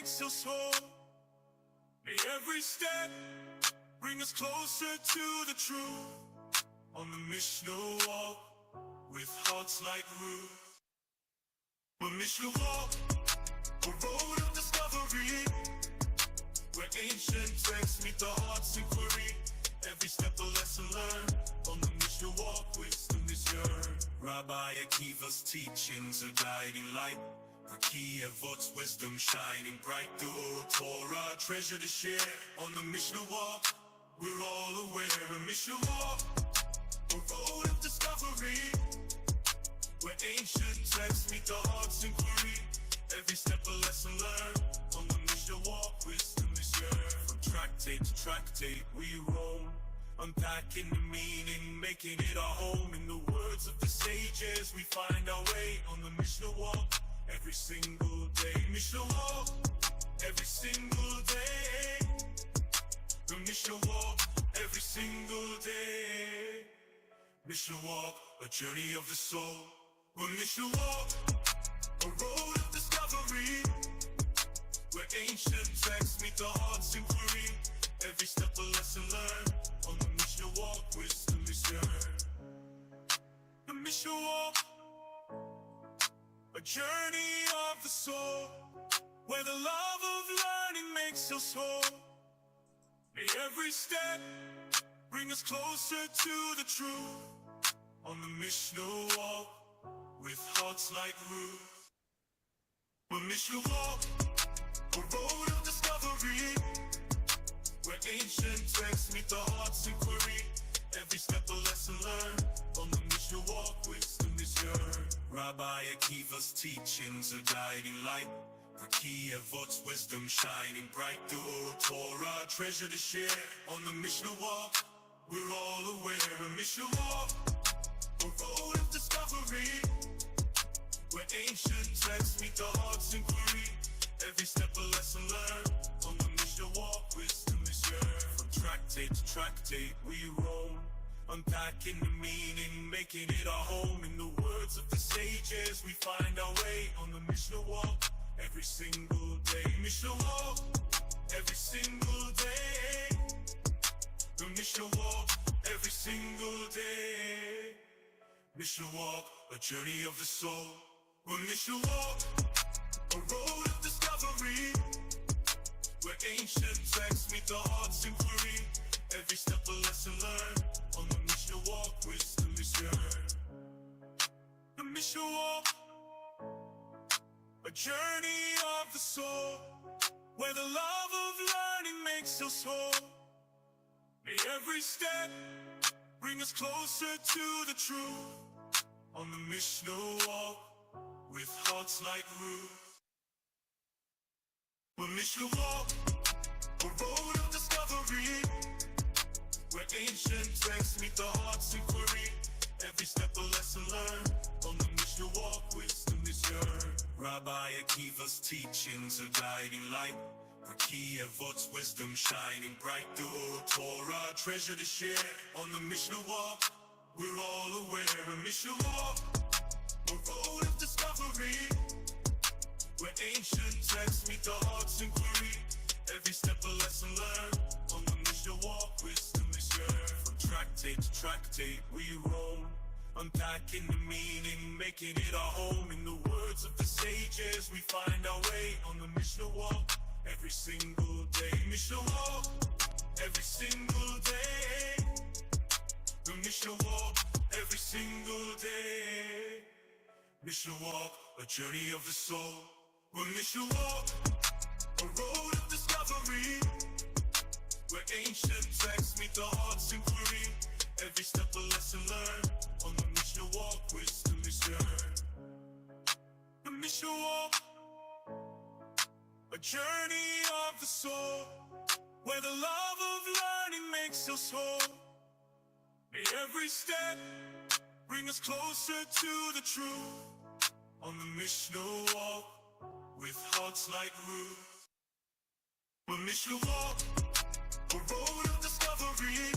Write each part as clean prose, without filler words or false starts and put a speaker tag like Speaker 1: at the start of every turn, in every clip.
Speaker 1: makes us whole. May every step bring us closer to the truth. On the Mishnah walk, with hearts like roots. The Mishnah walk, a road of discovery, where ancient texts meet the heart's inquiry. Every step a lesson learned. On the Mishnah walk, wisdom is yearned. Rabbi Akiva's teachings are guiding light. Key Avot's wisdom shining bright. The old Torah treasure to share. On the Mishnah walk, we're all aware. The Mishnah walk, a road of discovery, where ancient texts meet the heart's inquiry. Every step a lesson learned. On the Mishnah walk, wisdom is yearned. From tractate to tractate we roam, unpacking the meaning, making it our home. In the words of the sages we find our way. On the Mishnah walk, every single day. Mishnah walk, every single day. The Mishnah walk, every single day. Mishnah walk, a journey of the soul. The Mishnah walk, a road of discovery, where ancient texts meet the heart's inquiry. Every step a lesson learned. On the Mishnah walk, wisdom is yearned. The Mishnah walk, a journey of the soul, where the love of learning makes us whole. May every step bring us closer to the truth. On the Mishnah walk, with hearts like roots. The Mishnah walk, a road of discovery, where ancient texts meet the heart's inquiry. Every step a lesson learned. On the Mishnah walk, wisdom is yearned. Rabbi Akiva's teachings are guiding light. Key Avot's wisdom shining bright. The old Torah treasure to share. On the Mishnah walk, we're all aware. The Mishnah walk, a road of discovery, where ancient texts meet the heart's inquiry. Every step a lesson learned. On the Mishnah walk, wisdom is yearned. From tractate to tractate we roam, unpacking the meaning, making it our home. In the words of the sages we find our way. On the Mishnah walk, every single day. Mishnah walk, every single day. The Mishnah walk, every single day. Mishnah walk, a journey of the soul. The Mishnah walk, a road of discovery, where ancient texts meet the heart's inquiry. Every step a lesson learned. On the Mishnah walk, wisdom is yearned. The Mishnah walk, a journey of the soul, where the love of learning makes us whole. May every step bring us closer to the truth. On the Mishnah walk, with hearts like roots. The Mishnah walk, a road of discovery, where ancient texts meet the heart's inquiry. Every step a lesson learned. On the Mishnah walk, wisdom is yearned. Rabbi Akiva's teachings are guiding light. Key Avot's wisdom shining bright. The old Torah treasure to share. On the Mishnah walk, we're all aware. The Mishnah walk, a road of discovery, where ancient texts meet the heart's inquiry. Every step a lesson learned. On the Mishnah walk, wisdom is yearned. From tractate to tractate we roam, unpacking the meaning, making it our home. In the words of the sages we find our way. On the Mishnah walk, every single day. Mishnah walk, every single day. The Mishnah walk, every single day. Mishnah walk, a journey of the soul. The Mishnah walk, a road of discovery, where ancient texts meet the heart's inquiry. Every step a lesson learned. On the Mishnah walk, wisdom is yearned. The Mishnah walk, a journey of the soul, where the love of learning makes us whole. May every step bring us closer to the truth. On the Mishnah walk, with hearts like roots. The Mishnah walk, a road of discovery,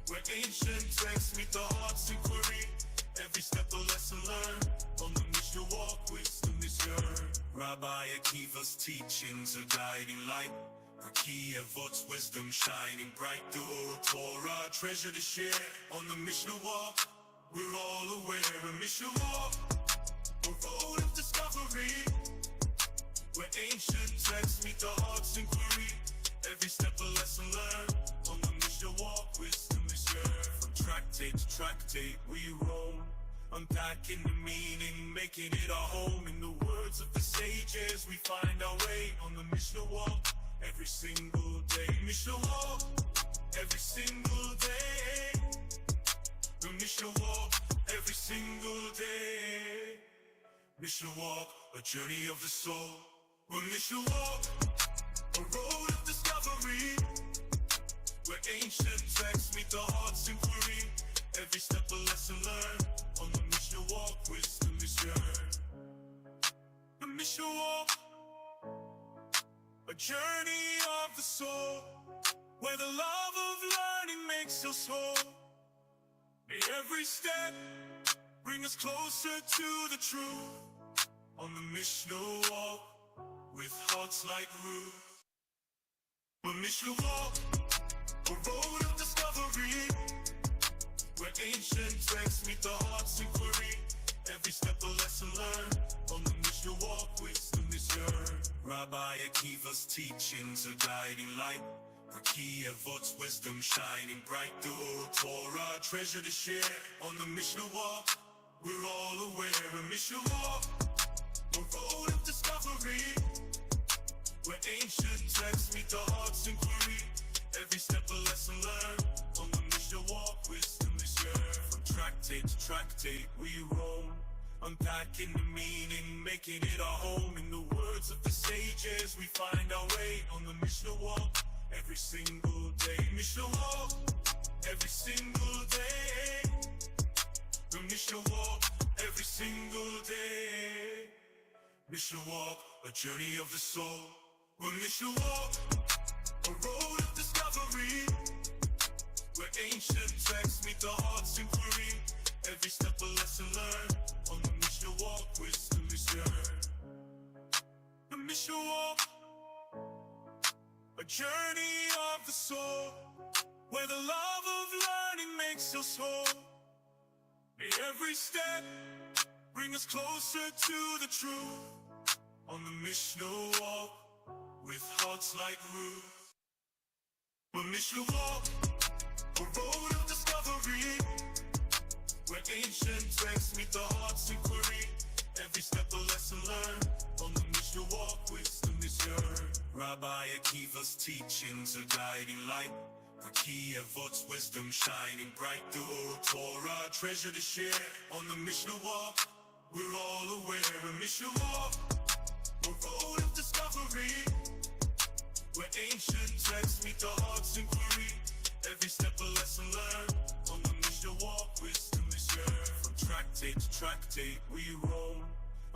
Speaker 1: where ancient texts meet the heart's inquiry. Every step a lesson learned. On the Mishnah walk, wisdom is Mishnah. Rabbi Akiva's teachings are guiding light. Raki Avot's wisdom shining bright. The Torah treasure to share. On the Mishnah walk, we're all aware of Mishnah walk, a road of discovery, where ancient texts meet the heart's inquiry. Every step a lesson learned. On the Mishnah walk, wisdom is shared. From tractate to tractate we roam, unpacking the meaning, making it our home. In the words of the sages, we find our way. On the Mishnah walk, every single day. Mishnah walk, every single day. The Mishnah walk, every single day. Mishnah walk, a journey of the soul. The Mishnah walk, a road of discovery, where ancient texts meet the heart's inquiry. Every step a lesson learned. On the Mishnah walk, wisdom is shared. The Mishnah walk, a journey of the soul, where the love of learning makes us whole. May every step bring us closer to the truth. On the Mishnah walk, with hearts like roots. The Mishnah walk, a road of discovery, where ancient texts meet the heart's inquiry. Every step a lesson learned. On the Mishnah walk, wisdom is heard. Rabbi Akiva's teachings are guiding light. Raki Avot's wisdom shining bright. The Torah treasure to share. On the Mishnah walk, we're all aware of Mishnah walk, a road of discovery, where ancient texts meet the heart's inquiry. Every step a lesson learned. On the Mishnah walk, wisdom is shared. From tractate to tractate we roam, unpacking the meaning, making it our home. In the words of the sages, we find our way. On the Mishnah walk, every single day. Mishnah walk, every single day. The Mishnah walk, every single day. Mishnah walk, a journey of the soul. The Mishnah walk, a road of discovery, where ancient texts meet the heart's inquiry. Every step a lesson learned. On the Mishnah walk, wisdom is shared. The Mishnah walk, a journey of the soul, where the love of learning makes us whole. May every step bring us closer to the truth. On the Mishnah walk, with hearts like roots. The Mishnah walk, a road of discovery, where ancient texts meet the heart's inquiry. Every step a lesson learned. On the Mishnah walk, wisdom is heard. Rabbi Akiva's teachings are guiding light. Raki Avot's wisdom shining bright. The Torah treasure to share. On the Mishnah walk, we're all aware of Mishnah walk, a road of discovery, where ancient texts meet the heart's inquiry. Every step a lesson learned. On the Mishnah walk, wisdom is shared. From tractate to tractate we roam,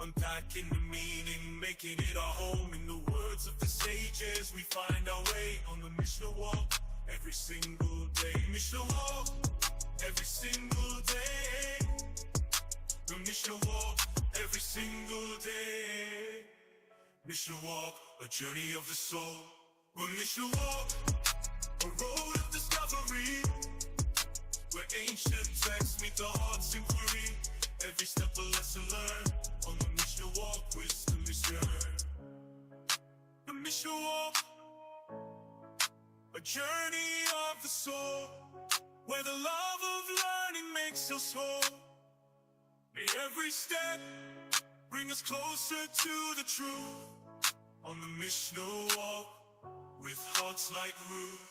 Speaker 1: unpacking the meaning, making it our home. In the words of the sages, we find our way. On the Mishnah walk, every single day. Mishnah walk, every single day. The Mishnah walk, every single day. Mishnah walk, a journey of the soul. The Mishnah walk, a road of discovery, where ancient texts meet the heart's inquiry. Every step a lesson learned. On the Mishnah walk, wisdom is shared. The Mishnah walk, a journey of the soul, where the love of learning makes us whole. May every step bring us closer to the truth. On the Mishnah walk, with hearts like roots.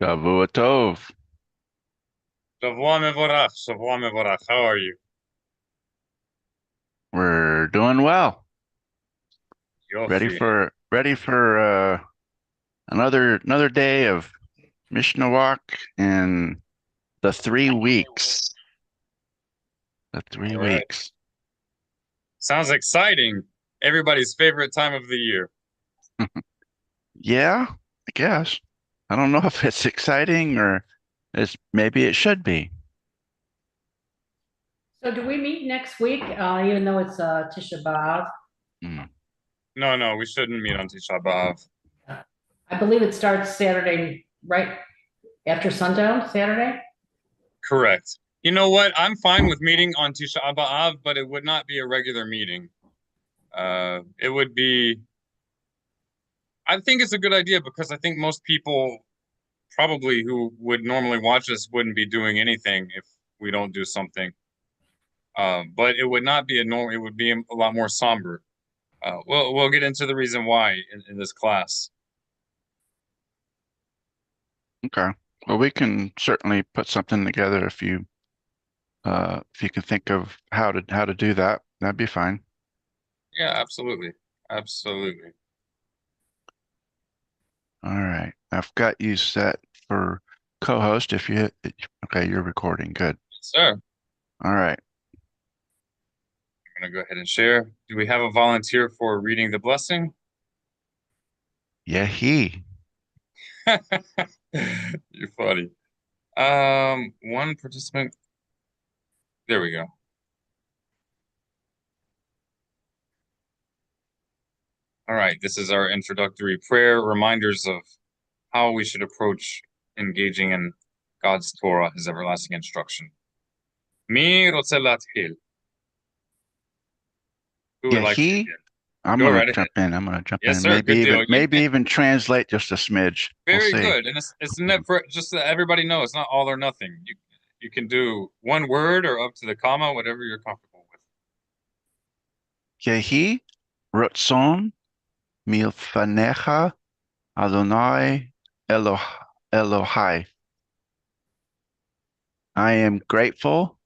Speaker 2: Shavua Tov.
Speaker 3: Shavua Mevorach, Shavua Mevorach. How are you?
Speaker 2: We're doing well. Ready
Speaker 3: Yofi.
Speaker 2: for another day of Mishnah walk in the 3 weeks. The 3
Speaker 3: All right.
Speaker 2: weeks.
Speaker 3: Sounds exciting. Everybody's favorite time of the year.
Speaker 2: Yeah, I guess. I don't know if it's exciting or maybe it should be.
Speaker 4: So do we meet next week, even though it's Tisha B'Av?
Speaker 2: Mm.
Speaker 3: No, we shouldn't meet on Tisha B'Av.
Speaker 4: I believe it starts Saturday, right after sundown, Saturday?
Speaker 3: Correct. You know what? I'm fine with meeting on Tisha B'Av, but it would not be a regular meeting. It would be. I think it's a good idea because I think most people probably who would normally watch us wouldn't be doing anything if we don't do something. But it would not be a normal. It would be a lot more somber. We'll get into the reason why in this class.
Speaker 2: Okay. Well, we can certainly put something together if you can think of how to do that. That'd be fine.
Speaker 3: Yeah, absolutely, absolutely.
Speaker 2: All right. I've got you set for co-host. If you hit, okay, you're recording. Good.
Speaker 3: Sir,
Speaker 2: All right.
Speaker 3: I'm gonna go ahead and share. Do we have a volunteer for reading the blessing?
Speaker 2: Yehi.
Speaker 3: You're funny. One participant. There we go. All right, this is our introductory prayer, reminders of how we should approach engaging in God's Torah, His everlasting instruction. Mi רוצה להתחיל? Who would like to
Speaker 2: Yehi.
Speaker 3: begin?
Speaker 2: I'm
Speaker 3: Go
Speaker 2: gonna
Speaker 3: right ahead.
Speaker 2: jump in. I'm gonna jump
Speaker 3: Yes,
Speaker 2: in.
Speaker 3: sir. Good deal.
Speaker 2: Maybe even translate just a smidge. We'll
Speaker 3: Very
Speaker 2: see.
Speaker 3: good. And it's not for just so that everybody knows, it's not all or nothing. You can do one word or up to the comma, whatever you're comfortable with.
Speaker 2: Yehi Ratzon milfanecha Adonai Elohai. I am grateful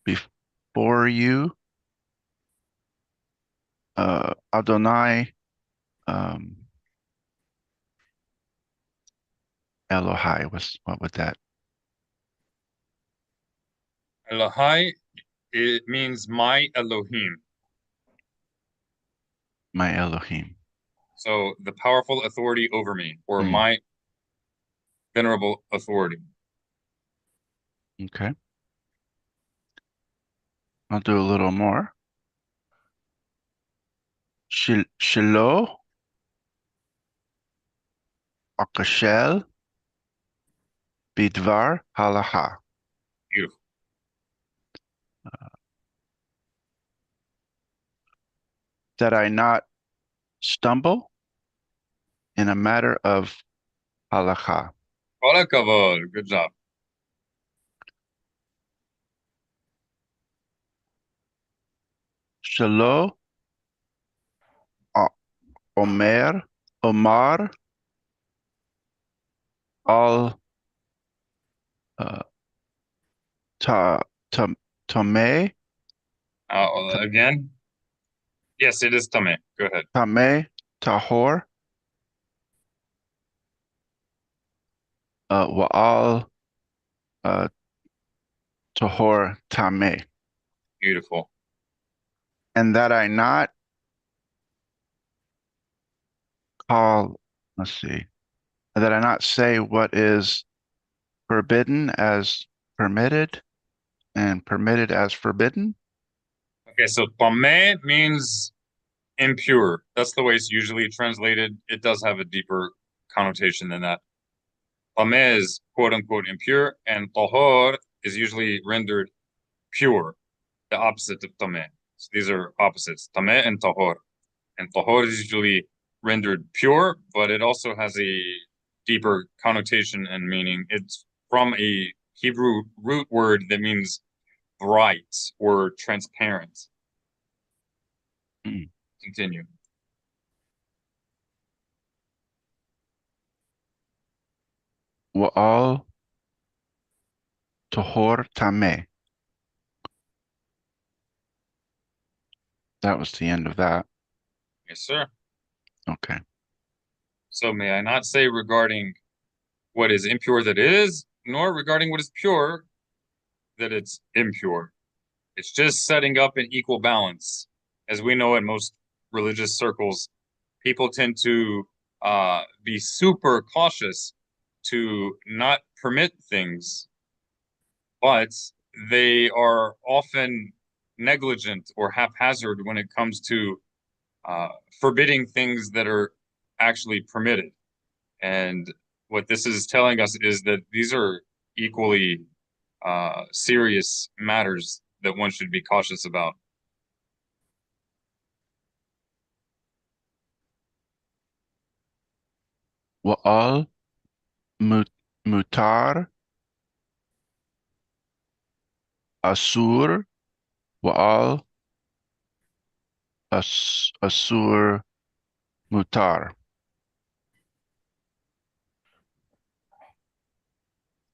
Speaker 2: before you, Adonai Elohai. What would that?
Speaker 3: Elohai, it means my Elohim.
Speaker 2: My Elohim.
Speaker 3: So the powerful authority over me, or my venerable authority.
Speaker 2: Okay. I'll do a little more. Shilo Akashel Bidvar Halacha.
Speaker 3: Beautiful.
Speaker 2: That I not stumble in a matter of halacha.
Speaker 3: Kol hakavod. Good job.
Speaker 2: Shelo Omar al ta Tameh
Speaker 3: Again? Yes, it is Tameh. Go ahead.
Speaker 2: Tameh Tahor Wa'al Tahor Tameh.
Speaker 3: Beautiful.
Speaker 2: And that I not call, let's see, that I not say what is forbidden as permitted and permitted as forbidden.
Speaker 3: Okay, so Tameh means impure. That's the way it's usually translated. It does have a deeper connotation than that. Tameh is quote unquote impure, and Tahor is usually rendered pure, the opposite of Tameh. So these are opposites, Tameh and Tahor. And Tahor is usually rendered pure, but it also has a deeper connotation and meaning. It's from a Hebrew root word that means bright or transparent.
Speaker 2: Mm.
Speaker 3: Continue.
Speaker 2: Wa'al Tahor Tameh. That was the end of that.
Speaker 3: Yes, sir.
Speaker 2: Okay.
Speaker 3: So may I not say regarding what is impure that it is, nor regarding what is pure that it's impure. It's just setting up an equal balance. As we know in most religious circles, people tend to be super cautious to not permit things, but they are often negligent or haphazard when it comes to forbidding things that are actually permitted. And what this is telling us is that these are equally serious matters that one should be cautious about.
Speaker 2: وقال mutar asur وقال asur mutar.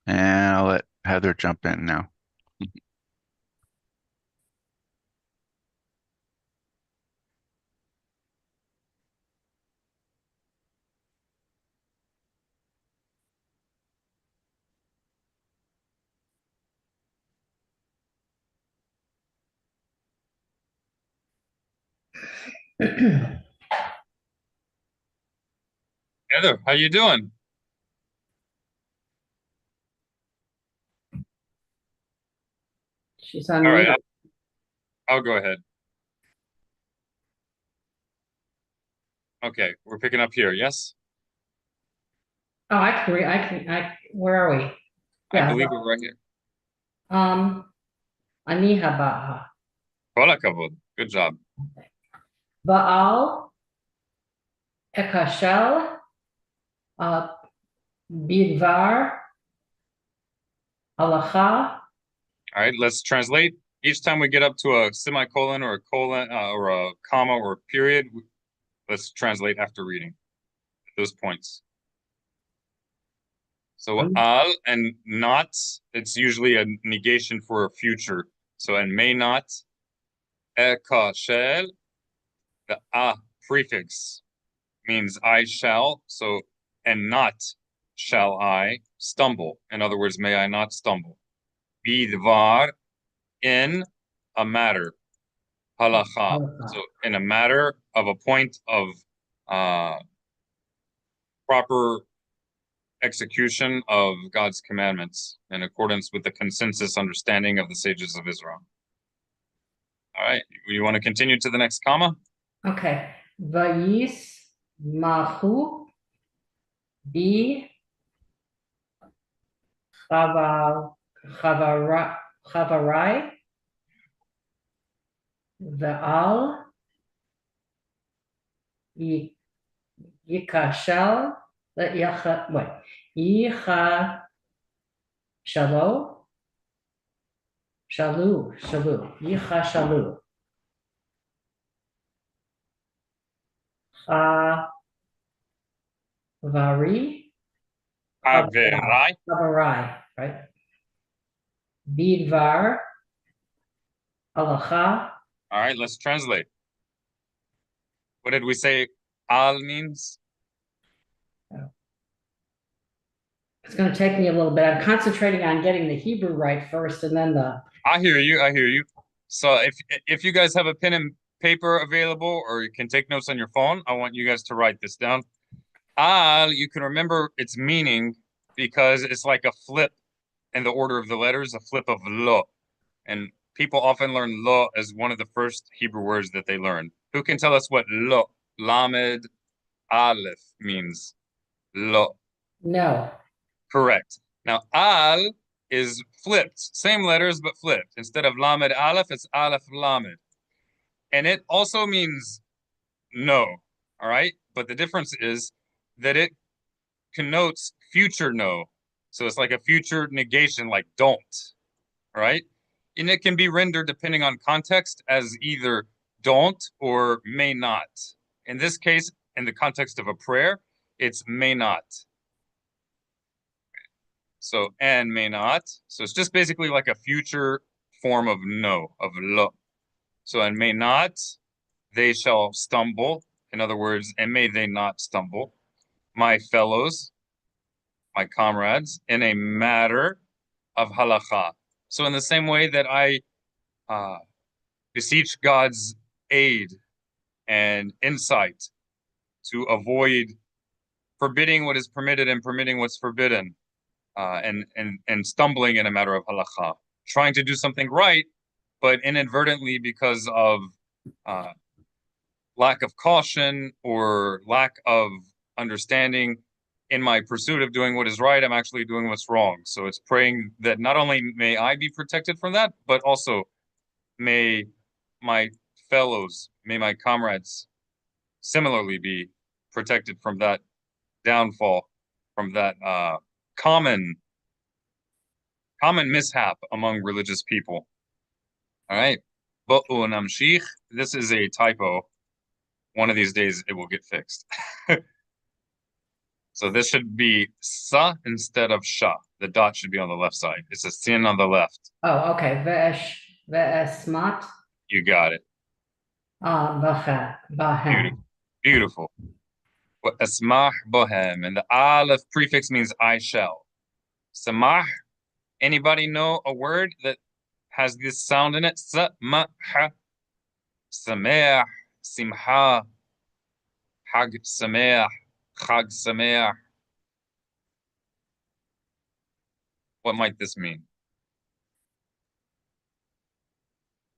Speaker 2: And I'll let Heather jump in now.
Speaker 3: Heather, how you doing?
Speaker 4: She's on
Speaker 3: All right,
Speaker 4: mute.
Speaker 3: I'll go ahead. Okay, we're picking up here, yes?
Speaker 4: Oh, where are we?
Speaker 3: I
Speaker 4: Yeah,
Speaker 3: believe we're right here.
Speaker 4: Ani haba.
Speaker 3: Kol hakavod. Good job.
Speaker 4: Baal ekashel bidvar halacha.
Speaker 3: All right, let's translate. Each time we get up to a semicolon or a colon or a comma or a period, let's translate after reading those points. So al and not, it's usually a negation for a future. So and may not. Eka shel, the a prefix means I shall. So and not shall I stumble. In other words, may I not stumble. Bidvar, in a matter. Halacha. So in a matter of a point of proper execution of God's commandments in accordance with the consensus understanding of the sages of Israel. All right, you want to continue to the next comma?
Speaker 4: Okay. Vayis mahu bi chavarai ve'al yikashel yicha shalu yicha shalu chavari
Speaker 3: Averai.
Speaker 4: chavarai, right? Bidvar halacha.
Speaker 3: All right, let's translate. What did we say al means?
Speaker 4: It's going to take me a little bit. I'm concentrating on getting the Hebrew right first, and then the.
Speaker 3: I hear you. I hear you. So if you guys have a pen and paper available, or you can take notes on your phone, I want you guys to write this down. Al, you can remember its meaning because it's like a flip in the order of the letters, a flip of lo. And people often learn lo as one of the first Hebrew words that they learn. Who can tell us what lo, lamed, aleph means? Lo.
Speaker 4: No.
Speaker 3: Correct. Now, al is flipped, same letters, but flipped. Instead of lamed aleph, it's aleph lamed. And it also means no, all right? But the difference is that it connotes future no. So it's like a future negation, like don't, right? And it can be rendered, depending on context, as either don't or may not. In this case, in the context of a prayer, it's may not. So, and may not. So it's just basically like a future form of no, of lo. So, and may not, they shall stumble. In other words, and may they not stumble. My fellows, my comrades, in a matter of halacha. So in the same way that I beseech God's aid and insight to avoid forbidding what is permitted and permitting what's forbidden, and stumbling in a matter of halacha. trying to do something right, but inadvertently because of lack of caution or lack of understanding in my pursuit of doing what is right, I'm actually doing what's wrong. So it's praying that not only may I be protected from that, but also may my fellows, may my comrades similarly be protected from that downfall, from that common mishap among religious people. All right. This is a typo. One of these days it will get fixed. So this should be sa instead of sha. The dot should be on the left side. It's a sin on the left.
Speaker 4: Oh, okay. Ve'esmat.
Speaker 3: You got it.
Speaker 4: Bahem.
Speaker 3: Beautiful. Asmah bohem. And the aleph prefix means I shall. Samah. Anybody know a word that has this sound in it? Samah. Sameah. Simha. Hag sameah. Chag sameah. What might this mean?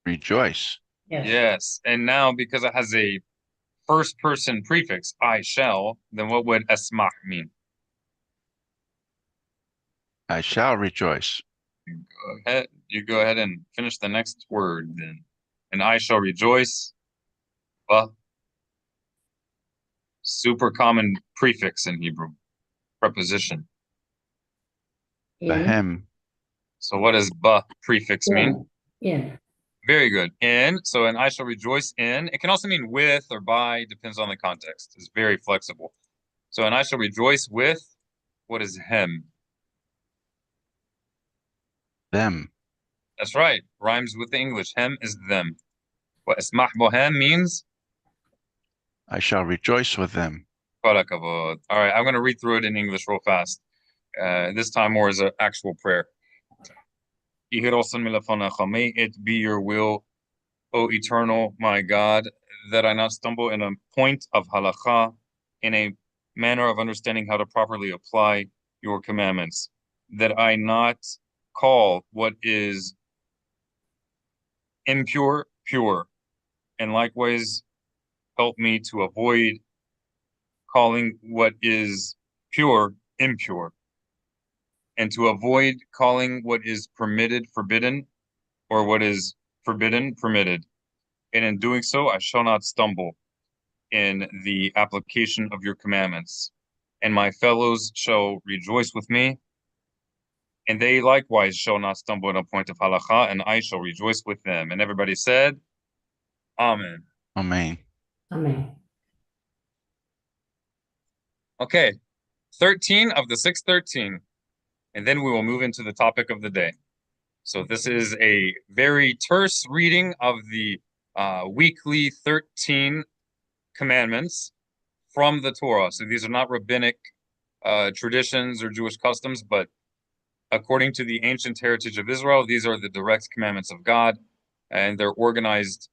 Speaker 2: Rejoice.
Speaker 4: Yes.
Speaker 3: Yes. And now because it has a first person prefix, I shall, then what would asmah mean?
Speaker 2: I shall rejoice.
Speaker 3: You go ahead and finish the next word then. And I shall rejoice. Super common prefix in Hebrew. Preposition.
Speaker 4: In.
Speaker 2: Bahem.
Speaker 3: So what does prefix mean?
Speaker 4: In.
Speaker 3: Very good. In. So and I shall rejoice in. It can also mean with or by, depends on the context. It's very flexible. So and I shall rejoice with, what is hem?
Speaker 2: Them.
Speaker 3: That's right. Rhymes with the English. Hem is them. What asmah bohem means?
Speaker 2: I shall rejoice with them.
Speaker 3: All right, I'm going to read through it in English real fast. This time more as an actual prayer. May it be your will, O eternal, my God, that I not stumble in a point of halakha, in a manner of understanding how to properly apply your commandments, that I not call what is impure, pure, and likewise help me to avoid calling what is pure, impure, and to avoid calling what is permitted, forbidden, or what is forbidden, permitted. And in doing so, I shall not stumble in the application of your commandments. And my fellows shall rejoice with me, and they likewise shall not stumble in a point of halakha, and I shall rejoice with them. And everybody said, Amen.
Speaker 2: Amen.
Speaker 4: Amen.
Speaker 3: Okay, 13 of the 613. And then we will move into the topic of the day. So this is a very terse reading of the weekly 13 commandments from the Torah. So these are not rabbinic traditions or Jewish customs, but according to the ancient heritage of Israel, these are the direct commandments of God, and they're organized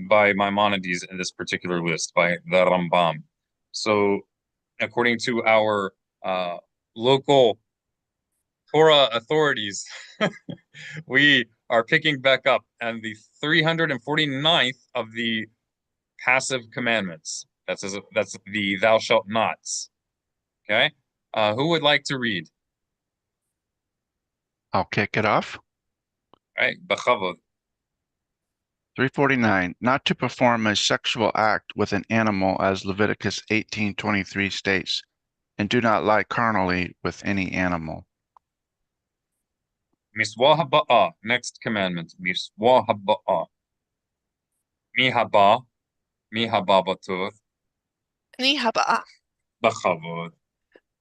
Speaker 3: by Maimonides in this particular list, by the Rambam. So according to our local Torah authorities, we are picking back up on the 349th of the passive commandments. That's the thou shalt nots. Okay, who would like to read?
Speaker 2: I'll kick it off.
Speaker 3: All right, b'chavod.
Speaker 2: 349. Not to perform a sexual act with an animal, as Leviticus 18:23 states, and do not lie carnally with any animal.
Speaker 3: Miswah haba'ah. Next commandment. Miswah haba'ah. Mi haba. Mi haba batur.
Speaker 5: Ni haba'ah.
Speaker 3: B'chavod.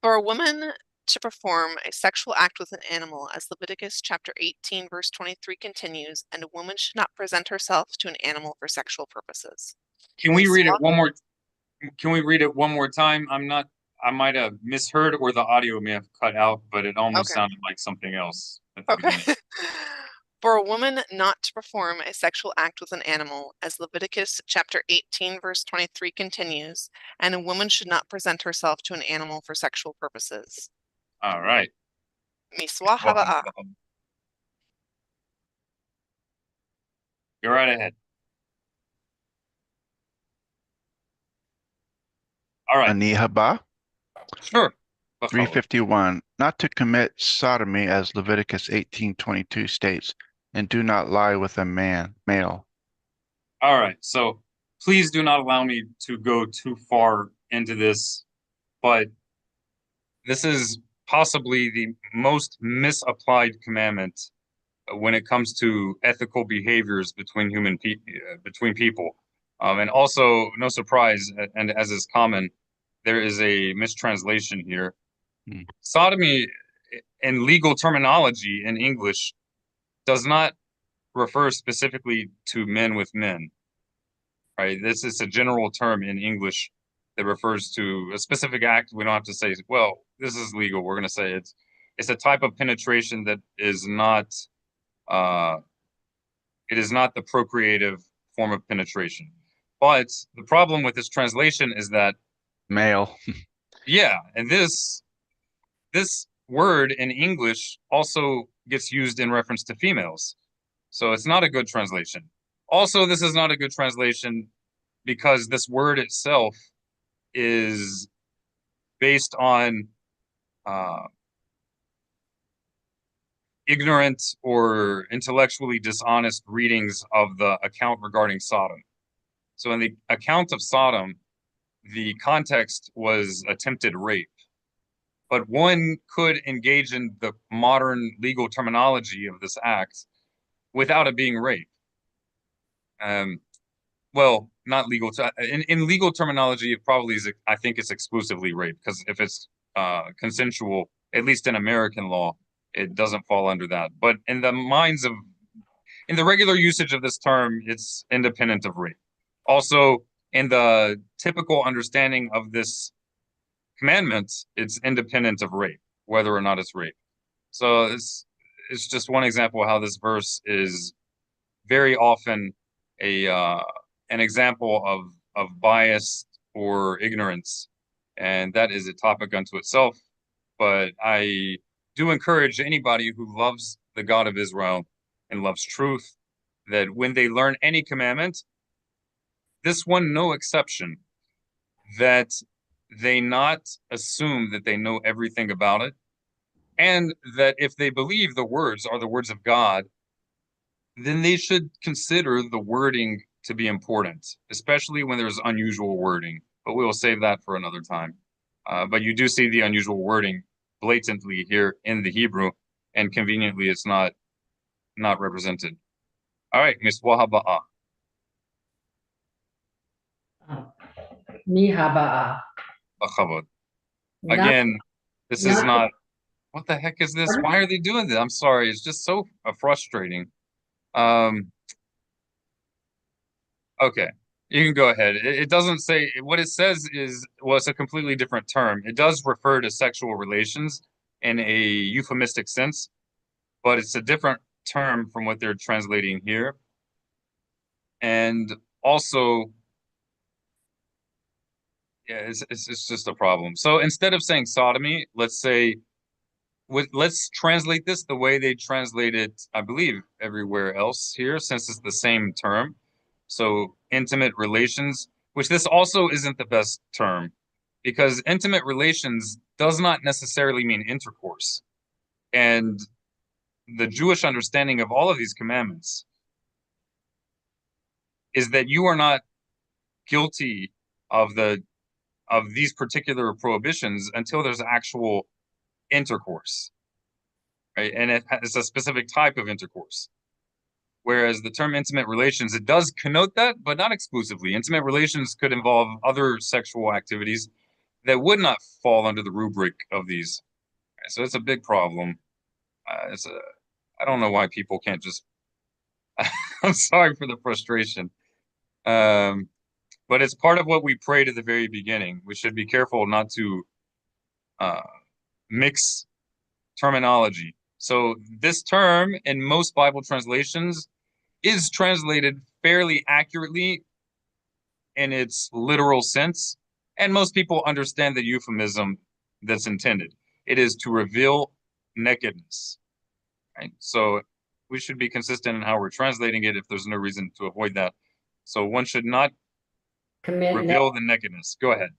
Speaker 5: For a woman to perform a sexual act with an animal, as Leviticus chapter 18, verse 23 continues, and a woman should not present herself to an animal for sexual purposes.
Speaker 3: Can we read it one more? Can we read it one more time? I might have misheard, or the audio may have cut out, but it almost sounded like something else at the beginning.
Speaker 5: For a woman not to perform a sexual act with an animal, as Leviticus chapter 18, verse 23 continues, and a woman should not present herself to an animal for sexual purposes.
Speaker 3: All right.
Speaker 5: Miswah haba'ah.
Speaker 3: Go right ahead. All right,
Speaker 2: Anihaba.
Speaker 3: sure.
Speaker 2: 351, not to commit sodomy as Leviticus 18:22 states, and do not lie with a male.
Speaker 3: All right, so please do not allow me to go too far into this, but this is possibly the most misapplied commandment when it comes to ethical behaviors between between people. And also, no surprise, and as is common, there is a mistranslation here.
Speaker 2: Hmm.
Speaker 3: Sodomy, in legal terminology in English, does not refer specifically to men with men. Right? This is a general term in English that refers to a specific act. We don't have to say, well, this is legal. We're going to say it's a type of penetration that is not it is not the procreative form of penetration. But the problem with this translation is that
Speaker 2: Male.
Speaker 3: yeah, and this word in English also gets used in reference to females. So it's not a good translation. Also, this is not a good translation because this word itself is based on ignorant or intellectually dishonest readings of the account regarding Sodom. So in the account of Sodom, the context was attempted rape. But one could engage in the modern legal terminology of this act without it being rape. Well, not legal. In legal terminology, it probably is. I think it's exclusively rape because if it's consensual, at least in American law, it doesn't fall under that. But in the regular usage of this term, it's independent of rape. Also, in the typical understanding of this commandment, it's independent of rape, whether or not it's rape. So it's just one example of how this verse is very often an example of bias or ignorance, and that is a topic unto itself. But I do encourage anybody who loves the God of Israel and loves truth that when they learn any commandment, this one no exception, that they not assume that they know everything about it, and that if they believe the words are the words of God, then they should consider the wording to be important, especially when there's unusual wording. But we will save that for another time. But you do see the unusual wording blatantly here in the Hebrew, and conveniently it's not represented. All right, Miss Wahaba'a.
Speaker 4: Nihaba'a.
Speaker 3: Bachavod.
Speaker 4: Not-
Speaker 3: Again, this is
Speaker 4: not-
Speaker 3: not. What the heck is this? Why are they doing this? I'm sorry. It's just so frustrating. Okay, you can go ahead. It doesn't say what it says is, well, it's a completely different term. It does refer to sexual relations in a euphemistic sense, but it's a different term from what they're translating here. And also, yeah, it's just a problem. So instead of saying sodomy, let's translate this the way they translate it, I believe, everywhere else here, since it's the same term. So intimate relations, which this also isn't the best term, because intimate relations does not necessarily mean intercourse. And the Jewish understanding of all of these commandments is that you are not guilty of these particular prohibitions until there's actual intercourse, right? And it's a specific type of intercourse. Whereas the term intimate relations, it does connote that, but not exclusively. Intimate relations could involve other sexual activities that would not fall under the rubric of these. So it's a big problem. I don't know why people can't just. I'm sorry for the frustration, but it's part of what we prayed at the very beginning. We should be careful not to mix terminology. So this term in most Bible translations is translated fairly accurately in its literal sense, and most people understand the euphemism that's intended. It is to reveal nakedness. Right? So we should be consistent in how we're translating it if there's no reason to avoid that. So one should not
Speaker 4: Commit
Speaker 3: reveal the nakedness. Go ahead.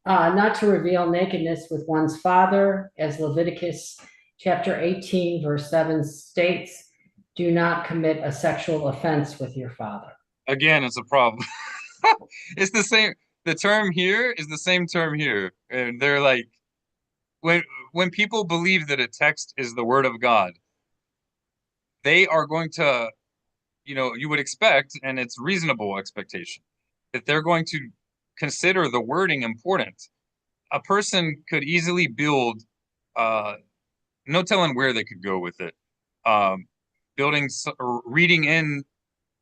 Speaker 4: not to reveal nakedness with one's father, as Leviticus chapter 18, verse 7 states, do not commit a sexual offense with your father.
Speaker 3: Again, it's a problem. It's the same. The term here is the same term here. And they're like, when people believe that a text is the word of God, they are going to, you would expect, and it's reasonable expectation, that they're going to consider the wording important. A person could easily build, no telling where they could go with it, reading in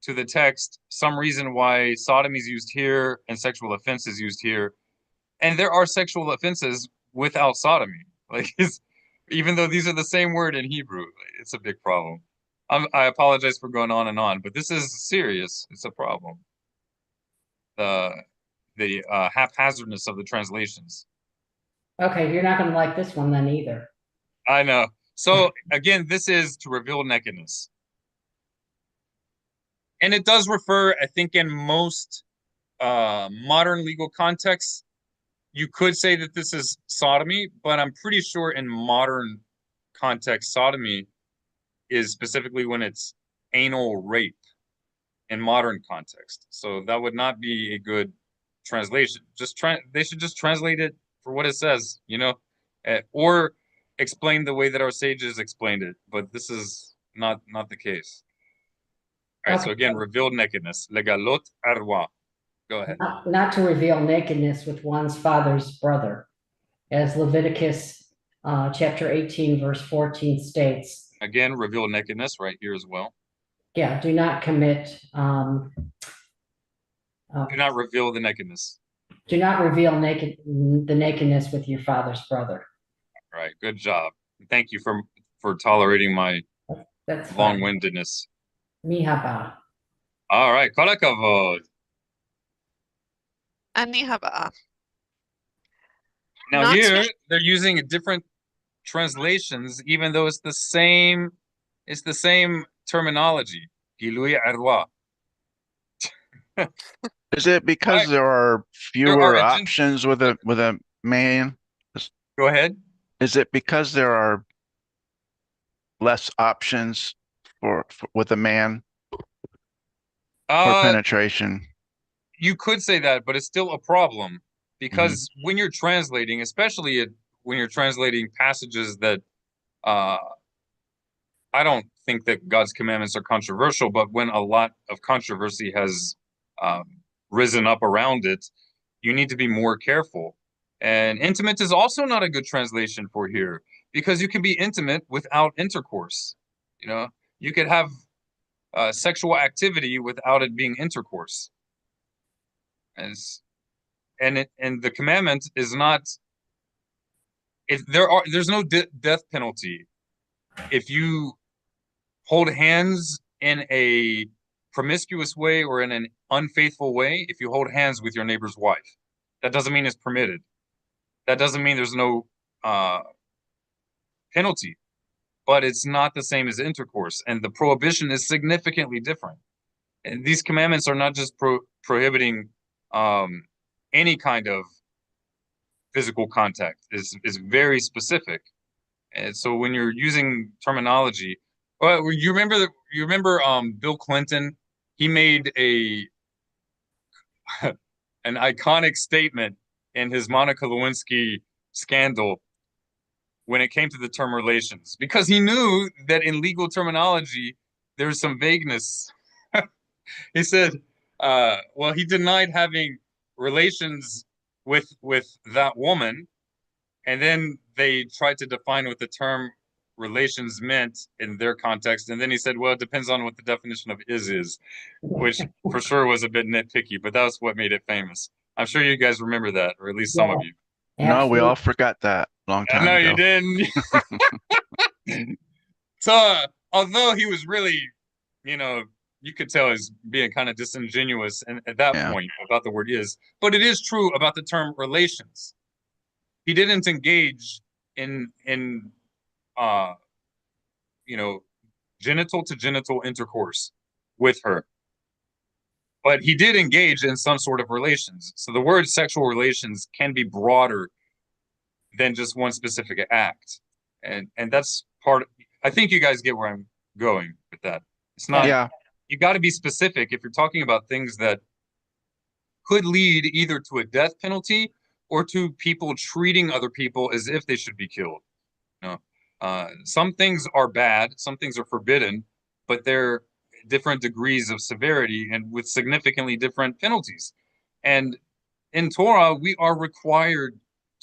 Speaker 3: to the text some reason why sodomy is used here and sexual offense is used here. And there are sexual offenses without sodomy. Like, even though these are the same word in Hebrew, it's a big problem. I apologize for going on and on, but this is serious. It's a problem. The haphazardness of the translations.
Speaker 4: Okay, you're not going to like this one then either.
Speaker 3: I know. So again, this is to reveal nakedness. And it does refer, I think, in most modern legal contexts, you could say that this is sodomy, but I'm pretty sure in modern context, sodomy is specifically when it's anal rape in modern context. So that would not be a good translation. They should just translate it for what it says, or explain the way that our sages explained it. But this is not the case. All right, so again, revealed nakedness. Legalot arwa. Go ahead.
Speaker 4: Not to reveal nakedness with one's father's brother, as Leviticus chapter 18, verse 14 states.
Speaker 3: Again, reveal nakedness right here as well.
Speaker 4: Yeah, do not commit.
Speaker 3: Do not reveal the nakedness.
Speaker 4: Do not reveal the nakedness with your father's brother.
Speaker 3: All right, good job. Thank you for tolerating my
Speaker 4: That's
Speaker 3: long-windedness.
Speaker 4: Mihaba.
Speaker 3: All right, kol hakavod.
Speaker 5: Ani haba.
Speaker 3: Now
Speaker 5: Not to-
Speaker 3: here they're using different translations, even though it's the same terminology. Gilui arwa.
Speaker 2: Is it because
Speaker 3: Why?
Speaker 2: there are
Speaker 3: There are
Speaker 2: fewer options with a man?
Speaker 3: Go ahead.
Speaker 2: Is it because there are less options for with a man for penetration?
Speaker 3: You could say that, but it's still a problem because when you're translating, especially when you're translating passages that I don't think that God's commandments are controversial, but when a lot of controversy has risen up around it, you need to be more careful. And intimate is also not a good translation for here because you can be intimate without intercourse. You could have sexual activity without it being intercourse. And the commandment is not. There's no death penalty if you hold hands in a promiscuous way or in an unfaithful way. If you hold hands with your neighbor's wife, that doesn't mean it's permitted. That doesn't mean there's no penalty, but it's not the same as intercourse, and the prohibition is significantly different. And these commandments are not just prohibiting any kind of physical contact. Is very specific. And so when you're using terminology, well, you remember Bill Clinton, he made an iconic statement in his Monica Lewinsky scandal when it came to the term relations, because he knew that in legal terminology there's some vagueness. He said, well, he denied having relations with that woman, and then they tried to define what the term relations meant in their context, and then he said, well, it depends on what the definition of is, which for sure was a bit nitpicky, but that was what made it famous. I'm sure you guys remember that, or at least some of you.
Speaker 2: No, we all forgot that long time ago.
Speaker 3: No, you didn't. So, although he was really, you could tell he's being kind of disingenuous at that point about the word is, but it is true about the term relations. He didn't engage in genital to genital intercourse with her. But he did engage in some sort of relations. So the word sexual relations can be broader than just one specific act. And that's part of, I think you guys get where I'm going with that. It's not,
Speaker 2: Yeah,
Speaker 3: you got to be specific if you're talking about things that could lead either to a death penalty or to people treating other people as if they should be killed. You know, some things are bad, some things are forbidden, but they're different degrees of severity and with significantly different penalties. And in Torah, we are required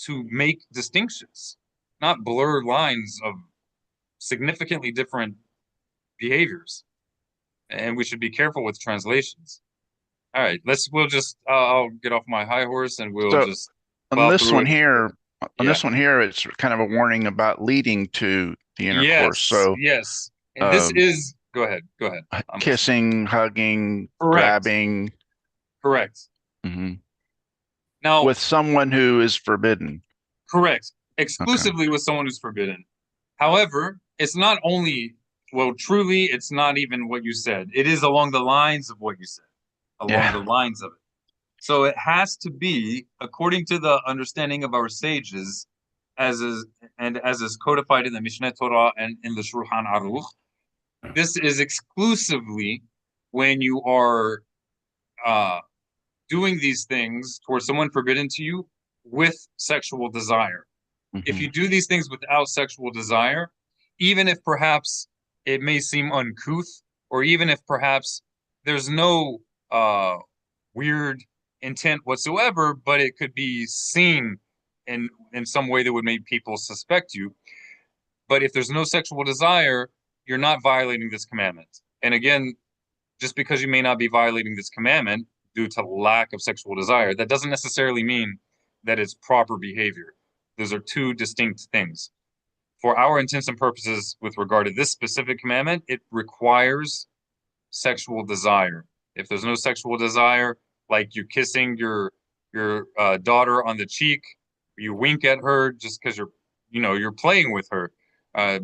Speaker 3: to make distinctions, not blur lines of significantly different behaviors. And we should be careful with translations. All right, we'll just, I'll get off my high horse and we'll
Speaker 2: so
Speaker 3: just
Speaker 2: on
Speaker 3: plow
Speaker 2: this
Speaker 3: through
Speaker 2: one
Speaker 3: it.
Speaker 2: here,
Speaker 3: Yeah.
Speaker 2: it's kind of a warning about leading to the intercourse.
Speaker 3: Yes,
Speaker 2: So
Speaker 3: yes. And this
Speaker 2: um,
Speaker 3: is, go ahead, go ahead. I'm listening.
Speaker 2: kissing, hugging,
Speaker 3: Correct,
Speaker 2: grabbing,
Speaker 3: correct.
Speaker 2: mhm,
Speaker 3: Now,
Speaker 2: with someone who is forbidden.
Speaker 3: correct, exclusively with someone who's forbidden. However, it's not only, well, truly, it's not even what you said. It is along the lines of what you said, along the
Speaker 2: Yeah.
Speaker 3: lines of it. So it has to be, according to the understanding of our sages, as is codified in the Mishneh Torah and in the Shulchan Aruch, this is exclusively when you are doing these things towards someone forbidden to you with sexual desire. If
Speaker 2: Mhm.
Speaker 3: you do these things without sexual desire, even if perhaps it may seem uncouth, or even if perhaps there's no weird intent whatsoever, but it could be seen in some way that would make people suspect you. But if there's no sexual desire, you're not violating this commandment. And again, just because you may not be violating this commandment due to lack of sexual desire, that doesn't necessarily mean that it's proper behavior. Those are two distinct things. For our intents and purposes with regard to this specific commandment, it requires sexual desire. If there's no sexual desire, like you kissing your daughter on the cheek, you wink at her just because you're playing with her, uh,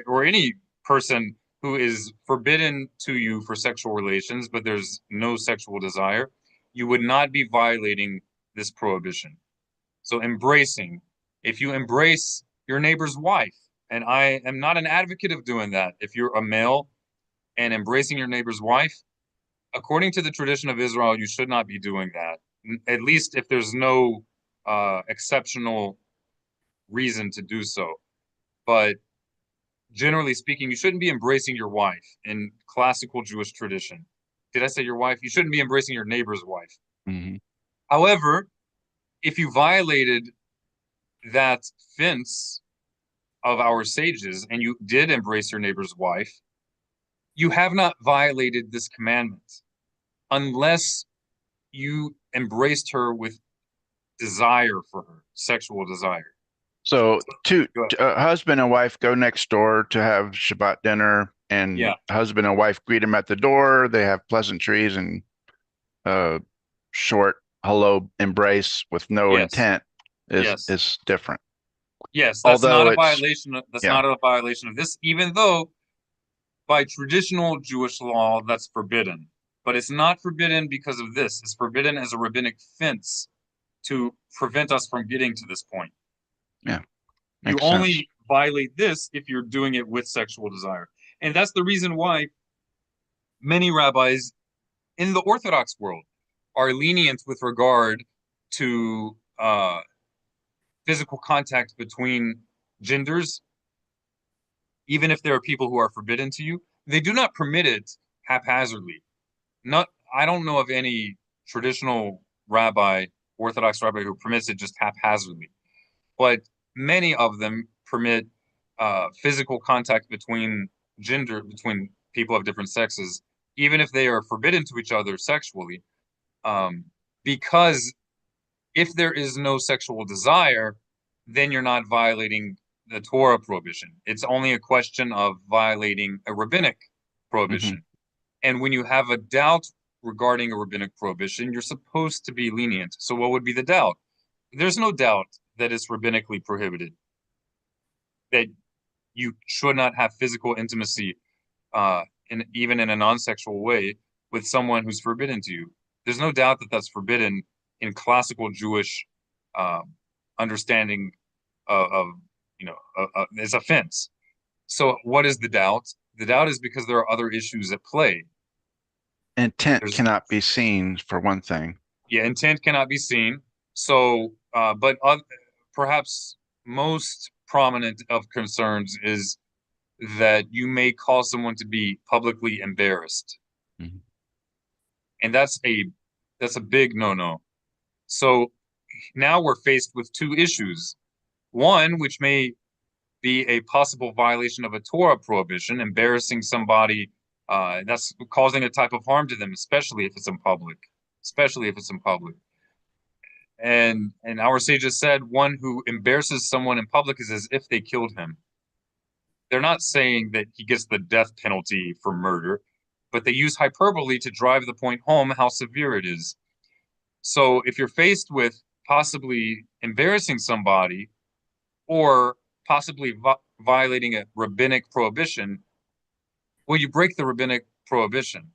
Speaker 3: or any person who is forbidden to you for sexual relations, but there's no sexual desire, you would not be violating this prohibition. So embracing, if you embrace your neighbor's wife, and I am not an advocate of doing that, if you're a male and embracing your neighbor's wife, according to the tradition of Israel, you should not be doing that. At least if there's no exceptional reason to do so. But generally speaking, you shouldn't be embracing your wife in classical Jewish tradition. Did I say your wife? You shouldn't be embracing your neighbor's wife.
Speaker 2: Mhm.
Speaker 3: However, if you violated that fence of our sages and you did embrace your neighbor's wife, you have not violated this commandment unless you embraced her with desire for her, sexual desire.
Speaker 2: So
Speaker 3: Go ahead.
Speaker 2: husband and wife go next door to have Shabbat dinner, and
Speaker 3: Yeah.
Speaker 2: husband and wife greet him at the door. They have pleasantries and short hello embrace with no
Speaker 3: Yes.
Speaker 2: intent
Speaker 3: Yes.
Speaker 2: is different.
Speaker 3: Yes, that's not
Speaker 2: Although
Speaker 3: a
Speaker 2: it's
Speaker 3: violation. That's
Speaker 2: yeah.
Speaker 3: not a violation of this, even though by traditional Jewish law that's forbidden. But it's not forbidden because of this. It's forbidden as a rabbinic fence to prevent us from getting to this point.
Speaker 2: Yeah,
Speaker 3: You
Speaker 2: makes
Speaker 3: only
Speaker 2: sense.
Speaker 3: violate this if you're doing it with sexual desire. And that's the reason why many rabbis in the Orthodox world are lenient with regard to physical contact between genders, even if there are people who are forbidden to you. They do not permit it haphazardly. I don't know of any traditional rabbi, Orthodox rabbi, who permits it just haphazardly. But many of them permit physical contact between people of different sexes, even if they are forbidden to each other sexually, because if there is no sexual desire, then you're not violating the Torah prohibition. It's only a question of violating a rabbinic prohibition. And when you have a doubt regarding a rabbinic prohibition, you're supposed to be lenient. So what would be the doubt? There's no doubt that it's rabbinically prohibited. That you should not have physical intimacy, even in a non-sexual way, with someone who's forbidden to you. There's no doubt that that's forbidden in classical Jewish understanding of it's offense. So what is the doubt? The doubt is because there are other issues at play.
Speaker 2: Intent cannot be seen, for one thing.
Speaker 3: Yeah, intent cannot be seen. So, but perhaps most prominent of concerns is that you may cause someone to be publicly embarrassed.
Speaker 2: Mhm.
Speaker 3: And that's a big no-no. So now we're faced with two issues. One, which may be a possible violation of a Torah prohibition, embarrassing somebody, that's causing a type of harm to them, especially if it's in public. Especially if it's in public. And our sages said one who embarrasses someone in public is as if they killed him. They're not saying that he gets the death penalty for murder, but they use hyperbole to drive the point home how severe it is. So if you're faced with possibly embarrassing somebody or possibly violating a rabbinic prohibition, well, you break the rabbinic prohibition,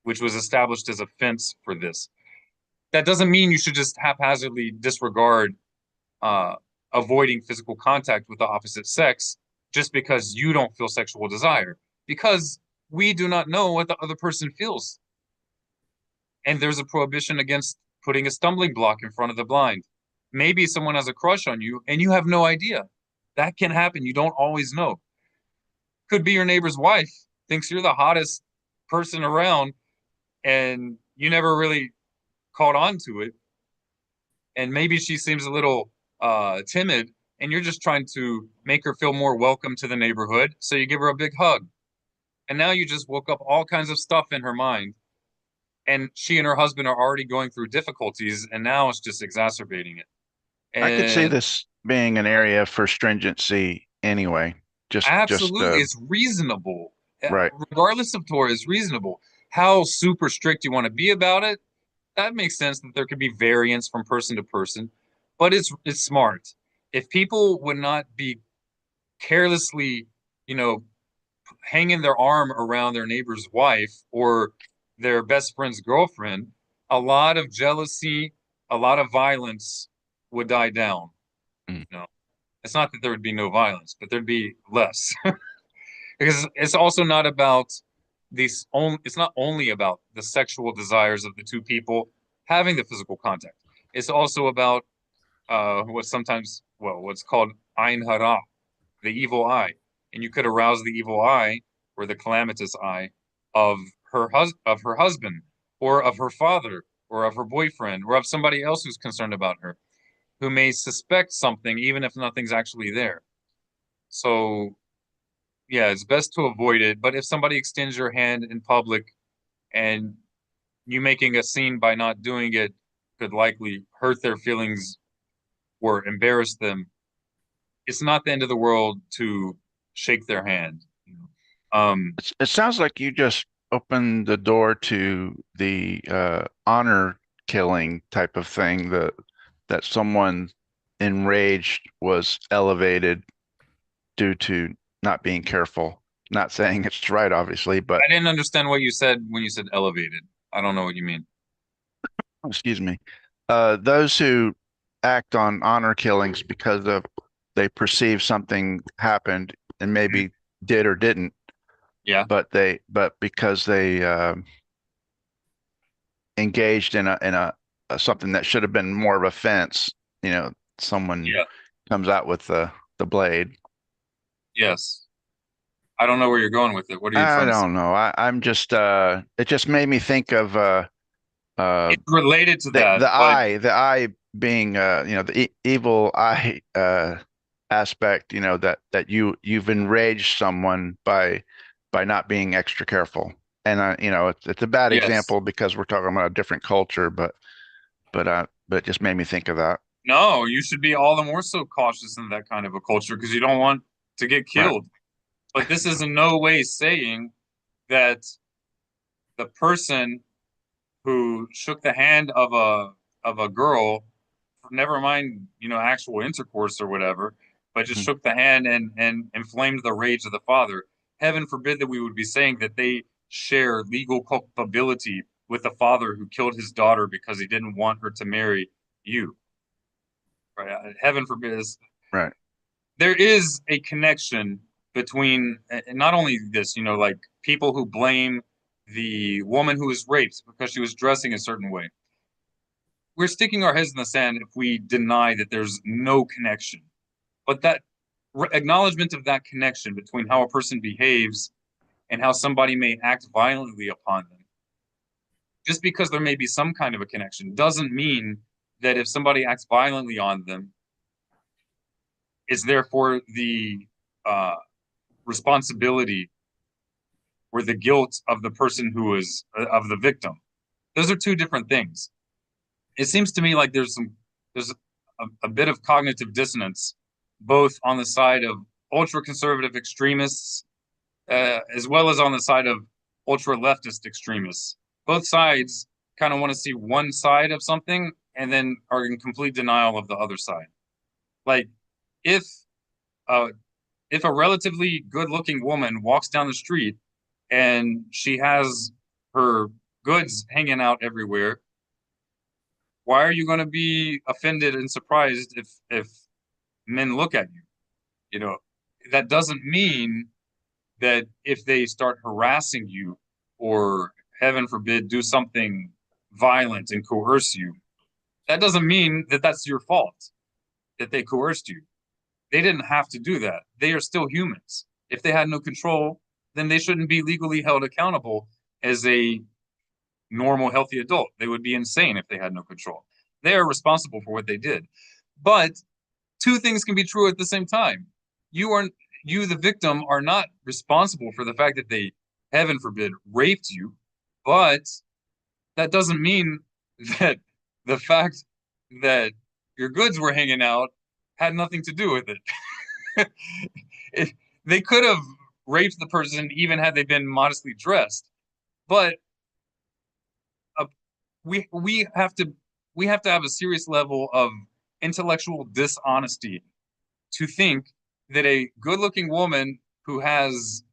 Speaker 3: which was established as a fence for this. That doesn't mean you should just haphazardly disregard avoiding physical contact with the opposite sex just because you don't feel sexual desire, because we do not know what the other person feels. And there's a prohibition against putting a stumbling block in front of the blind. Maybe someone has a crush on you and you have no idea. That can happen. You don't always know. Could be your neighbor's wife thinks you're the hottest person around and you never really caught on to it. And maybe she seems a little timid and you're just trying to make her feel more welcome to the neighborhood. So you give her a big hug. And now you just woke up all kinds of stuff in her mind. And she and her husband are already going through difficulties, and now it's just exacerbating it.
Speaker 2: I could see
Speaker 3: And
Speaker 2: this being an area for stringency anyway.
Speaker 3: absolutely, it's reasonable.
Speaker 2: Right.
Speaker 3: Regardless of Torah, it's reasonable. How super strict you want to be about it, that makes sense that there could be variance from person to person, but it's smart. If people would not be carelessly, hanging their arm around their neighbor's wife or their best friend's girlfriend, a lot of jealousy, a lot of violence would die down.
Speaker 2: Mm.
Speaker 3: It's not that there would be no violence, but there'd be less. Because it's also not about it's not only about the sexual desires of the two people having the physical contact. It's also about what's called Ein Hara, the evil eye. And you could arouse the evil eye or the calamitous eye of her husband or of her father or of her boyfriend or of somebody else who's concerned about her, who may suspect something even if nothing's actually there. So yeah, it's best to avoid it. But if somebody extends your hand in public and you making a scene by not doing it could likely hurt their feelings or embarrass them, it's not the end of the world to shake their hand.
Speaker 2: It sounds like you just opened the door to the honor killing type of thing, that someone enraged was elevated due to not being careful. Not saying it's right, obviously, but
Speaker 3: I didn't understand what you said when you said elevated. I don't know what you mean.
Speaker 2: excuse me. Those who act on honor killings because they perceive something happened and maybe did or didn't.
Speaker 3: Yeah.
Speaker 2: But because they engaged in a something that should have been more of a fence, someone comes out with the blade.
Speaker 3: Yes. I don't know where you're going with it. What are you
Speaker 2: I
Speaker 3: trying to say?
Speaker 2: don't know. I'm just it just made me think of
Speaker 3: It's related to that,
Speaker 2: the
Speaker 3: but
Speaker 2: eye being the evil eye aspect, that you've enraged someone by not being extra careful. And it's a bad
Speaker 3: yes.
Speaker 2: example because we're talking about a different culture, but it just made me think of that.
Speaker 3: No, you should be all the more so cautious in that kind of a culture because you don't want to get killed. Right. But this is in no way saying that the person who shook the hand of a girl, never mind, actual intercourse or whatever, but just
Speaker 2: Mhm.
Speaker 3: shook the hand and inflamed the rage of the father. Heaven forbid that we would be saying that they share legal culpability with the father who killed his daughter because he didn't want her to marry you. Right? Heaven forbid.
Speaker 2: Right.
Speaker 3: There is a connection between not only this, like people who blame the woman who was raped because she was dressing a certain way. We're sticking our heads in the sand if we deny that there's no connection. But that acknowledgement of that connection between how a person behaves and how somebody may act violently upon them, just because there may be some kind of a connection, doesn't mean that if somebody acts violently on them, is therefore the responsibility or the guilt of the person who is of the victim. Those are two different things. It seems to me like there's a bit of cognitive dissonance, both on the side of ultra conservative extremists as well as on the side of ultra leftist extremists. Both sides kind of want to see one side of something and then are in complete denial of the other side. Like if uh, if a relatively good-looking woman walks down the street and she has her goods hanging out everywhere, why are you going to be offended and surprised if men look at you? You know, that doesn't mean that if they start harassing you or heaven forbid do something violent and coerce you, that doesn't mean that that's your fault that they coerced you. They didn't have to do that. They are still humans. If they had no control, then they shouldn't be legally held accountable as a normal, healthy adult. They would be insane if they had no control. They are responsible for what they did. But two things can be true at the same time. You, the victim, are not responsible for the fact that they, heaven forbid, raped you, but that doesn't mean that the fact that your goods were hanging out had nothing to do with it. They could have raped the person even had they been modestly dressed, but uh, we have to have a serious level of intellectual dishonesty to think that a good-looking woman who has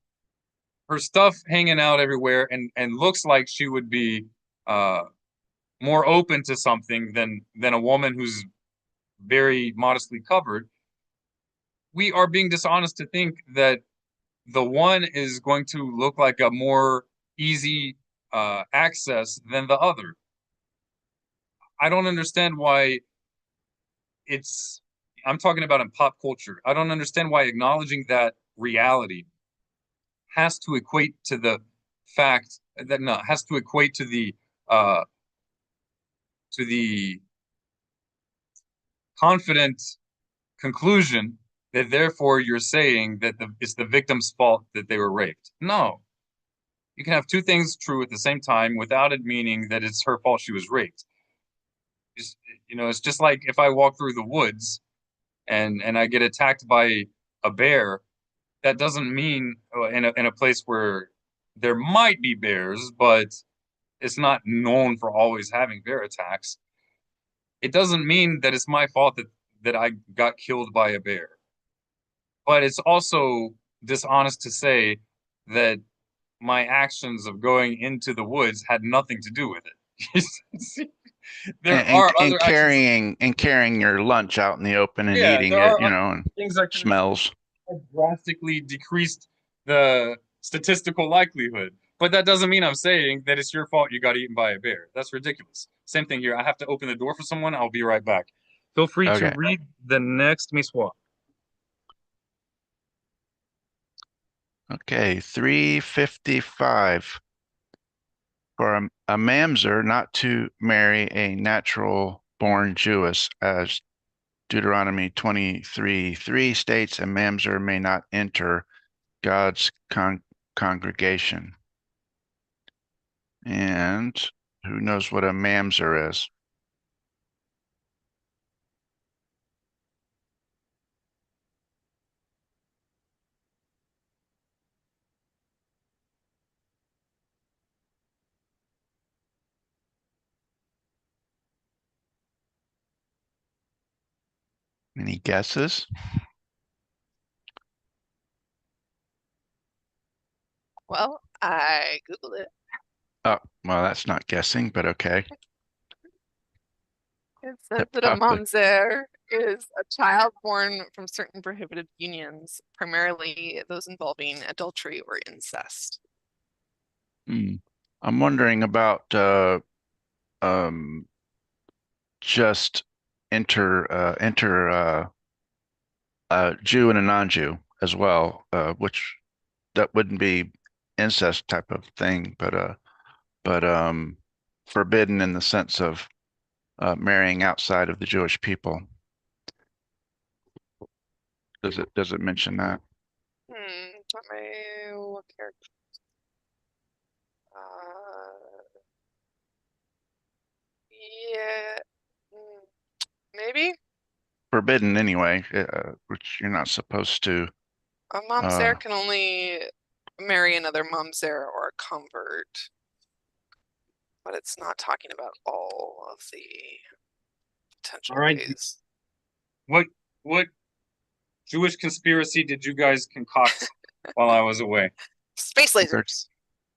Speaker 3: her stuff hanging out everywhere and looks like she would be more open to something than a woman who's very modestly covered, we are being dishonest to think that the one is going to look like a more easy access than the other. I don't understand why I'm talking about in pop culture. I don't understand why acknowledging that reality has to equate to the fact that no, has to equate uh, to the confident conclusion that therefore you're saying that it's the victim's fault that they were raped. No, you can have two things true at the same time without it meaning that it's her fault she was raped. It's, it's just like if I walk through the woods and I get attacked by a bear, that doesn't mean in a place where there might be bears, but it's not known for always having bear attacks. It doesn't mean that it's my fault that I got killed by a bear. But it's also dishonest to say that my actions of going into the woods had nothing to do with it. There are other actions.
Speaker 2: And carrying your lunch out in the open and
Speaker 3: Yeah,
Speaker 2: eating
Speaker 3: there
Speaker 2: it,
Speaker 3: are other
Speaker 2: and
Speaker 3: things that could
Speaker 2: smells.
Speaker 3: have drastically decreased the statistical likelihood. But that doesn't mean I'm saying that it's your fault you got eaten by a bear. That's ridiculous. Same thing here. I have to open the door for someone. I'll be right back. Feel free to
Speaker 2: Okay.
Speaker 3: read the next miswa.
Speaker 2: Okay, 355. For a mamzer not to marry a natural born Jewess, as Deuteronomy 23:3 states, a mamzer may not enter God's congregation. And who knows what a mamzer is? Any guesses?
Speaker 5: Well, I Googled it.
Speaker 2: Oh, well, that's not guessing, but okay.
Speaker 5: It says that a
Speaker 2: Probably.
Speaker 5: mamzer is a child born from certain prohibited unions, primarily those involving adultery or incest.
Speaker 2: I'm wondering about um just enter a Jew and a non-Jew as well, which that wouldn't be incest type of thing, but forbidden in the sense of marrying outside of the Jewish people. Does it mention that?
Speaker 5: Let me look here. Uh, yeah, maybe
Speaker 2: Forbidden anyway, which you're not supposed to.
Speaker 5: a mamzer can only marry another mamzer or a convert, but it's not talking about all of the potential
Speaker 3: All right.
Speaker 5: ways.
Speaker 3: What Jewish conspiracy did you guys concoct while I was away?
Speaker 5: Space lasers.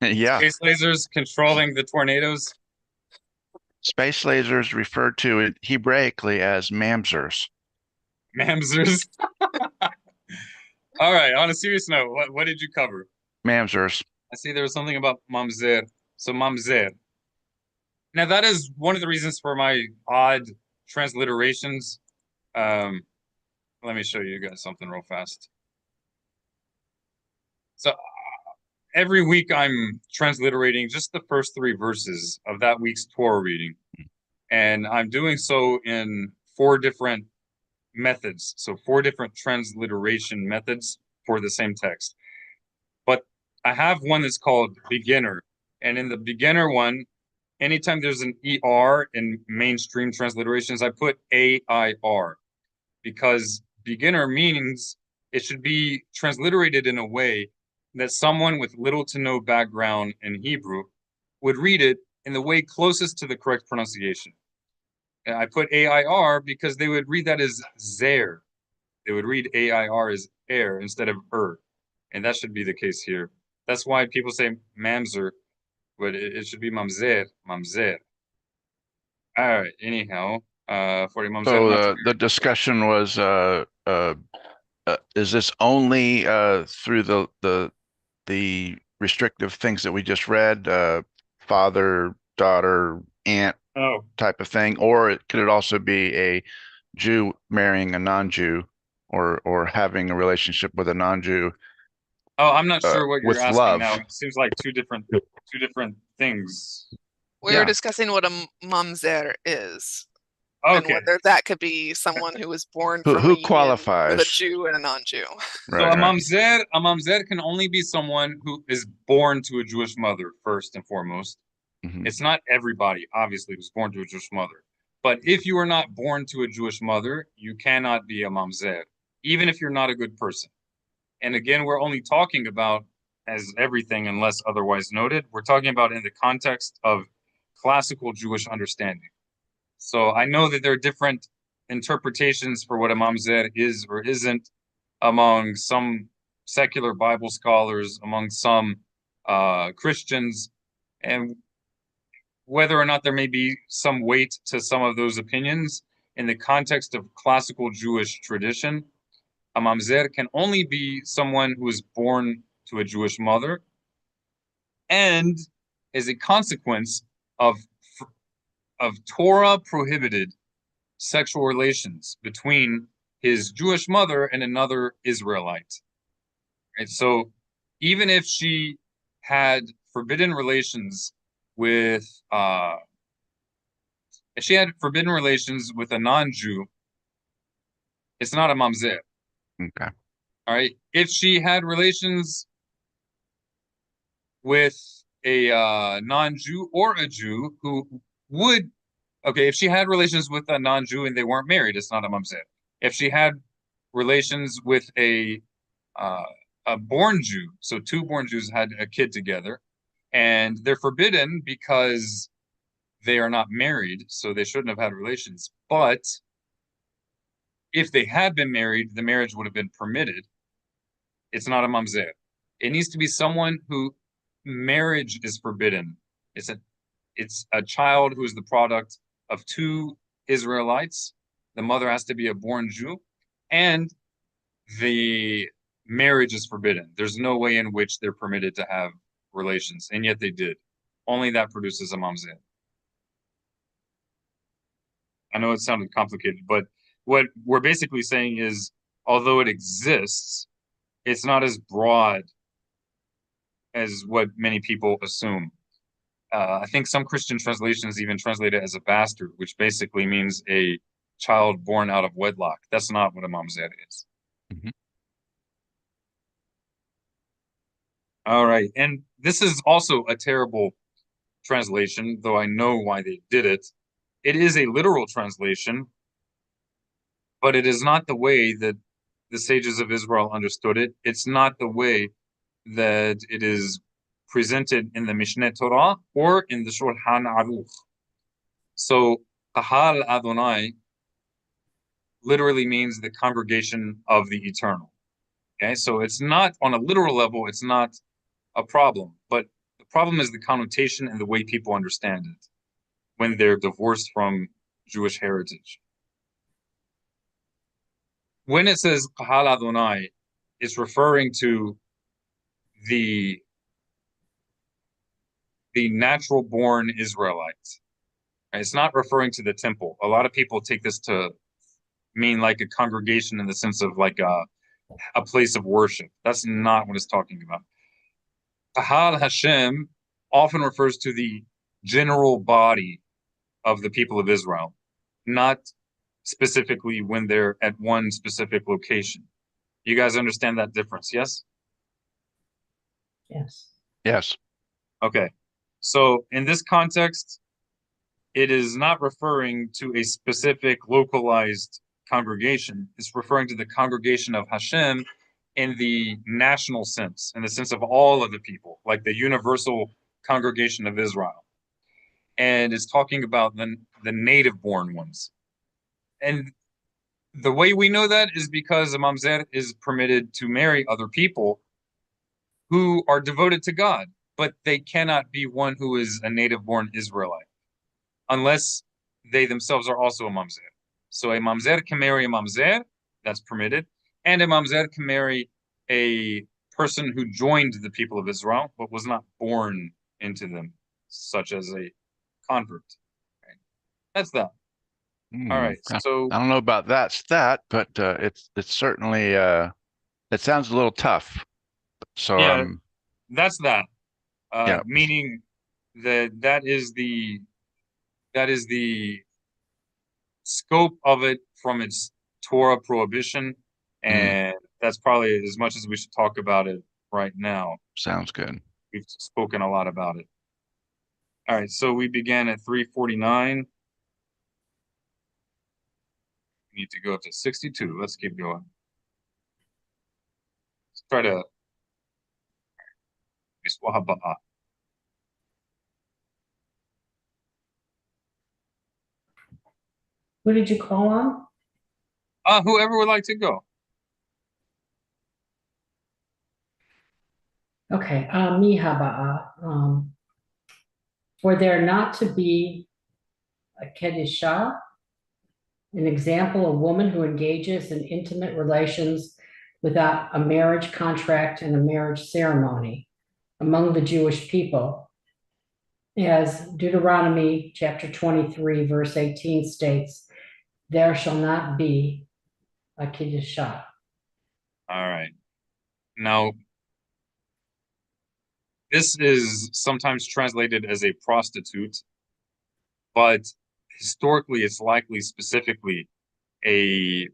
Speaker 2: Yeah,
Speaker 3: Space lasers controlling the tornadoes?
Speaker 2: space lasers referred to Hebraically as mamzers.
Speaker 3: Mamzers? All right, on a serious note, what did you cover?
Speaker 2: Mamzers.
Speaker 3: I see there was something about mamzer. So mamzer. Now that is one of the reasons for my odd transliterations. Let me show you guys something real fast. So every week I'm transliterating just the first 3 verses of that week's Torah reading. And I'm doing so in 4 different methods. So 4 different transliteration methods for the same text. But I have one that's called beginner. And in the beginner one, anytime there's an ER in mainstream transliterations, I put AIR because beginner means it should be transliterated in a way that someone with little to no background in Hebrew would read it in the way closest to the correct pronunciation. And I put AIR because they would read that as Zer. They would read AIR as air instead of And that should be the case here. That's why people say mamzer, but it should be mamzer, mamzer. All right, anyhow, for the mamzer.
Speaker 2: So the discussion was is this only through the restrictive things that we just read, father, daughter, aunt type of thing, or could it also be a Jew marrying a non-Jew or having a relationship with a non-Jew
Speaker 3: Oh, I'm not sure what you're
Speaker 2: with
Speaker 3: asking
Speaker 2: love?
Speaker 3: now. It seems like two different things.
Speaker 5: We were discussing what a mamzer is. And
Speaker 3: Okay.
Speaker 5: whether that could be someone who was born
Speaker 2: Who
Speaker 5: from a union
Speaker 2: qualifies?
Speaker 5: with a Jew and a non-Jew.
Speaker 3: So a mamzer can only be someone who is born to a Jewish mother, first and foremost.
Speaker 2: Mhm.
Speaker 3: It's not everybody, obviously, who's born to a Jewish mother. But if you are not born to a Jewish mother, you cannot be a mamzer, even if you're not a good person. And again, we're only talking about, as everything unless otherwise noted, we're talking about in the context of classical Jewish understanding. So I know that there are different interpretations for what a mamzer is or isn't among some secular Bible scholars, among some Christians, and whether or not there may be some weight to some of those opinions in the context of classical Jewish tradition. A mamzer can only be someone who is born to a Jewish mother and is a consequence of Torah prohibited sexual relations between his Jewish mother and another Israelite. Right? So even if she had forbidden relations with if she had forbidden relations with a non-Jew, it's not a mamzer.
Speaker 2: Okay.
Speaker 3: All right. If she had relations with a non-Jew or a Jew who would, okay, if she had relations with a non-Jew and they weren't married, it's not a mamzer. If she had relations with a born Jew, so 2 born Jews had a kid together, and they're forbidden because they are not married, so they shouldn't have had relations. But if they had been married, the marriage would have been permitted. It's not a mamzer. It needs to be someone who marriage is forbidden. It's a child who is the product of two Israelites. The mother has to be a born Jew, and the marriage is forbidden. There's no way in which they're permitted to have relations, and yet they did. Only that produces a mamzer. I know it sounded complicated, but what we're basically saying is, although it exists, it's not as broad as what many people assume. I think some Christian translations even translate it as a bastard, which basically means a child born out of wedlock. That's not what a mamzer is.
Speaker 2: Mhm.
Speaker 3: All right, and this is also a terrible translation, though I know why they did it. It is a literal translation, but it is not the way that the sages of Israel understood it. It's not the way that it is presented in the Mishneh Torah or in the Shulchan Aruch. So, Kahal Adonai literally means the congregation of the eternal. Okay, so it's not on a literal level, it's not a problem, but the problem is the connotation and the way people understand it when they're divorced from Jewish heritage. When it says Kahal Adonai, it's referring to the natural born Israelites. It's not referring to the temple. A lot of people take this to mean like a congregation in the sense of like a place of worship. That's not what it's talking about. Kahal Hashem often refers to the general body of the people of Israel, not specifically when they're at one specific location. You guys understand that difference, yes?
Speaker 4: Yes.
Speaker 2: Yes.
Speaker 3: Okay. So in this context, it is not referring to a specific localized congregation. It's referring to the congregation of Hashem in the national sense, in the sense of all of the people, like the universal congregation of Israel. And it's talking about the native born ones. And the way we know that is because a mamzer is permitted to marry other people who are devoted to God, but they cannot be one who is a native born Israelite unless they themselves are also a mamzer. So a mamzer can marry a mamzer, that's permitted, and a mamzer can marry a person who joined the people of Israel but was not born into them, such as a convert. Okay. That's that. All right. So
Speaker 2: I don't know about that stat, but it's certainly it sounds a little tough. So
Speaker 3: yeah, that's that.
Speaker 2: Yeah.
Speaker 3: Meaning that is the scope of it from its Torah prohibition, and that's probably as much as we should talk about it right now.
Speaker 2: Sounds good.
Speaker 3: We've spoken a lot about it. All right, so we began at 349. We need to go up to 62. Let's keep going. Let's try to.
Speaker 4: Who did you call on?
Speaker 3: Whoever would like to go.
Speaker 4: Okay, mihaba'a. For there not to be a kedisha, an example, a woman who engages in intimate relations without a marriage contract and a marriage ceremony among the Jewish people. As Deuteronomy chapter 23, verse 18 states, there shall not be a kedisha.
Speaker 3: All right. Now, this is sometimes translated as a prostitute, but historically, it's likely specifically a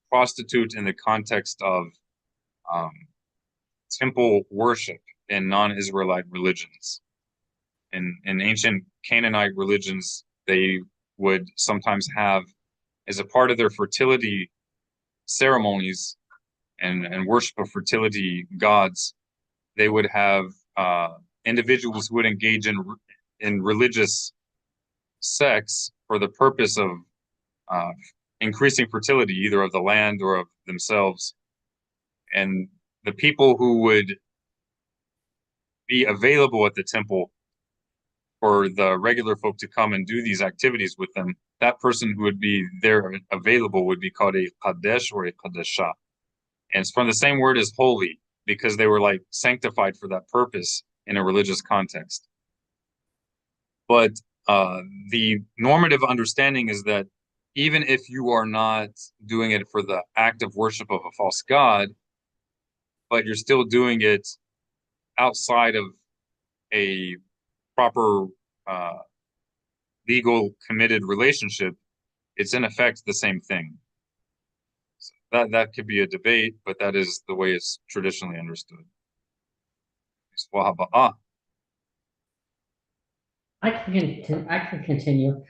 Speaker 3: prostitute in the context of temple worship in non-Israelite religions. In ancient Canaanite religions, they would sometimes have, as a part of their fertility ceremonies and worship of fertility gods, they would have individuals who would engage in religious sex for the purpose of increasing fertility, either of the land or of themselves. And the people who would be available at the temple for the regular folk to come and do these activities with them, that person who would be there available would be called a Kadesh or a Kadesha. And it's from the same word as holy, because they were like sanctified for that purpose in a religious context. But the normative understanding is that even if you are not doing it for the act of worship of a false god, but you're still doing it outside of a proper legal committed relationship, it's in effect the same thing. So that could be a debate, but that is the way it's traditionally understood.
Speaker 4: I can continue.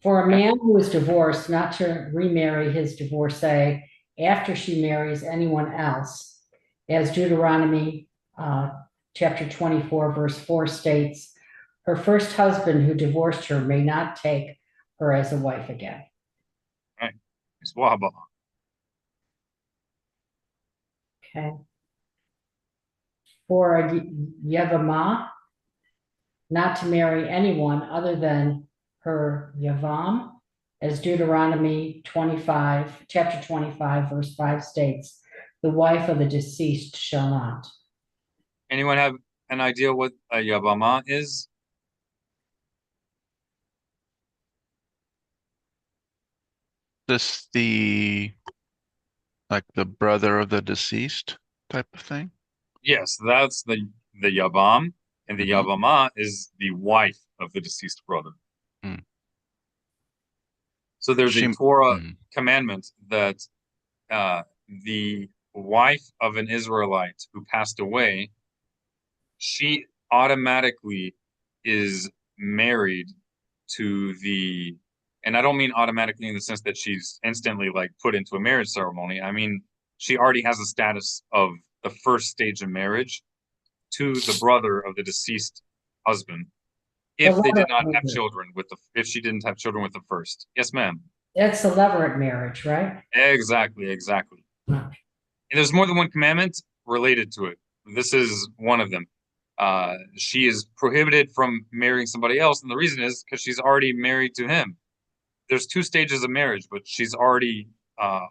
Speaker 4: For a man who is divorced not to remarry his divorcee after she marries anyone else, as Deuteronomy chapter 24, verse 4 states, her first husband who divorced her may not take her as a wife again.
Speaker 3: Right.
Speaker 4: Okay. For a Yevamah, not to marry anyone other than her Yavam, as Deuteronomy 25, chapter 25, verse 5 states, the wife of the deceased shall not.
Speaker 3: Anyone have an idea what a Yavama is?
Speaker 2: This like the brother of the deceased type of thing?
Speaker 3: Yes, that's the Yavam, and the
Speaker 2: Mhm.
Speaker 3: Yavama is the wife of the deceased brother.
Speaker 2: Hmm.
Speaker 3: So there's a
Speaker 2: She,
Speaker 3: Torah
Speaker 2: mhm.
Speaker 3: commandment that the wife of an Israelite who passed away, she automatically is married to the, and I don't mean automatically in the sense that she's instantly like put into a marriage ceremony. I mean, she already has a status of the first stage of marriage to the brother of the deceased husband if they did not have children with the, if she didn't have children with the first. Yes, ma'am.
Speaker 4: That's the levirate marriage, right?
Speaker 3: Exactly, exactly.
Speaker 4: No.
Speaker 3: And there's more than one commandment related to it. This is one of them. She is prohibited from marrying somebody else, and the reason is because she's already married to him. There's two stages of marriage, but she's already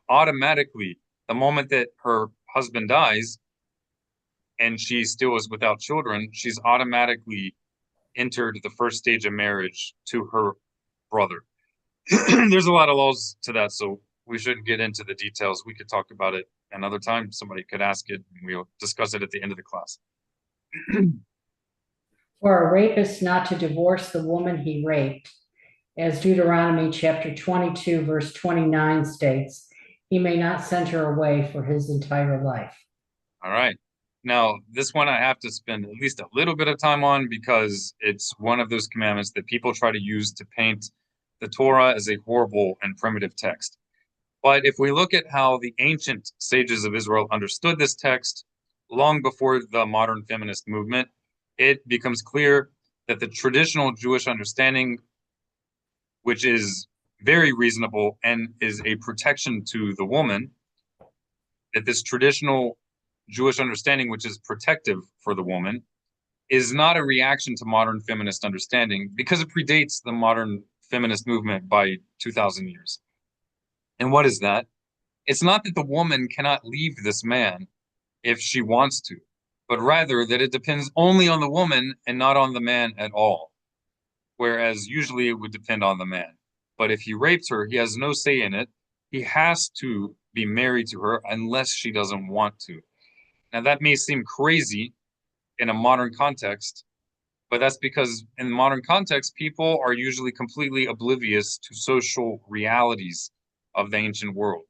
Speaker 3: automatically, the moment that her husband dies and she still is without children, she's automatically entered the first stage of marriage to her brother. There's a lot of laws to that, so we shouldn't get into the details. We could talk about it another time. Somebody could ask it, and we'll discuss it at the end of the class.
Speaker 4: For a rapist not to divorce the woman he raped, as Deuteronomy chapter 22, verse 29 states, he may not send her away for his entire life.
Speaker 3: All right. Now, this one I have to spend at least a little bit of time on because it's one of those commandments that people try to use to paint the Torah as a horrible and primitive text. But if we look at how the ancient sages of Israel understood this text long before the modern feminist movement, it becomes clear that the traditional Jewish understanding, which is very reasonable and is a protection to the woman, that this traditional Jewish understanding, which is protective for the woman, is not a reaction to modern feminist understanding because it predates the modern feminist movement by 2,000 years. And what is that? It's not that the woman cannot leave this man if she wants to, but rather that it depends only on the woman and not on the man at all. Whereas usually it would depend on the man. But if he raped her, he has no say in it. He has to be married to her unless she doesn't want to. Now, that may seem crazy in a modern context, but that's because in the modern context, people are usually completely oblivious to social realities of the ancient world.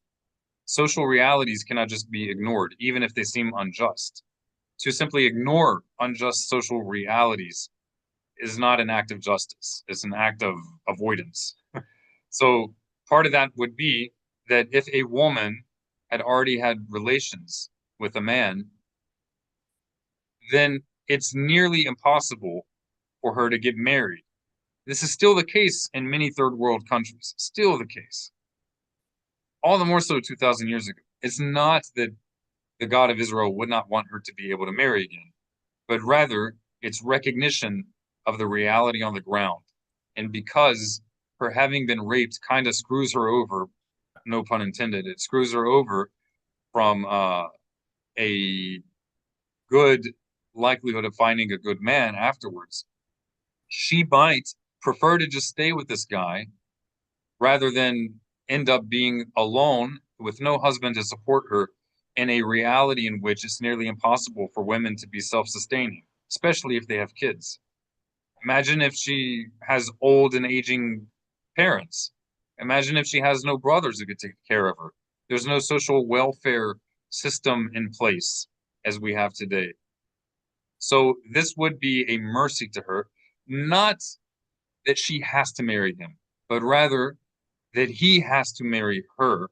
Speaker 3: Social realities cannot just be ignored, even if they seem unjust. To simply ignore unjust social realities is not an act of justice, it's an act of avoidance. So part of that would be that if a woman had already had relations with a man, then it's nearly impossible for her to get married. This is still the case in many third world countries, still the case. All the more so 2,000 years ago. It's not that the God of Israel would not want her to be able to marry again, but rather It's recognition of the reality on the ground. And because her having been raped kind of screws her over, no pun intended, it screws her over from a good likelihood of finding a good man afterwards. She might prefer to just stay with this guy rather than end up being alone with no husband to support her in a reality in which it's nearly impossible for women to be self-sustaining, especially if they have kids. Imagine if she has old and aging parents. Imagine if she has no brothers who could take care of her. There's no social welfare system in place as we have today. So this would be a mercy to her, not that she has to marry him, but rather that he has to marry her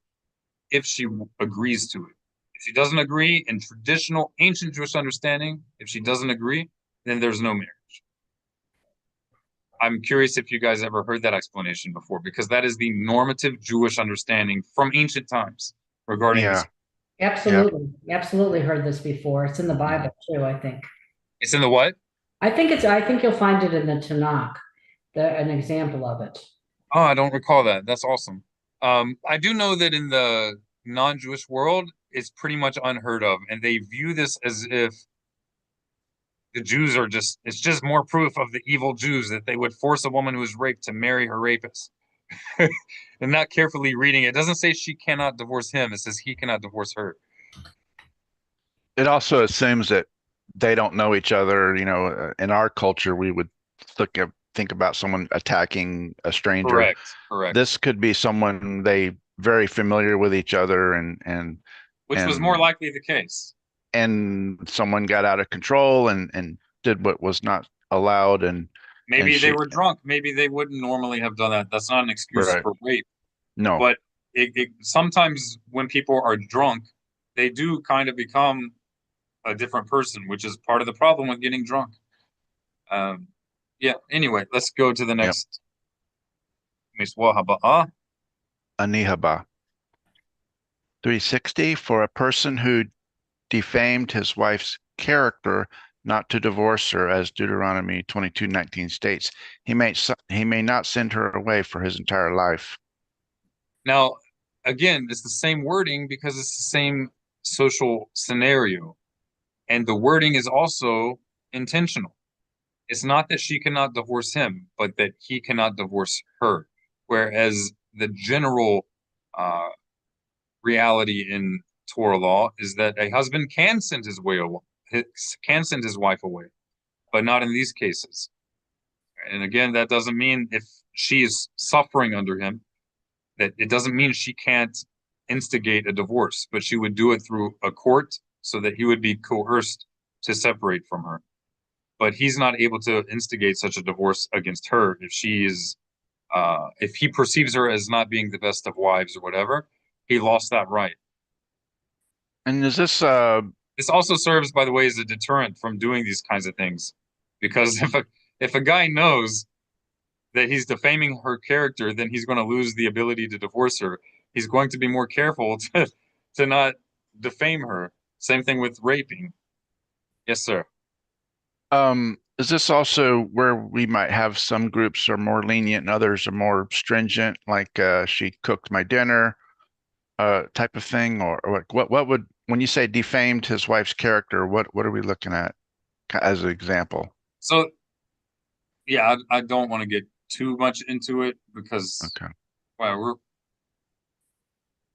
Speaker 3: if she agrees to it. If she doesn't agree, in traditional ancient Jewish understanding, if she doesn't agree, then there's no marriage. I'm curious if you guys ever heard that explanation before, because that is the normative Jewish understanding from ancient times regarding
Speaker 2: Yeah.
Speaker 3: this.
Speaker 4: Absolutely, absolutely heard this before. It's in the Bible too, I think.
Speaker 3: It's in the what?
Speaker 4: I think you'll find it in the Tanakh, an example of it.
Speaker 3: Oh, I don't recall that. That's awesome. I do know that in the non-Jewish world, it's pretty much unheard of, and they view this as if the Jews are it's just more proof of the evil Jews that they would force a woman who was raped to marry her rapist. And not carefully reading it doesn't say she cannot divorce him, it says he cannot divorce her.
Speaker 2: It also assumes that they don't know each other. In our culture, we would think about someone attacking a stranger.
Speaker 3: Correct.
Speaker 2: This could be someone they very familiar with each other, and
Speaker 3: Which was more likely the case.
Speaker 2: And someone got out of control and did what was not allowed, and
Speaker 3: maybe they were drunk. Maybe they wouldn't normally have done that. That's not an excuse for rape.
Speaker 2: No.
Speaker 3: But sometimes when people are drunk, they do kind of become a different person, which is part of the problem with getting drunk. Yeah, anyway, let's go to the next.
Speaker 2: Anihaba. 360, for a person who defamed his wife's character not to divorce her, as Deuteronomy 22:19 states, he may not send her away for his entire life.
Speaker 3: Now, again, it's the same wording because it's the same social scenario. And the wording is also intentional. It's not that she cannot divorce him, but that he cannot divorce her. Whereas the general reality in Torah law is that a husband can send his wife away, but not in these cases. And again, that doesn't mean if she is suffering under him, that it doesn't mean she can't instigate a divorce, but she would do it through a court so that he would be coerced to separate from her. But he's not able to instigate such a divorce against her if she is, if he perceives her as not being the best of wives or whatever, he lost that right.
Speaker 2: And is this
Speaker 3: This also serves, by the way, as a deterrent from doing these kinds of things, because if a guy knows that he's defaming her character, then he's going to lose the ability to divorce her. He's going to be more careful to not defame her. Same thing with raping. Yes, sir.
Speaker 2: Is this also where we might have some groups are more lenient and others are more stringent, like she cooked my dinner, type of thing, or what would, when you say defamed his wife's character, what are we looking at as an example?
Speaker 3: So, yeah, I don't want to get too much into it because well,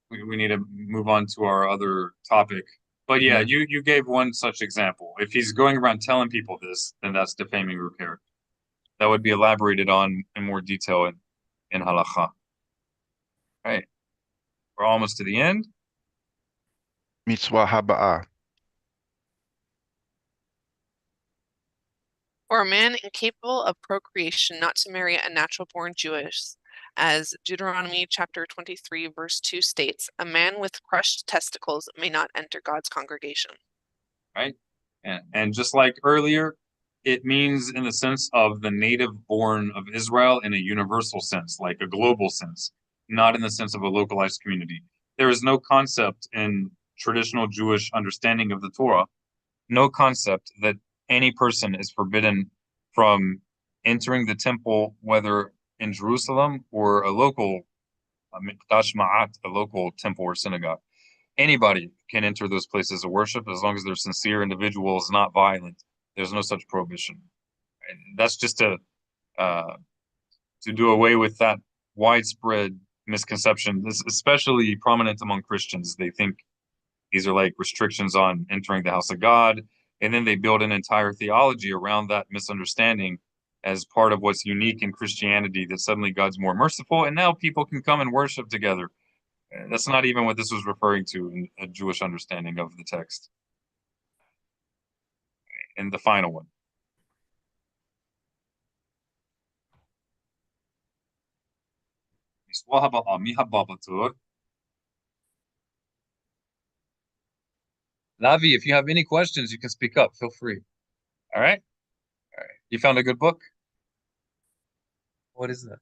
Speaker 3: we need to move on to our other topic. But yeah, you gave one such example. If he's going around telling people this, then that's defaming her character. That would be elaborated on in more detail in halakha. All right. We're almost to the end.
Speaker 2: Mitzvah haba'ah.
Speaker 5: For a man incapable of procreation not to marry a natural-born Jewess, as Deuteronomy chapter 23, verse 2 states, a man with crushed testicles may not enter God's congregation.
Speaker 3: Right? And just like earlier, it means in the sense of the native born of Israel in a universal sense, like a global sense, not in the sense of a localized community. There is no concept in traditional Jewish understanding of the Torah, no concept that any person is forbidden from entering the temple, whether in Jerusalem or a local Mikdash Ma'at, a local temple or synagogue. Anybody can enter those places of worship as long as they're sincere individuals, not violent. There's no such prohibition. And that's just to do away with that widespread misconception. This is especially prominent among Christians. They think these are like restrictions on entering the house of God, and then they build an entire theology around that misunderstanding as part of what's unique in Christianity, that suddenly God's more merciful and now people can come and worship together. That's not even what this was referring to in a Jewish understanding of the text. And the final one. Lavi, if you have any questions, you can speak up. Feel free. All right? All right. You found a good book? What is that?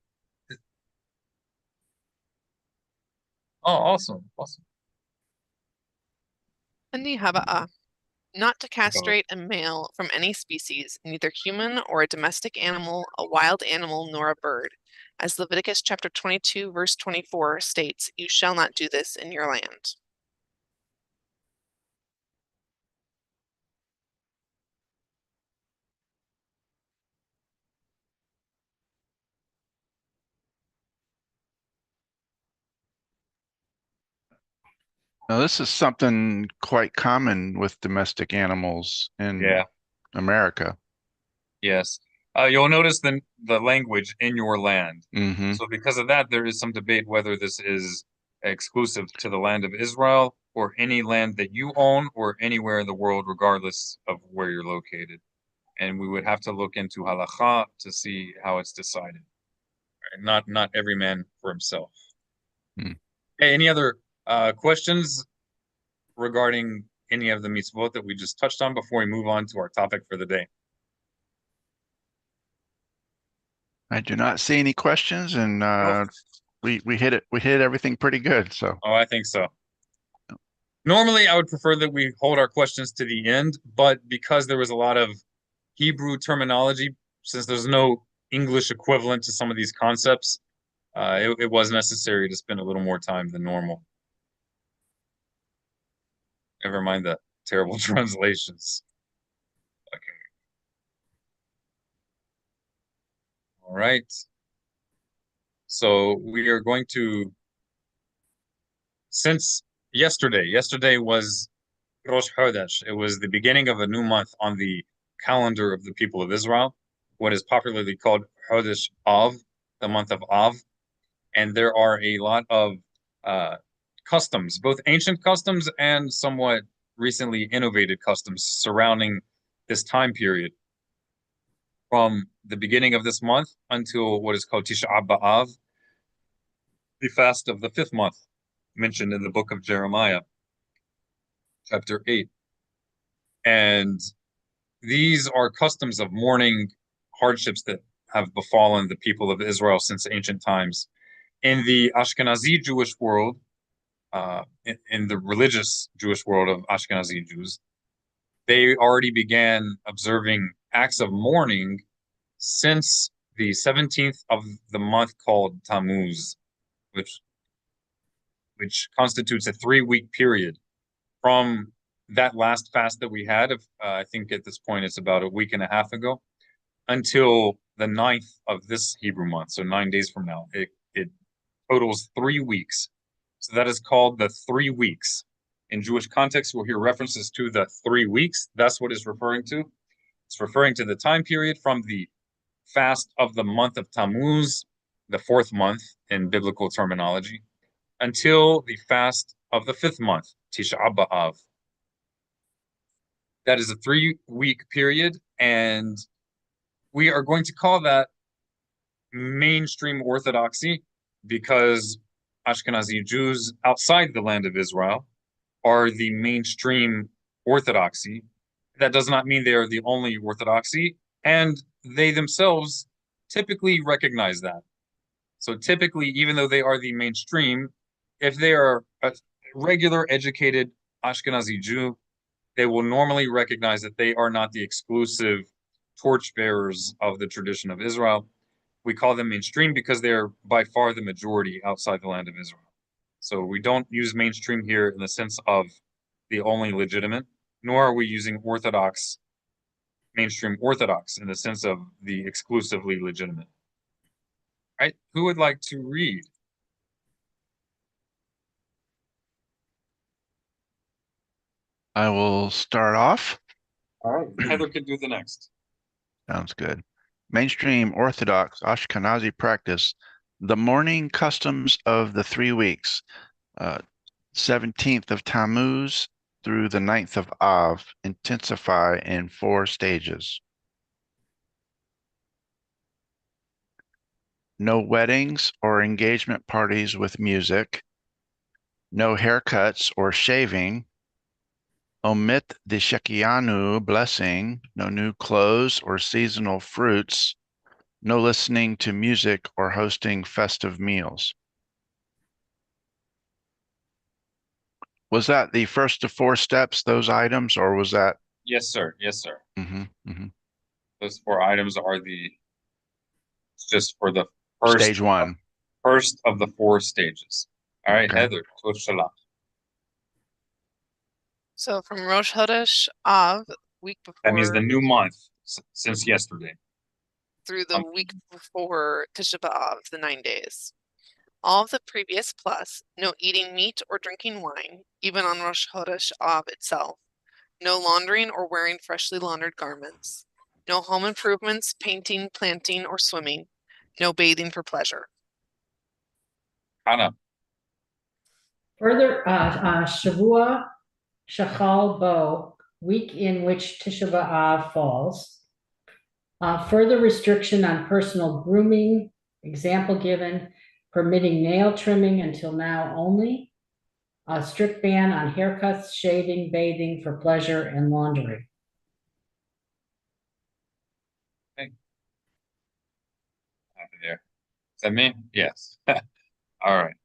Speaker 3: Oh, awesome. Awesome.
Speaker 5: Ani haba'a. Not to castrate a male from any species, neither human or a domestic animal, a wild animal, nor a bird. As Leviticus chapter 22, verse 24 states, you shall not do this in your land.
Speaker 2: Now, this is something quite common with domestic animals in
Speaker 3: Yeah.
Speaker 2: America.
Speaker 3: Yes. You'll notice the language in your land.
Speaker 2: Hmm.
Speaker 3: So because of that, there is some debate whether this is exclusive to the land of Israel or any land that you own or anywhere in the world, regardless of where you're located. And we would have to look into halakha to see how it's decided. Not every man for himself.
Speaker 2: Hmm.
Speaker 3: Hey, any other questions regarding any of the mitzvot that we just touched on before we move on to our topic for the day?
Speaker 2: I do not see any questions, and we hit everything pretty good. So
Speaker 3: Oh, I think so. Normally, I would prefer that we hold our questions to the end, but because there was a lot of Hebrew terminology, since there's no English equivalent to some of these concepts, it was necessary to spend a little more time than normal. Never mind the terrible translations. Okay. All right. So we are going to, since yesterday was Rosh Chodesh. It was the beginning of a new month on the calendar of the people of Israel, what is popularly called Chodesh Av, the month of Av. And there are a lot of customs, both ancient customs and somewhat recently innovated customs surrounding this time period. From the beginning of this month until what is called Tisha B'Av, the fast of the 5th month, mentioned in the book of Jeremiah, chapter 8. And these are customs of mourning hardships that have befallen the people of Israel since ancient times. In the Ashkenazi Jewish world, in the religious Jewish world of Ashkenazi Jews, they already began observing acts of mourning since the 17th of the month called Tammuz, which constitutes a 3-week period from that last fast that we had. I think at this point it's about a week and a half ago, until the 9th of this Hebrew month, so 9 days from now. It totals 3 weeks. So that is called the 3 weeks. In Jewish context, we'll hear references to the 3 weeks. That's what it's referring to. It's referring to the time period from the fast of the month of Tammuz, the 4th month in biblical terminology, until the fast of the 5th month, Tisha B'Av. That is a 3-week period, and we are going to call that mainstream Orthodoxy because Ashkenazi Jews outside the land of Israel are the mainstream Orthodoxy. That does not mean they are the only Orthodoxy, and they themselves typically recognize that. So typically, even though they are the mainstream, if they are a regular educated Ashkenazi Jew, they will normally recognize that they are not the exclusive torchbearers of the tradition of Israel. We call them mainstream because they're by far the majority outside the land of Israel. So we don't use mainstream here in the sense of the only legitimate, nor are we using Orthodox, mainstream Orthodox in the sense of the exclusively legitimate. Right? Who would like to read?
Speaker 2: I will start off.
Speaker 3: All right. Heather could do the next.
Speaker 2: Sounds good. Mainstream Orthodox Ashkenazi practice, the mourning customs of the 3 weeks, 17th of Tammuz through the 9th of Av, intensify in 4 stages. No weddings or engagement parties with music. No haircuts or shaving. Omit the Shekianu blessing. No new clothes or seasonal fruits. No listening to music or hosting festive meals. Was that the first of 4 steps, those items, or was that?
Speaker 3: Yes, sir. Yes, sir.
Speaker 2: Mm-hmm.
Speaker 3: Those 4 items are just for the
Speaker 2: Stage 1.
Speaker 3: first of the 4 stages. All right,
Speaker 2: Okay.
Speaker 3: Heather, Toshala.
Speaker 5: So from Rosh Chodesh Av, week
Speaker 3: That means the
Speaker 5: before,
Speaker 3: new month since yesterday.
Speaker 5: through the week before Tisha B'Av, the 9 days. All of the previous plus, no eating meat or drinking wine, even on Rosh Chodesh Av itself. No laundering or wearing freshly laundered garments. No home improvements, painting, planting, or swimming. No bathing for pleasure.
Speaker 3: Hannah.
Speaker 4: Further, Shavua Shachal Bo, week in which Tisha B'Av falls. Further restriction on personal grooming, example given, permitting nail trimming until now only. A strict ban on haircuts, shaving, bathing for pleasure, and laundry.
Speaker 3: There. Is that me? Yes. All right.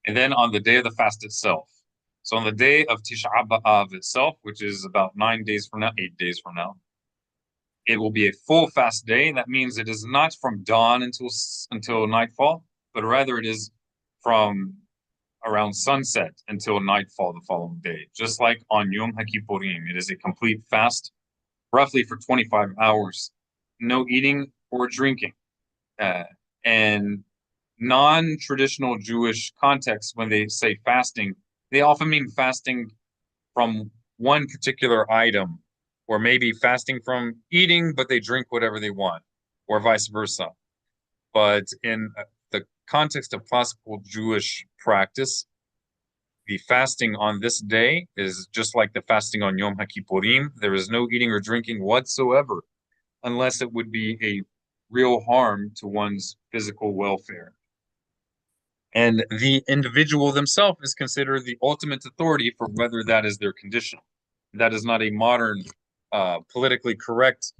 Speaker 3: And then on the day of the fast itself. So on the day of Tisha B'Av itself, which is about 9 days from now, 8 days from now, it will be a full fast day. That means it is not from dawn until nightfall, but rather it is from around sunset until nightfall the following day. Just like on Yom HaKippurim, it is a complete fast, roughly for 25 hours. No eating or drinking. And non-traditional Jewish contexts, when they say fasting, they often mean fasting from one particular item, or maybe fasting from eating, but they drink whatever they want, or vice versa. But in the context of classical Jewish practice, the fasting on this day is just like the fasting on Yom HaKippurim. There is no eating or drinking whatsoever, unless it would be a real harm to one's physical welfare. And the individual themselves is considered the ultimate authority for whether that is their condition. That is not a modern, politically correct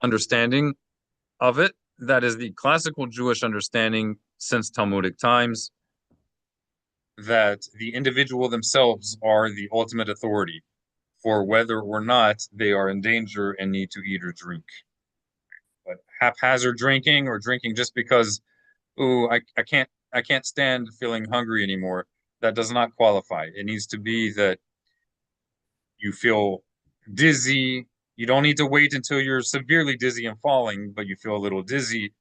Speaker 3: understanding of it. That is the classical Jewish understanding since Talmudic times, that the individual themselves are the ultimate authority for whether or not they are in danger and need to eat or drink. But haphazard drinking, or drinking just because, ooh, I can't stand feeling hungry anymore, that does not qualify. It needs to be that you feel dizzy. You don't need to wait until you're severely dizzy and falling, but you feel a little dizzy,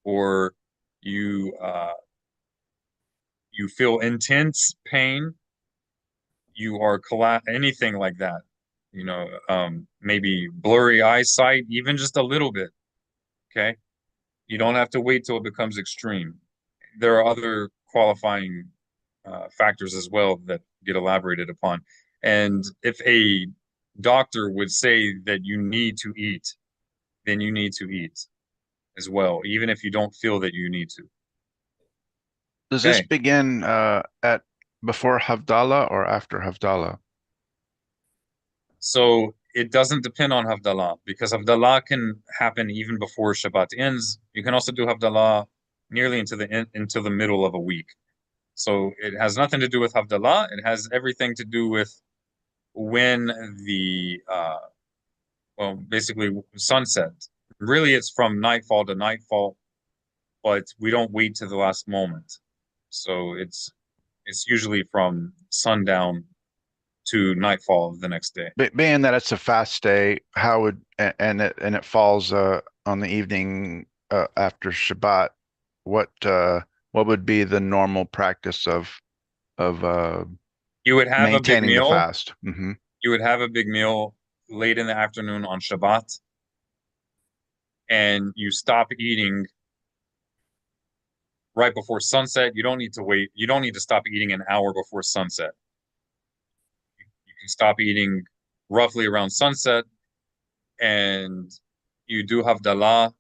Speaker 3: or you you feel intense pain. You are anything like that. Maybe blurry eyesight, even just a little bit. Okay, you don't have to wait till it becomes extreme. There are other qualifying factors as well that get elaborated upon. And if a doctor would say that you need to eat, then you need to eat as well, even if you don't feel that you need to.
Speaker 2: Does this
Speaker 3: Okay.
Speaker 2: begin at before Havdalah or after Havdalah?
Speaker 3: So it doesn't depend on Havdalah, because Havdalah can happen even before Shabbat ends. You can also do Havdalah nearly into the middle of a week. So it has nothing to do with Havdalah. It has everything to do with when the well, basically sunset. Really, it's from nightfall to nightfall, but we don't wait to the last moment. So it's usually from sundown to nightfall of the next day.
Speaker 2: Being that it's a fast day, how would and it falls on the evening after Shabbat, what would be the normal practice of
Speaker 3: You would have a big
Speaker 2: maintaining the
Speaker 3: meal.
Speaker 2: fast? Mm-hmm.
Speaker 3: You would have a big meal late in the afternoon on Shabbat, and you stop eating right before sunset. You don't need to wait. You don't need to stop eating an hour before sunset. You can stop eating roughly around sunset, and you do Havdalah,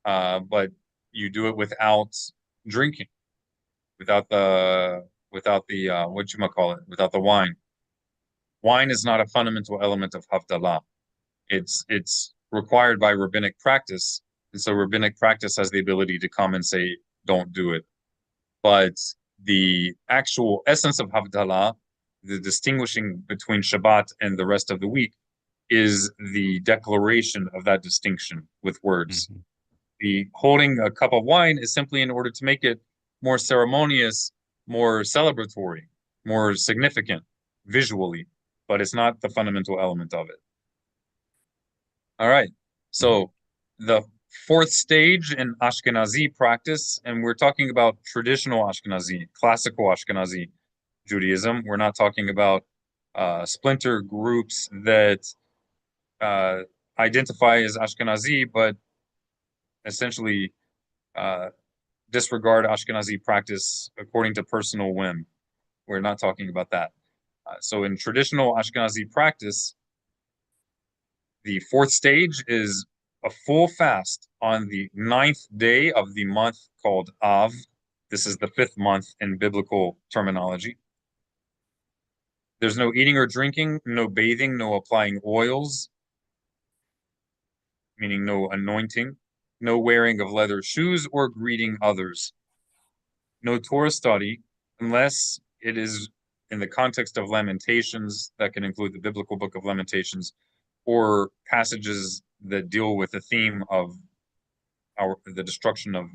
Speaker 3: but you do it without drinking, without the what you might call it, without the wine. Wine is not a fundamental element of Havdalah. It's required by rabbinic practice, and so rabbinic practice has the ability to come and say, don't do it. But the actual essence of Havdalah, the distinguishing between Shabbat and the rest of the week, is the declaration of that distinction with words.
Speaker 2: Mm-hmm.
Speaker 3: The holding a cup of wine is simply in order to make it more ceremonious, more celebratory, more significant visually, but it's not the fundamental element of it. All right. So the fourth stage in Ashkenazi practice, and we're talking about traditional Ashkenazi, classical Ashkenazi Judaism. We're not talking about splinter groups that identify as Ashkenazi, but essentially disregard Ashkenazi practice according to personal whim. We're not talking about that. So in traditional Ashkenazi practice, the fourth stage is a full fast on the 9th day of the month called Av. This is the 5th month in biblical terminology. There's no eating or drinking, no bathing, no applying oils, meaning no anointing, no wearing of leather shoes or greeting others, no Torah study, unless it is in the context of Lamentations, that can include the biblical book of Lamentations, or passages that deal with the theme of the destruction of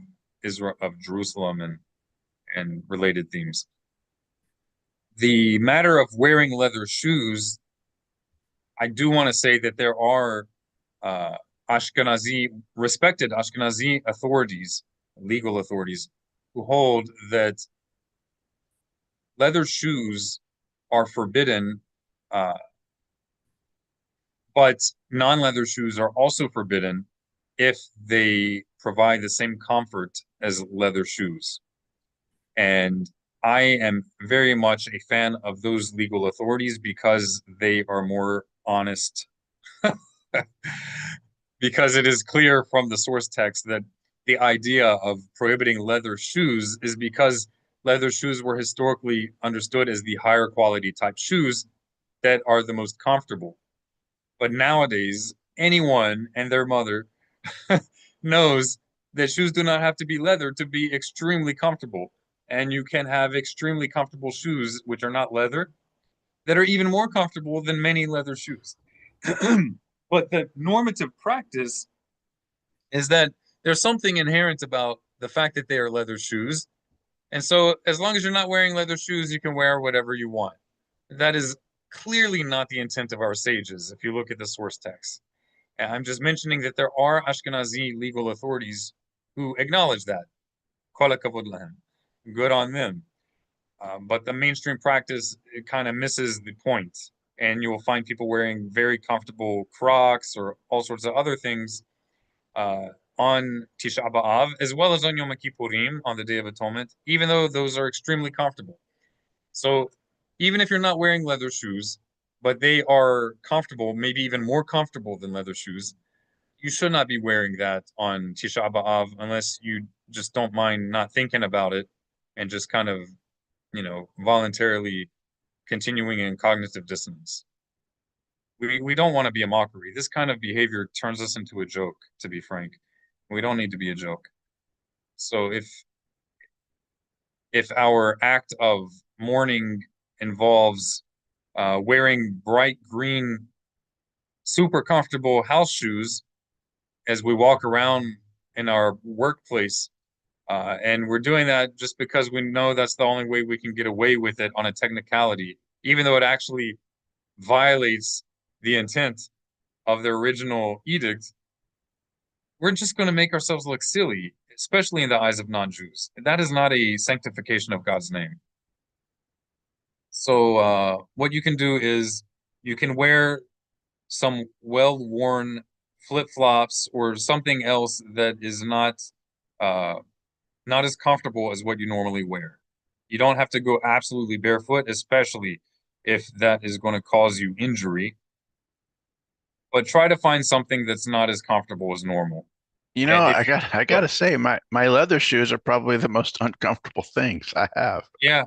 Speaker 3: Israel, of Jerusalem, and related themes. The matter of wearing leather shoes, I do want to say that there are respected Ashkenazi authorities, legal authorities, who hold that leather shoes are forbidden, but non-leather shoes are also forbidden if they provide the same comfort as leather shoes. And I am very much a fan of those legal authorities because they are more honest. Because it is clear from the source text that the idea of prohibiting leather shoes is because leather shoes were historically understood as the higher quality type shoes that are the most comfortable. But nowadays, anyone and their mother knows that shoes do not have to be leather to be extremely comfortable. And you can have extremely comfortable shoes, which are not leather, that are even more comfortable than many leather shoes. But the normative practice is that there's something inherent about the fact that they are leather shoes. And so as long as you're not wearing leather shoes, you can wear whatever you want. That is clearly not the intent of our sages, if you look at the source text. And I'm just mentioning that there are Ashkenazi legal authorities who acknowledge that. Kol hakavod lahem. Good on them. But the mainstream practice, it kind of misses the point. And you will find people wearing very comfortable Crocs or all sorts of other things on Tisha B'Av, as well as on Yom Kippurim, on the Day of Atonement, even though those are extremely comfortable. So even if you're not wearing leather shoes, but they are comfortable, maybe even more comfortable than leather shoes, you should not be wearing that on Tisha B'Av unless you just don't mind not thinking about it and just kind of, voluntarily continuing in cognitive dissonance. We don't want to be a mockery. This kind of behavior turns us into a joke, to be frank. We don't need to be a joke. So if our act of mourning involves wearing bright green, super comfortable house shoes as we walk around in our workplace. And we're doing that just because we know that's the only way we can get away with it on a technicality, even though it actually violates the intent of the original edict. We're just going to make ourselves look silly, especially in the eyes of non-Jews. That is not a sanctification of God's name. So what you can do is you can wear some well-worn flip-flops or something else that is not as comfortable as what you normally wear. You don't have to go absolutely barefoot, especially if that is going to cause you injury. But try to find something that's not as comfortable as normal.
Speaker 2: You know,
Speaker 3: And if
Speaker 2: I gotta say, my leather shoes are probably the most uncomfortable things I have.
Speaker 3: yeah,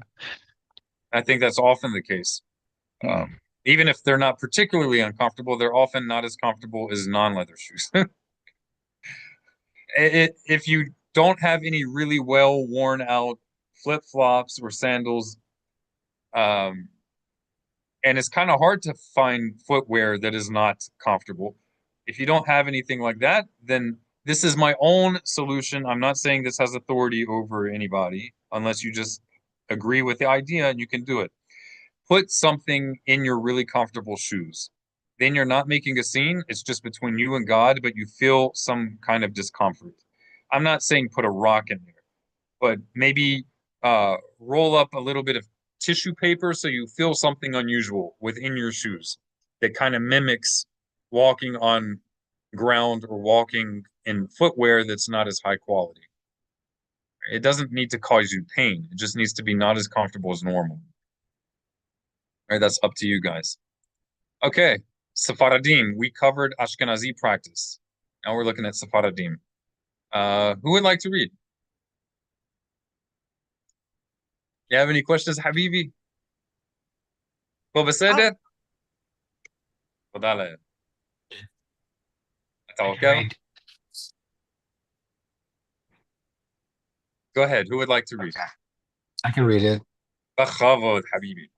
Speaker 3: I think that's often the case.
Speaker 2: Hmm.
Speaker 3: Even if they're not particularly uncomfortable, they're often not as comfortable as non-leather shoes. If you don't have any really well worn out flip-flops or sandals, and it's kind of hard to find footwear that is not comfortable. If you don't have anything like that, then this is my own solution. I'm not saying this has authority over anybody, unless you just agree with the idea and you can do it. Put something in your really comfortable shoes. Then you're not making a scene. It's just between you and God, but you feel some kind of discomfort. I'm not saying put a rock in there, but maybe roll up a little bit of tissue paper so you feel something unusual within your shoes that kind of mimics walking on ground or walking in footwear that's not as high quality. It doesn't need to cause you pain. It just needs to be not as comfortable as normal. All right, that's up to you guys. Okay, Sephardim. We covered Ashkenazi practice. Now we're looking at Sephardim. Who would like to read? You have any questions, Habibi? בסדר? תודה לאל. אתה
Speaker 6: I can
Speaker 3: עוקב?
Speaker 6: read.
Speaker 3: Go ahead. Who would like to read?
Speaker 6: Okay. I can read it.
Speaker 3: בכבוד, حبيبي.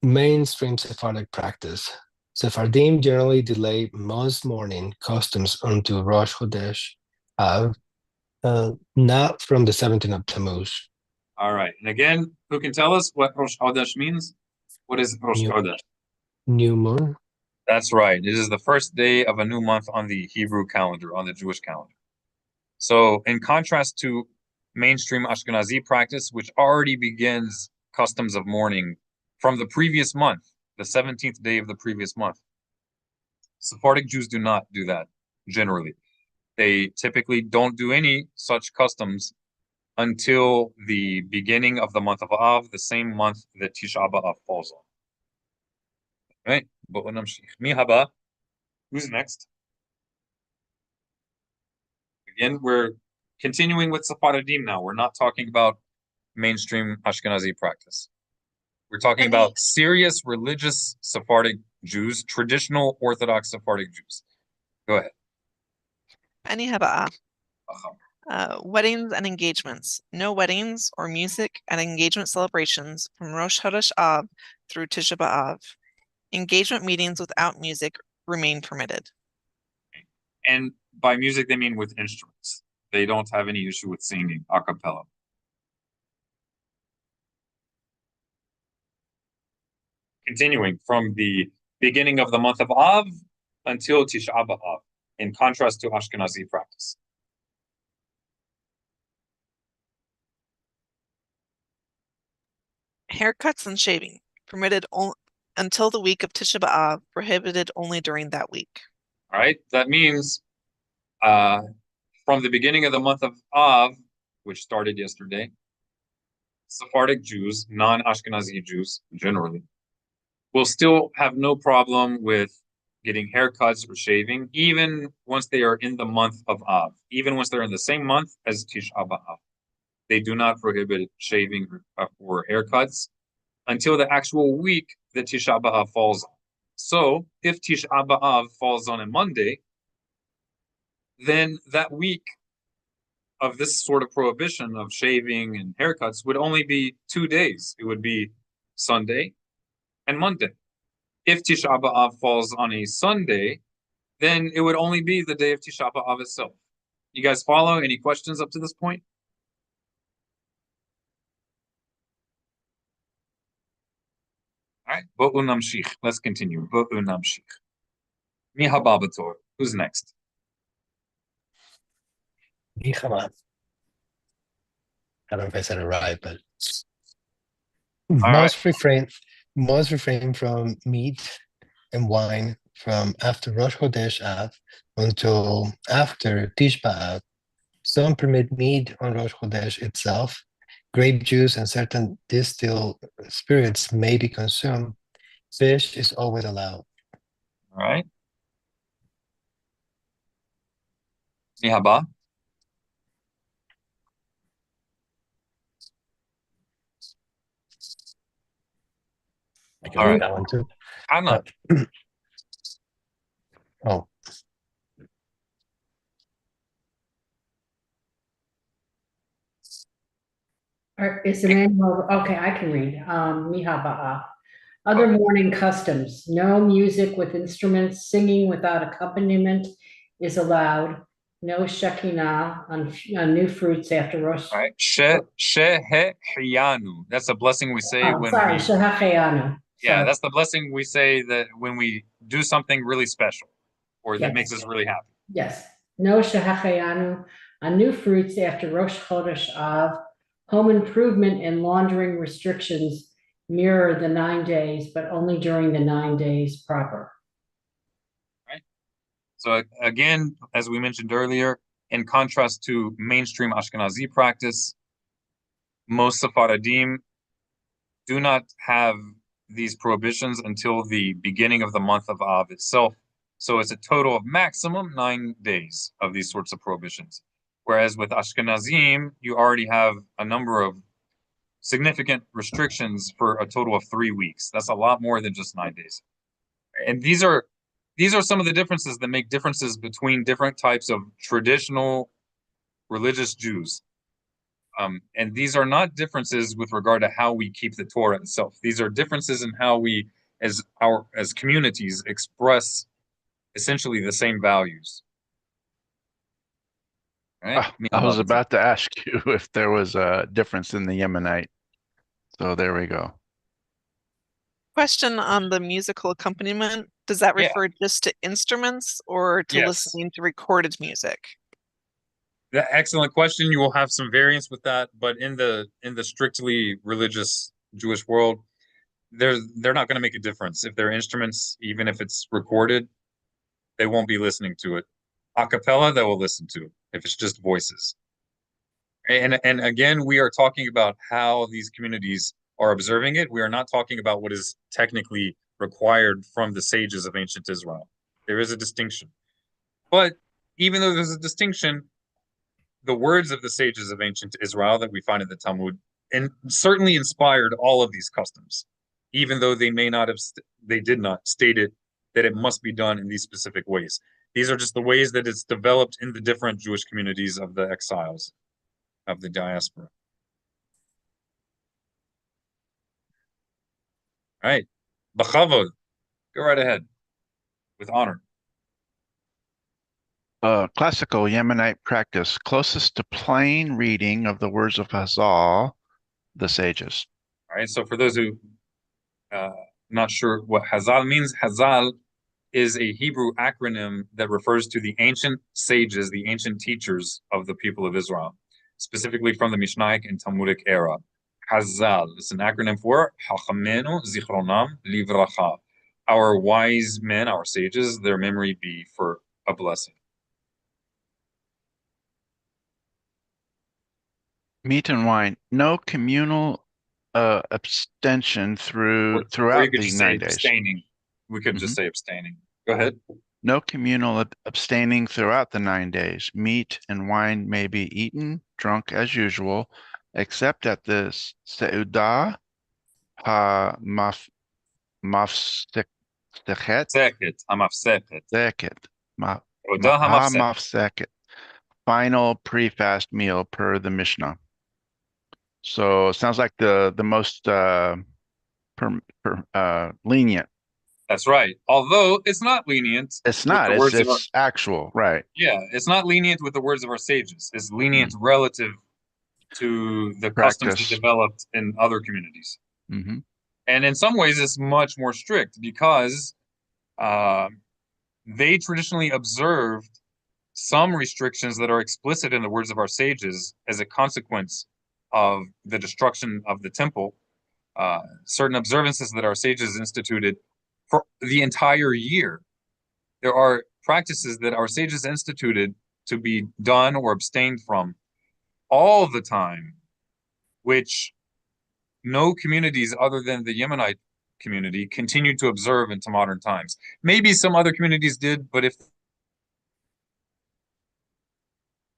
Speaker 6: Mainstream Sephardic practice. Sephardim generally delay most mourning customs until Rosh Chodesh Av, not from the 17th of Tammuz.
Speaker 3: All right. And again, who can tell us what Rosh Chodesh means? What is Rosh
Speaker 6: New-
Speaker 3: Chodesh?
Speaker 6: New moon.
Speaker 3: That's right. It is the first day of a new month on the Hebrew calendar, on the Jewish calendar. So in contrast to mainstream Ashkenazi practice, which already begins customs of mourning from the previous month, the 17th day of the previous month, Sephardic Jews do not do that generally. They typically don't do any such customs until the beginning of the month of Av, the same month that Tisha B'Av falls on. Right? But when Mi haba, who's next? Again, we're continuing with Sephardim now. We're not talking about mainstream Ashkenazi practice. We're talking about serious religious Sephardic Jews, traditional Orthodox Sephardic Jews. Go ahead.
Speaker 5: Any haba'a. Weddings and engagements. No weddings or music at engagement celebrations from Rosh Chodesh Av through Tisha B'Av. Engagement meetings without music remain permitted.
Speaker 3: And by music, they mean with instruments. They don't have any issue with singing a cappella. Continuing from the beginning of the month of Av until Tisha B'Av, in contrast to Ashkenazi practice.
Speaker 5: Haircuts and shaving permitted until the week of Tisha B'Av, prohibited only during that week.
Speaker 3: All right, that means from the beginning of the month of Av, which started yesterday, Sephardic Jews, non-Ashkenazi Jews generally, will still have no problem with getting haircuts or shaving, even once they are in the month of Av, even once they're in the same month as Tisha B'Av. They do not prohibit shaving or haircuts until the actual week that Tisha B'Av falls on. So if Tisha B'Av falls on a Monday, then that week of this sort of prohibition of shaving and haircuts would only be 2 days. It would be Sunday and Monday. If Tisha B'Av falls on a Sunday, then it would only be the day of Tisha B'Av itself. You guys follow? Any questions up to this point? All right, bo'u namshich. Let's continue. Bo'u namshich. Mi haba b'tor. Who's next?
Speaker 6: Nihama. I don't know if I said it right, but
Speaker 3: All
Speaker 6: must refrain from meat and wine from after Rosh Chodesh Av until after Tish B'Av. Some permit meat on Rosh Chodesh itself. Grape juice and certain distilled spirits may be consumed. Fish is always allowed.
Speaker 3: All right. Mi haba.
Speaker 6: I can
Speaker 3: All
Speaker 6: read
Speaker 3: right.
Speaker 6: that one too.
Speaker 3: Hannah.
Speaker 6: Oh,
Speaker 4: Or is Emmanuel, okay, I can read, Miha Ba'a. Other morning customs, no music with instruments, singing without accompaniment is allowed. No Shekinah on new fruits after Rosh.
Speaker 3: All right. Shehehiyanu. That's a blessing we say
Speaker 4: Oh,
Speaker 3: when
Speaker 4: sorry,
Speaker 3: we.
Speaker 4: Shehacheyanu.
Speaker 3: Yeah,
Speaker 4: Sorry.
Speaker 3: that's the blessing we say that when we do something really special or that
Speaker 4: Yes.
Speaker 3: makes us really happy.
Speaker 4: Yes, no Shehacheyanu on new fruits after Rosh Chodesh Av. Home improvement and laundering restrictions mirror the 9 days, but only during the 9 days proper.
Speaker 3: So again, as we mentioned earlier, in contrast to mainstream Ashkenazi practice, most Sephardim do not have these prohibitions until the beginning of the month of Av itself. So it's a total of maximum 9 days of these sorts of prohibitions. Whereas with Ashkenazim, you already have a number of significant restrictions for a total of 3 weeks. That's a lot more than just 9 days. And these are some of the differences that make differences between different types of traditional religious Jews. And these are not differences with regard to how we keep the Torah itself. These are differences in how we, as communities, express essentially the same values. Right?
Speaker 2: I was about to ask you if there was a difference in the Yemenite. So there we go.
Speaker 5: Question on the musical accompaniment. Does that
Speaker 3: Yeah.
Speaker 5: refer just to instruments or to
Speaker 3: Yes.
Speaker 5: listening to recorded music?
Speaker 3: Excellent question. You will have some variance with that, but in the strictly religious Jewish world, they're not going to make a difference if they're instruments, even if it's recorded. They won't be listening to it. A cappella, they will listen to it if it's just voices. And again, we are talking about how these communities are observing it. We are not talking about what is technically required from the sages of ancient Israel. There is a distinction. But even though there's a distinction, the words of the sages of ancient Israel that we find in the Talmud and certainly inspired all of these customs, even though they may not have, they did not state it that it must be done in these specific ways. These are just the ways that it's developed in the different Jewish communities of the exiles, of the diaspora. All right, B'chavod, go right ahead with honor.
Speaker 2: Classical Yemenite practice, closest to plain reading of the words of Hazal, the sages.
Speaker 3: All right, so for those who not sure what Hazal means, Hazal is a Hebrew acronym that refers to the ancient sages, the ancient teachers of the people of Israel, specifically from the Mishnaic and Talmudic era. Hazal is an acronym for Hachamenu Zichronam Livracha. Our wise men, our sages, their memory be for a blessing.
Speaker 2: Meat and wine, no communal abstention
Speaker 3: Or
Speaker 2: throughout
Speaker 3: you could
Speaker 2: the
Speaker 3: just say
Speaker 2: 9 days.
Speaker 3: abstaining. We could just say abstaining. Go ahead.
Speaker 2: No communal abstaining throughout the 9 days. Meat and wine may be eaten, drunk as usual, except at the Seudah ha-mafseket.
Speaker 3: Seket, hamafseket.
Speaker 2: Seket.
Speaker 3: Odah hamafseket.
Speaker 2: Ha-mafseket. Final pre-fast meal per the Mishnah. So it sounds like the most lenient
Speaker 3: That's right. Although it's not lenient
Speaker 2: It's
Speaker 3: with
Speaker 2: not,
Speaker 3: the words of our,
Speaker 2: it's actual, right?
Speaker 3: yeah, it's not lenient with the words of our sages. It's lenient relative to the customs that
Speaker 2: Practice.
Speaker 3: developed in other communities.
Speaker 2: Hmm.
Speaker 3: And in some ways, it's much more strict because they traditionally observed some restrictions that are explicit in the words of our sages as a consequence of the destruction of the temple. Certain observances that our sages instituted for the entire year. There are practices that our sages instituted to be done or abstained from all the time, which no communities other than the Yemenite community continued to observe into modern times. Maybe some other communities did, but if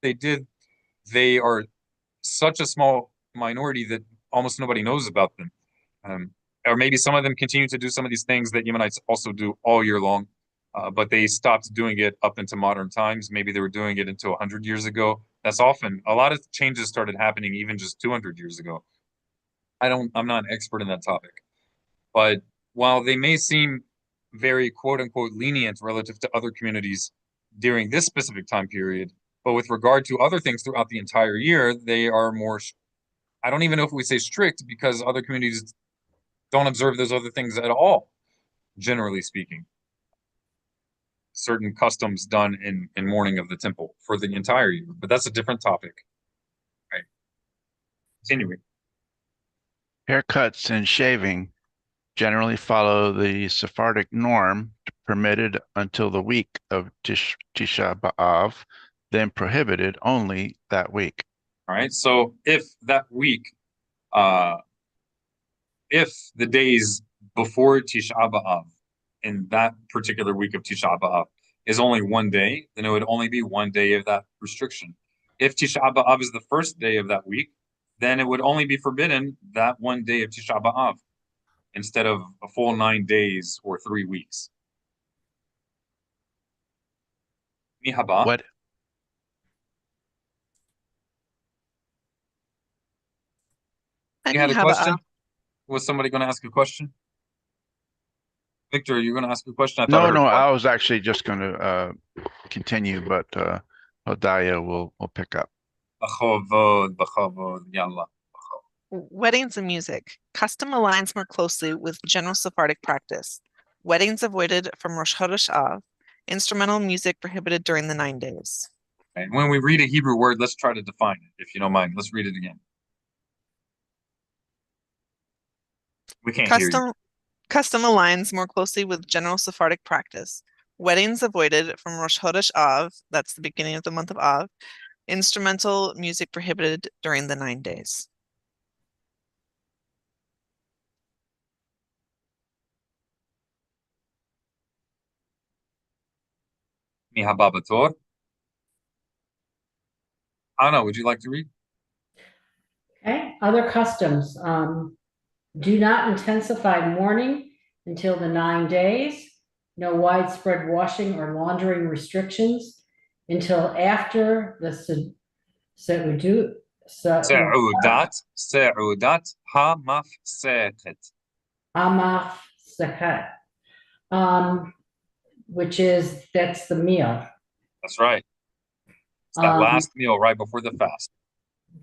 Speaker 3: they did, they are such a small minority that almost nobody knows about them. Or maybe some of them continue to do some of these things that Yemenites also do all year long, but they stopped doing it up into modern times. Maybe they were doing it until 100 years ago. That's often a lot of changes started happening even just 200 years ago. I'm not an expert in that topic, but while they may seem very quote unquote lenient relative to other communities during this specific time period, but with regard to other things throughout the entire year, they are more, I don't even know if we say strict because other communities don't observe those other things at all, generally speaking. Certain customs done in mourning of the temple for the entire year, but that's a different topic. Right. Continuing.
Speaker 2: Haircuts and shaving generally follow the Sephardic norm, permitted until the week of Tisha B'Av, then prohibited only that week.
Speaker 3: All right. So if that week, if the days before Tisha B'Av in that particular week of Tisha B'Av is only one day, then it would only be one day of that restriction. If Tisha B'Av is the first day of that week, then it would only be forbidden that one day of Tisha B'Av instead of a full 9 days or 3 weeks. Mihaba.
Speaker 2: What
Speaker 3: You had a
Speaker 5: Ani haba'a.
Speaker 3: question? Was somebody going to ask a question? Victor, you're going to ask a question? I thought I
Speaker 2: No,
Speaker 3: heard
Speaker 2: no,
Speaker 3: one.
Speaker 2: I was actually just going to continue, but Hodiah will pick up.
Speaker 3: B'chavod, b'chavod, yalla.
Speaker 5: Weddings and music. Custom aligns more closely with general Sephardic practice. Weddings avoided from Rosh Chodesh Av. Instrumental music prohibited during the 9 days.
Speaker 3: And when we read a Hebrew word, let's try to define it, if you don't mind. Let's read it again. We can't hear you.
Speaker 5: Custom aligns more closely with general Sephardic practice. Weddings avoided from Rosh Chodesh Av, that's the beginning of the month of Av. Instrumental music prohibited during the 9 days.
Speaker 3: Mihaba Bator. Anna, would you like to read?
Speaker 4: Okay, other customs, do not intensify mourning until the 9 days. No widespread washing or laundering restrictions until after the Seudat
Speaker 3: Se'udat ha-mafseket.
Speaker 4: Amaf which is, that's the meal.
Speaker 3: That's right. It's that last meal right before the fast.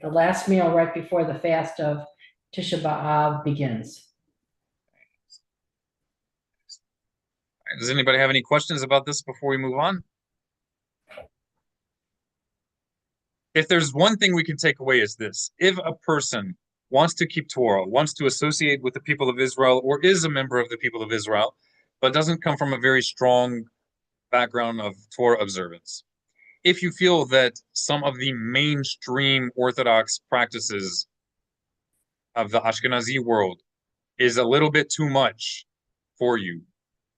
Speaker 4: The last meal right before the fast of Tisha B'Av begins.
Speaker 3: Does anybody have any questions about this before we move on? If there's one thing we can take away is this. If a person wants to keep Torah, wants to associate with the people of Israel, or is a member of the people of Israel, but doesn't come from a very strong background of Torah observance, if you feel that some of the mainstream Orthodox practices of the Ashkenazi world is a little bit too much for you,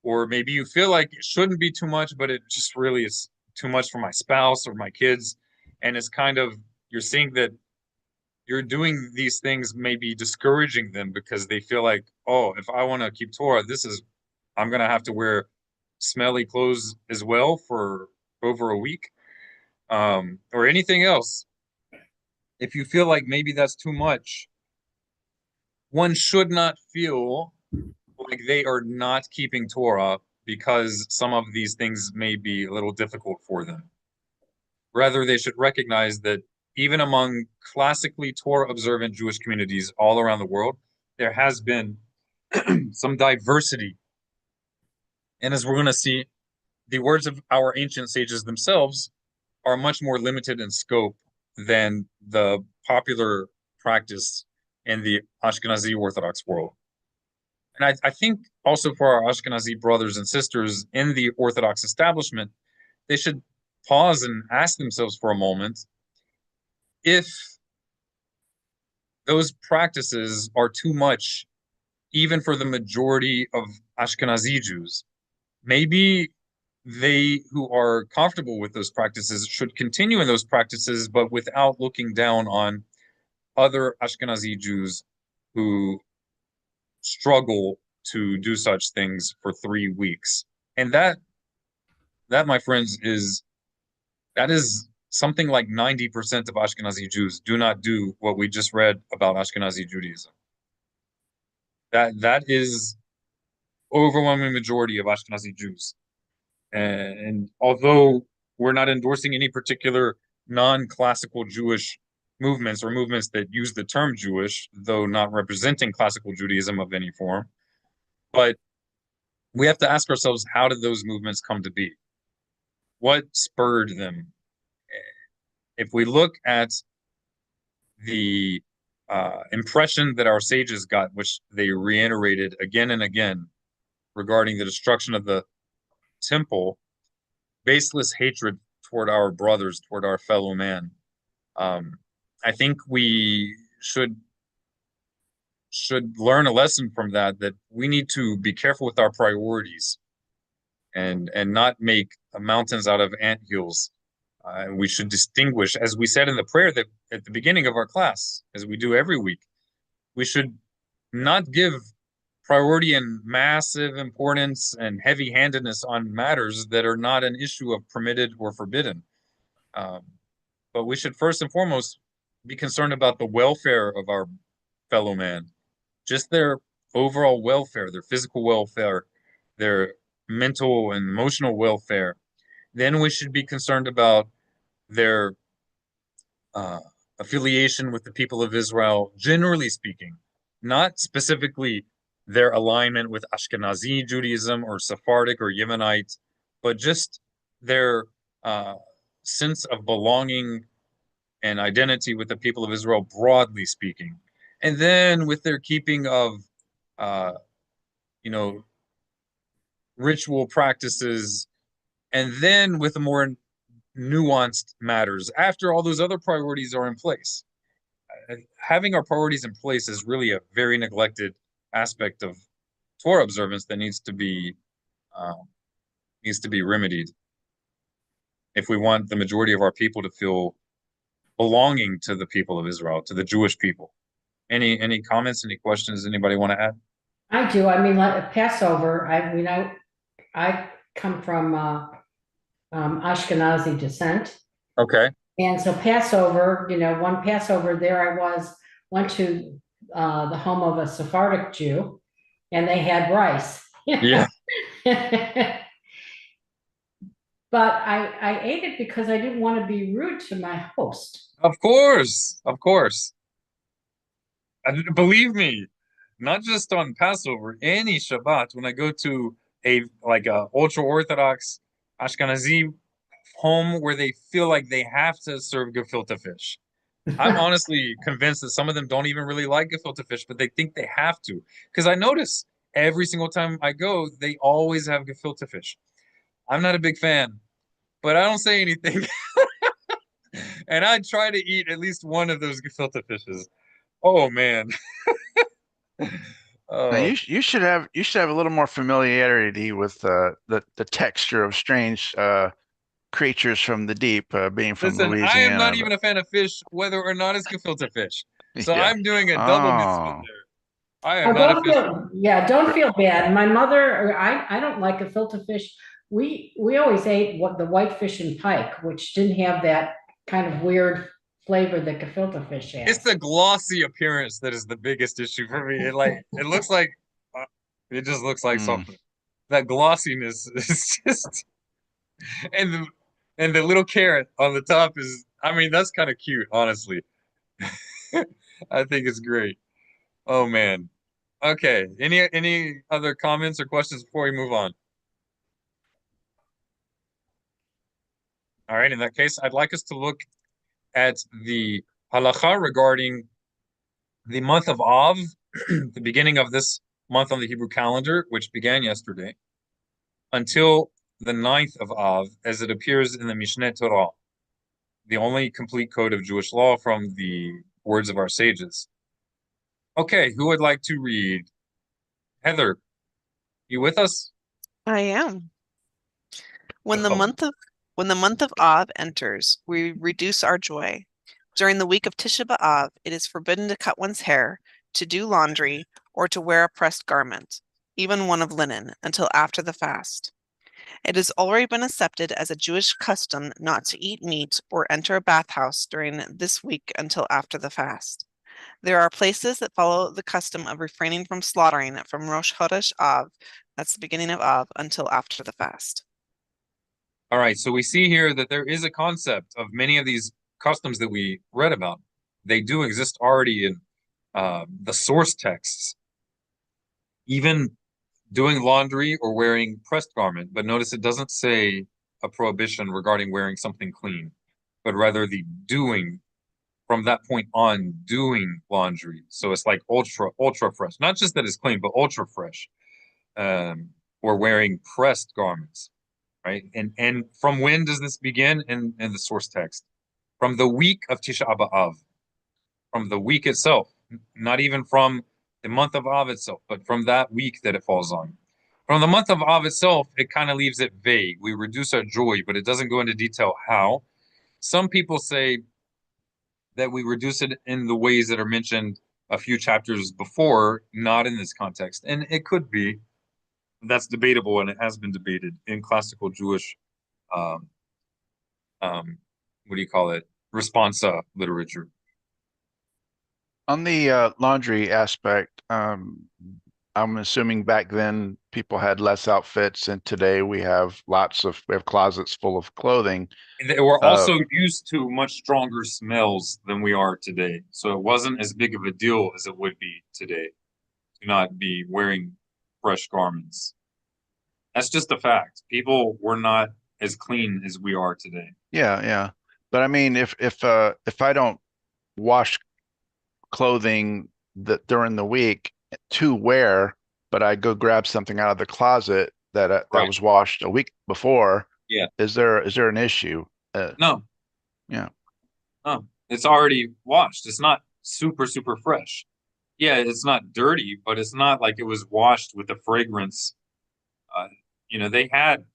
Speaker 3: or maybe you feel like it shouldn't be too much, but it just really is too much for my spouse or my kids, and it's kind of, you're seeing that you're doing these things maybe discouraging them because they feel like, oh, if I want to keep Torah, I'm going to have to wear smelly clothes as well for over a week, or anything else. If you feel like maybe that's too much, one should not feel like they are not keeping Torah because some of these things may be a little difficult for them. Rather, they should recognize that even among classically Torah observant Jewish communities all around the world, there has been some diversity. And as we're going to see, the words of our ancient sages themselves are much more limited in scope than the popular practice in the Ashkenazi Orthodox world. And I think also for our Ashkenazi brothers and sisters in the Orthodox establishment, they should pause and ask themselves for a moment if those practices are too much, even for the majority of Ashkenazi Jews. Maybe they who are comfortable with those practices should continue in those practices, but without looking down on other Ashkenazi Jews who struggle to do such things for 3 weeks. And that, my friends, is something like 90% of Ashkenazi Jews do not do what we just read about Ashkenazi Judaism. That is overwhelming majority of Ashkenazi Jews. And although we're not endorsing any particular non-classical Jewish movements or movements that use the term Jewish, though not representing classical Judaism of any form, but we have to ask ourselves, how did those movements come to be? What spurred them? If we look at the impression that our sages got, which they reiterated again and again regarding the destruction of the temple, baseless hatred toward our brothers, toward our fellow man. I think we should learn a lesson from that we need to be careful with our priorities and not make mountains out of anthills. We should distinguish, as we said in the prayer that at the beginning of our class, as we do every week, we should not give priority and massive importance and heavy-handedness on matters that are not an issue of permitted or forbidden. But we should first and foremost be concerned about the welfare of our fellow man, just their overall welfare, their physical welfare, their mental and emotional welfare. Then we should be concerned about their affiliation with the people of Israel, generally speaking, not specifically their alignment with Ashkenazi Judaism or Sephardic or Yemenite, but just their sense of belonging and identity with the people of Israel, broadly speaking. And then with their keeping of, ritual practices, and then with the more nuanced matters, after all those other priorities are in place. Having our priorities in place is really a very neglected aspect of Torah observance that needs to be remedied if we want the majority of our people to feel belonging to the people of Israel, to the Jewish people. Any comments, any questions anybody want to add?
Speaker 4: I do. I mean, like Passover, I come from Ashkenazi descent.
Speaker 3: Okay.
Speaker 4: And so Passover, one Passover there went to the home of a Sephardic Jew, and they had rice.
Speaker 3: Yeah.
Speaker 4: But I ate it because I didn't want to be rude to my host.
Speaker 3: Of course. Believe me, not just on Passover, any Shabbat, when I go to a ultra-Orthodox Ashkenazi home where they feel like they have to serve gefilte fish. I'm honestly convinced that some of them don't even really like gefilte fish, but they think they have to. Because I notice every single time I go, they always have gefilte fish. I'm not a big fan, but I don't say anything. And I try to eat at least one of those gefilte fishes. Oh man.
Speaker 2: Now you should have a little more familiarity with the texture of strange creatures from the deep, being from
Speaker 3: Listen,
Speaker 2: Louisiana.
Speaker 3: I am not even a fan of fish, whether or not it's gefilte fish. So
Speaker 2: Yeah.
Speaker 3: I'm doing a double mitzvah there. I am
Speaker 4: Oh,
Speaker 3: not a fish.
Speaker 4: don't feel bad. My mother, I don't like gefilte fish. We always ate the whitefish and pike, which didn't have that kind of weird flavor that gefilte fish has.
Speaker 3: It's the glossy appearance that is the biggest issue for me. It looks like It just looks like
Speaker 2: Mm.
Speaker 3: something. That glossiness is just, and the little carrot on the top is, I mean, that's kind of cute, honestly. I think it's great. Oh man. Okay. Any other comments or questions before we move on? All right. In that case, I'd like us to look at the halacha regarding the month of Av, the beginning of this month on the Hebrew calendar, which began yesterday, until the 9th of Av, as it appears in the Mishneh Torah, the only complete code of Jewish law from the words of our sages. Okay, who would like to read? Heather, you with us?
Speaker 5: I am. When the
Speaker 3: Go.
Speaker 5: month of Av enters, we reduce our joy. During the week of Tisha B'Av, it is forbidden to cut one's hair, to do laundry, or to wear a pressed garment, even one of linen, until after the fast. It has already been accepted as a Jewish custom not to eat meat or enter a bathhouse during this week until after the fast. There are places that follow the custom of refraining from slaughtering from Rosh Chodesh Av, that's the beginning of Av, until after the fast.
Speaker 3: All right, so we see here that there is a concept of many of these customs that we read about. They do exist already in the source texts. Even doing laundry or wearing pressed garment, but notice it doesn't say a prohibition regarding wearing something clean, but rather the doing from that point on, doing laundry. So it's like ultra fresh. Not just that it's clean, but ultra fresh. Or wearing pressed garments, right? And from when does this begin in the source text? From the week of Tisha B'Av, from the week itself, not even from the month of Av itself, but from that week that it falls on. From the month of Av itself, it kind of leaves it vague. We reduce our joy, but it doesn't go into detail how. Some people say that we reduce it in the ways that are mentioned a few chapters before, not in this context. And it could be. That's debatable, and it has been debated in classical Jewish, um, what do you call it, responsa literature.
Speaker 2: On the laundry aspect, I'm assuming back then people had less outfits, and today we have closets full of clothing.
Speaker 3: And they were also used to much stronger smells than we are today. So it wasn't as big of a deal as it would be today to not be wearing fresh garments. That's just a fact. People were not as clean as we are today.
Speaker 2: Yeah. But I mean, if I don't wash clothing that during the week to wear, but I go grab something out of the closet that
Speaker 3: Right.
Speaker 2: was washed a week before,
Speaker 3: Yeah.
Speaker 2: is there an issue?
Speaker 3: No.
Speaker 2: Yeah.
Speaker 3: No. It's already washed. It's not super fresh. Yeah, it's not dirty, but it's not like it was washed with the fragrance. They had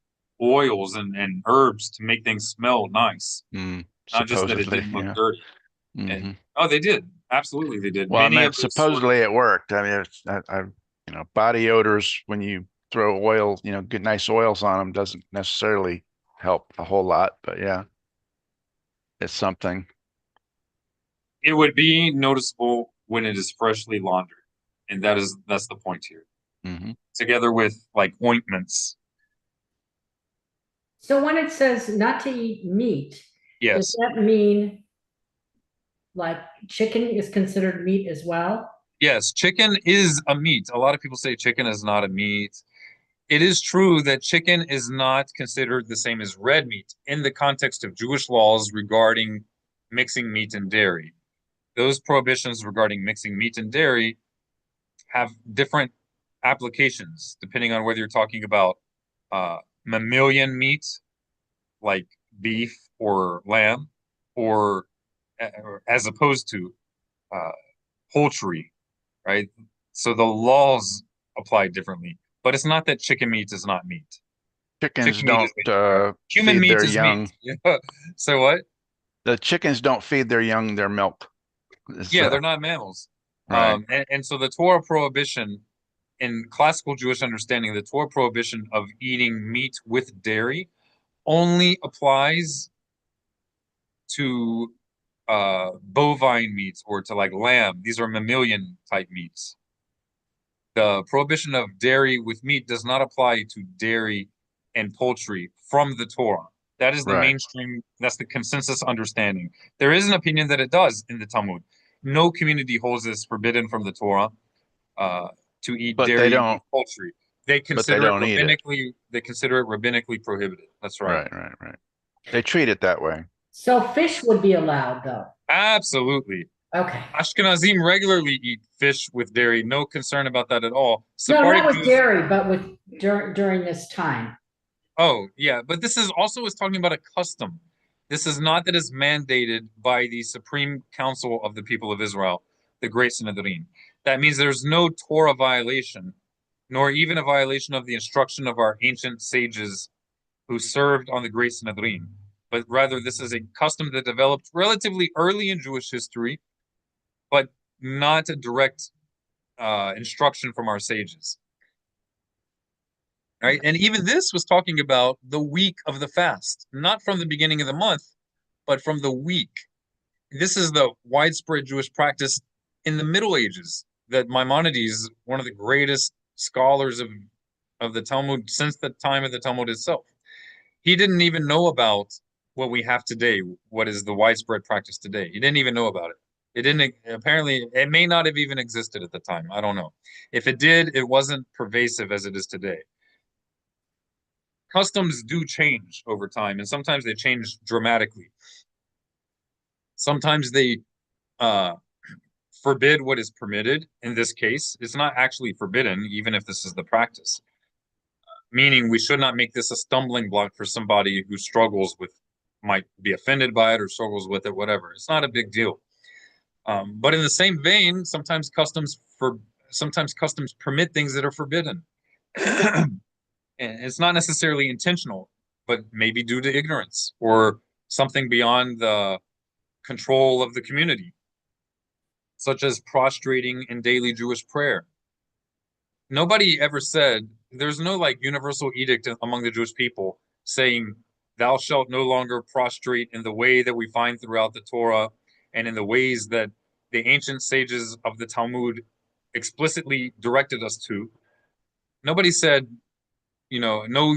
Speaker 3: oils and herbs to make things smell nice, not just that it
Speaker 2: Supposedly,
Speaker 3: didn't look
Speaker 2: yeah.
Speaker 3: dirty. And they did. Absolutely, they did.
Speaker 2: Well, I
Speaker 3: Many
Speaker 2: meant
Speaker 3: of those
Speaker 2: supposedly it worked. I mean, body odors when you throw oil, good nice oils on them doesn't necessarily help a whole lot, but yeah, it's something.
Speaker 3: it would be noticeable when it is freshly laundered, and that's the point here. Together with like ointments.
Speaker 4: So when it says not to eat meat, does
Speaker 3: Yes.
Speaker 4: that mean like chicken is considered meat as well?
Speaker 3: Yes, chicken is a meat. A lot of people say chicken is not a meat. It is true that chicken is not considered the same as red meat in the context of Jewish laws regarding mixing meat and dairy. Those prohibitions regarding mixing meat and dairy have different applications depending on whether you're talking about mammalian meat, like beef or lamb, or as opposed to poultry, right? So the laws apply differently, but it's not that chicken meat is not meat.
Speaker 2: Chickens
Speaker 3: Chicken meat is
Speaker 2: don't
Speaker 3: meat. Human
Speaker 2: feed
Speaker 3: meat
Speaker 2: their
Speaker 3: is
Speaker 2: young.
Speaker 3: meat. So what?
Speaker 2: The chickens don't feed their young their milk.
Speaker 3: Yeah, they're not mammals.
Speaker 2: Right.
Speaker 3: And so the Torah prohibition, in classical Jewish understanding, the Torah prohibition of eating meat with dairy only applies to bovine meats or to like lamb. These are mammalian type meats. The prohibition of dairy with meat does not apply to dairy and poultry from the Torah. That is the
Speaker 2: Right.
Speaker 3: mainstream, that's the consensus understanding. There is an opinion that it does in the Talmud. No community holds this forbidden from the Torah to eat
Speaker 2: But they
Speaker 3: dairy and
Speaker 2: don't,
Speaker 3: poultry. They
Speaker 2: but they
Speaker 3: consider it
Speaker 2: don't eat it.
Speaker 3: rabbinically prohibited. That's right.
Speaker 2: Right. They treat it that way.
Speaker 4: So fish would be allowed though.
Speaker 3: Absolutely.
Speaker 4: Okay.
Speaker 3: Ashkenazim regularly eat fish with dairy. No concern about that at all.
Speaker 4: No, not
Speaker 3: Sephardic
Speaker 4: with
Speaker 3: Jews,
Speaker 4: dairy, but with during this time.
Speaker 3: oh, yeah, but this is also is talking about a custom. This is not that is mandated by the Supreme Council of the people of Israel, the Great Sanhedrin. That means there's no Torah violation, nor even a violation of the instruction of our ancient sages who served on the Great Sanhedrin. But rather, this is a custom that developed relatively early in Jewish history, but not a direct instruction from our sages. Right? And even this was talking about the week of the fast, not from the beginning of the month, but from the week. This is the widespread Jewish practice in the Middle Ages that Maimonides, one of the greatest scholars of the Talmud since the time of the Talmud itself, he didn't even know about what we have today, what is the widespread practice today. He didn't even know about it. It didn't, apparently, it may not have even existed at the time. I don't know. If it did, it wasn't pervasive as it is today. Customs do change over time, and sometimes they change dramatically. Sometimes they forbid what is permitted. In this case, it's not actually forbidden, even if this is the practice. Meaning we should not make this a stumbling block for somebody who struggles with, might be offended by it or struggles with it, whatever. It's not a big deal. But in the same vein, sometimes customs permit things that are forbidden. And it's not necessarily intentional, but maybe due to ignorance or something beyond the control of the community, such as prostrating in daily Jewish prayer. Nobody ever said, there's no like universal edict among the Jewish people saying, thou shalt no longer prostrate in the way that we find throughout the Torah and in the ways that the ancient sages of the Talmud explicitly directed us to. Nobody said, no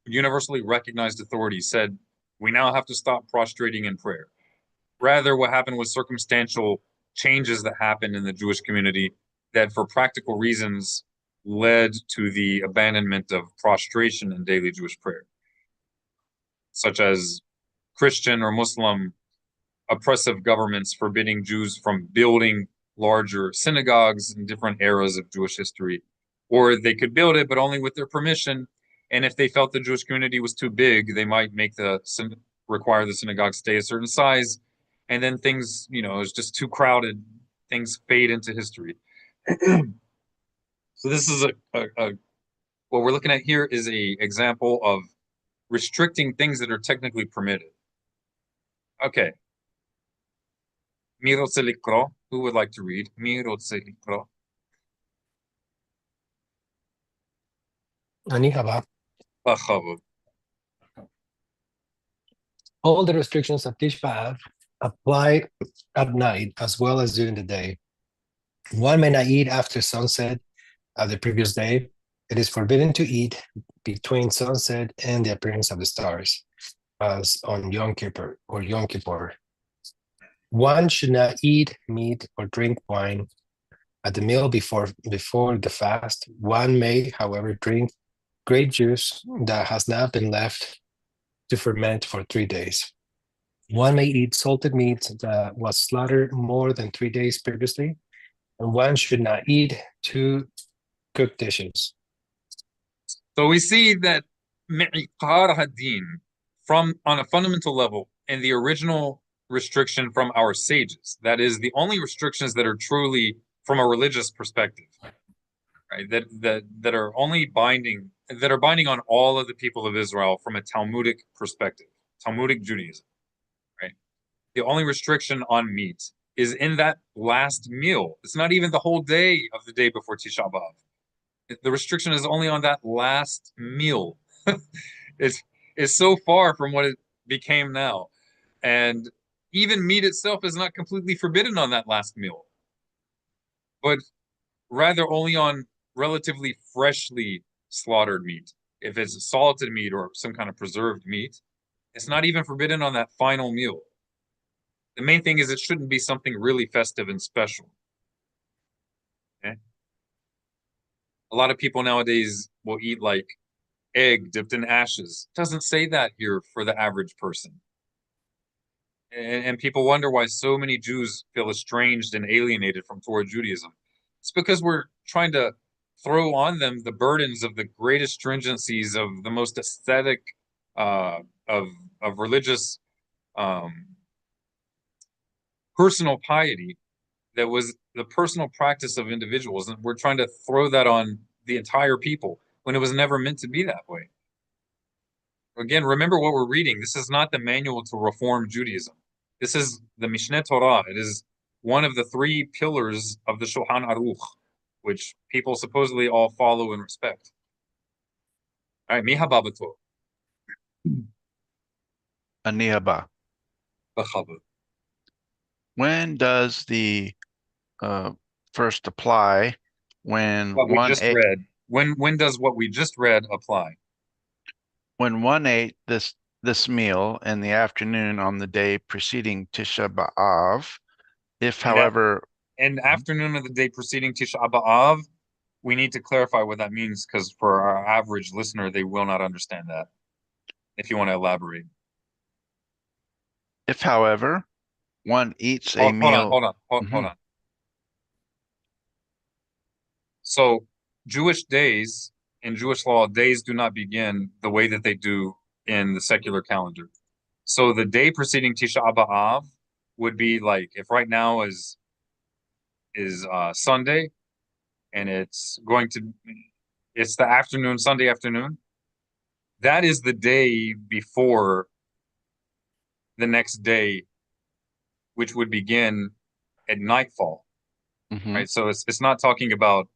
Speaker 3: universally recognized authority said, we now have to stop prostrating in prayer. Rather, what happened was circumstantial changes that happened in the Jewish community that, for practical reasons, led to the abandonment of prostration in daily Jewish prayer, such as Christian or Muslim oppressive governments forbidding Jews from building larger synagogues in different eras of Jewish history, or they could build it, but only with their permission. And if they felt the Jewish community was too big, they might require the synagogue stay a certain size. And then things, it's just too crowded. Things fade into history. So this is what we're looking at here is a example of restricting things that are technically permitted. Okay. Who would like to read?
Speaker 6: Ani haba. All the restrictions of Tish B'Av apply at night as well as during the day. One may not eat after sunset of the previous day. It is forbidden to eat between sunset and the appearance of the stars, as on Yom Kippur or Yom Kippur. One should not eat meat or drink wine at the meal before the fast. One may, however, drink grape juice that has not been left to ferment for 3 days. One may eat salted meat that was slaughtered more than 3 days previously, and one should not eat 2 cooked dishes.
Speaker 3: So we see that me'ikar hadin, from on a fundamental level, in the original restriction from our sages, that is the only restrictions that are truly from a religious perspective, right? That are only binding, that are binding on all of the people of Israel from a Talmudic perspective, Talmudic Judaism, right? The only restriction on meat is in that last meal. It's not even the whole day of the day before Tisha B'Av. The restriction is only on that last meal. it's so far from what it became now. And even meat itself is not completely forbidden on that last meal, but rather only on relatively freshly slaughtered meat. If it's salted meat or some kind of preserved meat, it's not even forbidden on that final meal. The main thing is it shouldn't be something really festive and special. Okay? A lot of people nowadays will eat like egg dipped in ashes. It doesn't say that here for the average person. And people wonder why so many Jews feel estranged and alienated from Torah Judaism. It's because we're trying to throw on them the burdens of the greatest stringencies of the most aesthetic of religious personal piety that was the personal practice of individuals, and we're trying to throw that on the entire people when it was never meant to be that way. Again, remember what we're reading. This is not the manual to reform Judaism. This is the Mishneh Torah. It is one of the three pillars of the Shulchan Aruch, which people supposedly all follow and respect. All right, Miha Babato,
Speaker 2: Anihaba.
Speaker 3: B'chava.
Speaker 2: When does the first apply? When
Speaker 3: What we
Speaker 2: one
Speaker 3: just
Speaker 2: ate,
Speaker 3: read. When does what we just read apply?
Speaker 2: when one ate this meal in the afternoon on the day preceding Tisha B'Av, if
Speaker 3: And that-
Speaker 2: however,
Speaker 3: And afternoon of the day preceding Tisha B'Av, we need to clarify what that means because for our average listener, they will not understand that. If you want to elaborate.
Speaker 2: if however one eats a
Speaker 3: Hold on,
Speaker 2: meal,
Speaker 3: hold on. So Jewish days, in Jewish law, days do not begin the way that they do in the secular calendar. So the day preceding Tisha B'Av would be like if right now is Sunday, and it's the afternoon, Sunday afternoon. That is the day before the next day, which would begin at nightfall,
Speaker 2: Mhm.
Speaker 3: right? So it's not talking about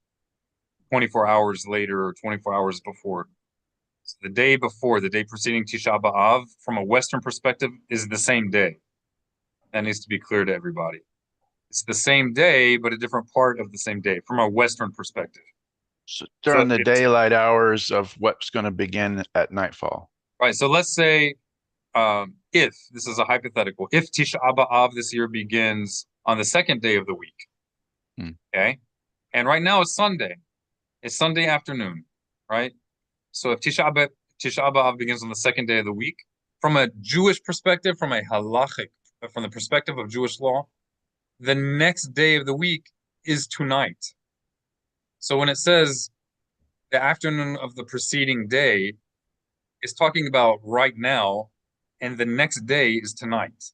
Speaker 3: 24 hours later or 24 hours before. So the day before, the day preceding Tisha B'Av, from a Western perspective, is the same day. That needs to be clear to everybody. It's the same day, but a different part of the same day from a Western perspective.
Speaker 2: So during the
Speaker 3: it's-
Speaker 2: daylight hours of what's going to begin at nightfall.
Speaker 3: Right. So let's say if this is a hypothetical, if Tisha B'Av this year begins on the second day of the week, okay, and right now it's Sunday, it's Sunday afternoon, right? So if Tisha B'Av begins on the second day of the week, from a Jewish perspective, from a halachic, from the perspective of Jewish law, the next day of the week is tonight. So when it says the afternoon of the preceding day, it's talking about right now, and the next day is tonight.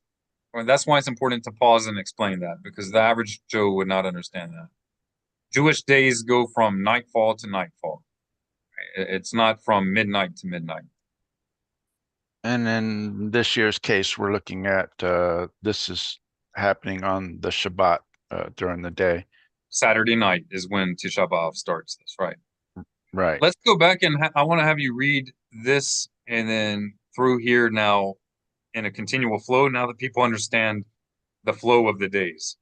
Speaker 3: Well, that's why it's important to pause and explain that, because the average Joe would not understand that. Jewish days go from nightfall to nightfall. It's not from midnight to midnight.
Speaker 2: And in this year's case, we're looking at this is happening on the Shabbat during the day.
Speaker 3: Saturday night is when Tisha B'Av starts. That's right.
Speaker 2: Right.
Speaker 3: Let's go back and I want to have you read this and then through here now in a continual flow. Now that people understand the flow of the days.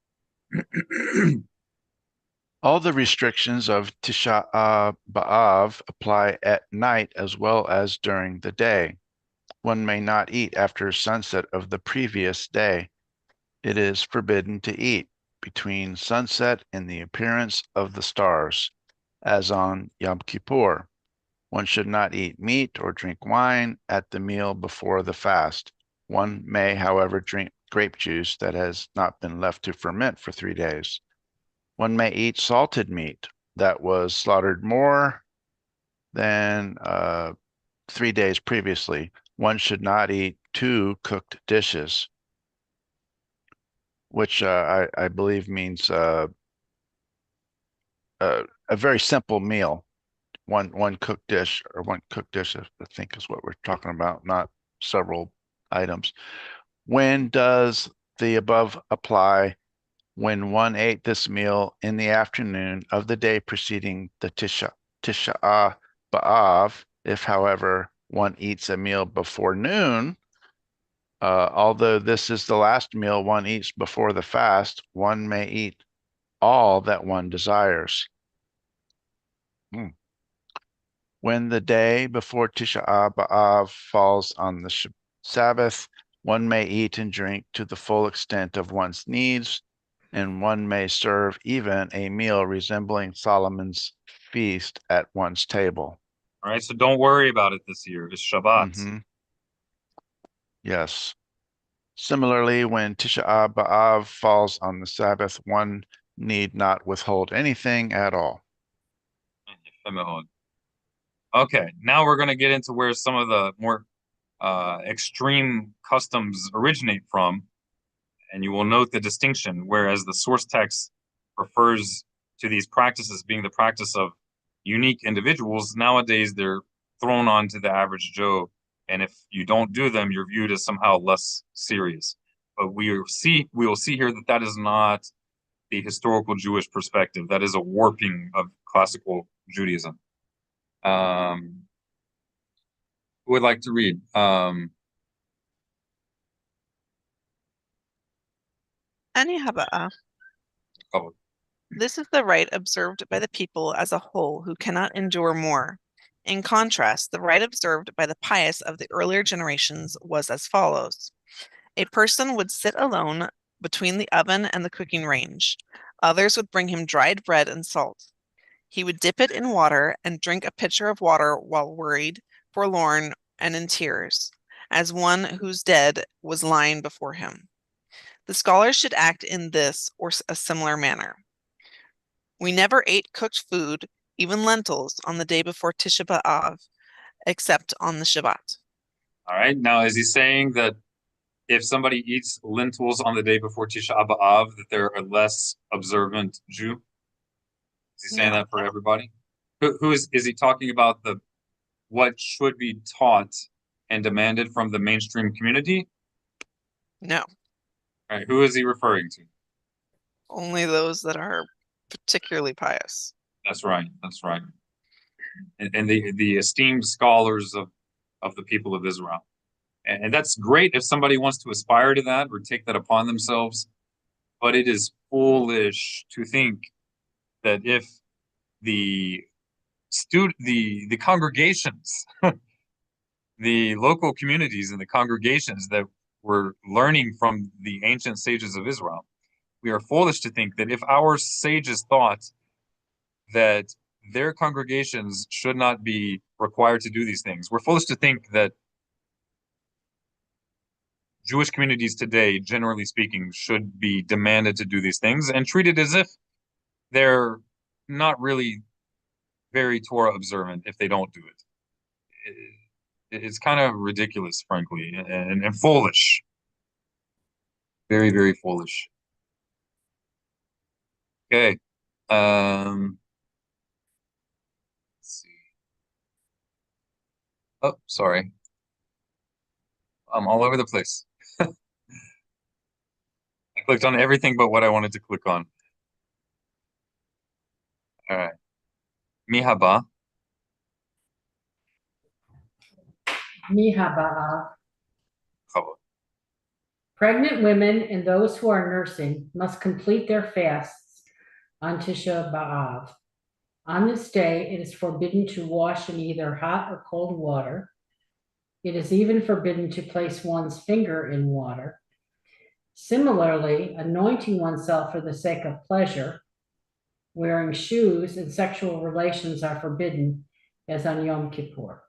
Speaker 2: All the restrictions of Tisha B'Av apply at night as well as during the day. One may not eat after sunset of the previous day. It is forbidden to eat between sunset and the appearance of the stars, as on Yom Kippur. One should not eat meat or drink wine at the meal before the fast. One may, however, drink grape juice that has not been left to ferment for 3 days. One may eat salted meat that was slaughtered more than 3 days previously. One should not eat 2 cooked dishes, which I believe means a very simple meal. One cooked dish, or one cooked dish, I think is what we're talking about, not several items. When does the above apply? When one ate this meal in the afternoon of the day preceding the Tisha B'Av. If, however, one eats a meal before noon, although this is the last meal one eats before the fast, one may eat all that one desires. When the day before Tisha B'Av falls on the Sabbath, one may eat and drink to the full extent of one's needs, and one may serve even a meal resembling Solomon's feast at one's table.
Speaker 3: All right, so don't worry about it this year. It's Shabbat.
Speaker 2: Mhm. Yes. Similarly, when Tisha B'Av falls on the Sabbath, one need not withhold anything at all.
Speaker 3: Okay, now we're going to get into where some of the more extreme customs originate from, and you will note the distinction, whereas the source text refers to these practices being the practice of unique individuals. Nowadays, they're thrown onto the average Joe, and if you don't do them, you're viewed as somehow less serious. But we will see here that that is not the historical Jewish perspective. That is a warping of classical Judaism. Who would like to read?
Speaker 5: Ani haba'a.
Speaker 3: Oh,
Speaker 5: This is the rite observed by the people as a whole who cannot endure more. In contrast, the rite observed by the pious of the earlier generations was as follows. A person would sit alone between the oven and the cooking range. Others would bring him dried bread and salt. He would dip it in water and drink a pitcher of water while worried, forlorn, and in tears, as one whose dead was lying before him. The scholars should act in this or a similar manner. We never ate cooked food, even lentils, on the day before Tisha B'Av, except on the Shabbat.
Speaker 3: all right. Now, is he saying that if somebody eats lentils on the day before Tisha B'Av, that they're a less observant Jew? Is he saying
Speaker 5: No.
Speaker 3: that for everybody? Who is he talking about what should be taught and demanded from the mainstream community?
Speaker 5: No,
Speaker 3: All right, who is he referring to?
Speaker 5: only those that are particularly pious.
Speaker 3: That's right. That's right. And the esteemed scholars of the people of Israel. And that's great if somebody wants to aspire to that or take that upon themselves. But it is foolish to think that if the the congregations, the local communities and the congregations that were learning from the ancient sages of Israel, we are foolish to think that if our sages thought that their congregations should not be required to do these things, we're foolish to think that Jewish communities today, generally speaking, should be demanded to do these things and treated as if they're not really very Torah observant if they don't do it. It's kind of ridiculous, frankly, and foolish. Very, very foolish. Okay. Let's see. Oh, sorry. I'm all over the place. I clicked on everything but what I wanted to click on. All right. Mihaba.
Speaker 4: Mi haba'a.
Speaker 3: Chava.
Speaker 4: Pregnant women and those who are nursing must complete their fasts on Tisha B'Av. On this day, it is forbidden to wash in either hot or cold water. It is even forbidden to place one's finger in water. Similarly, anointing oneself for the sake of pleasure, wearing shoes, and sexual relations are forbidden, as on Yom Kippur.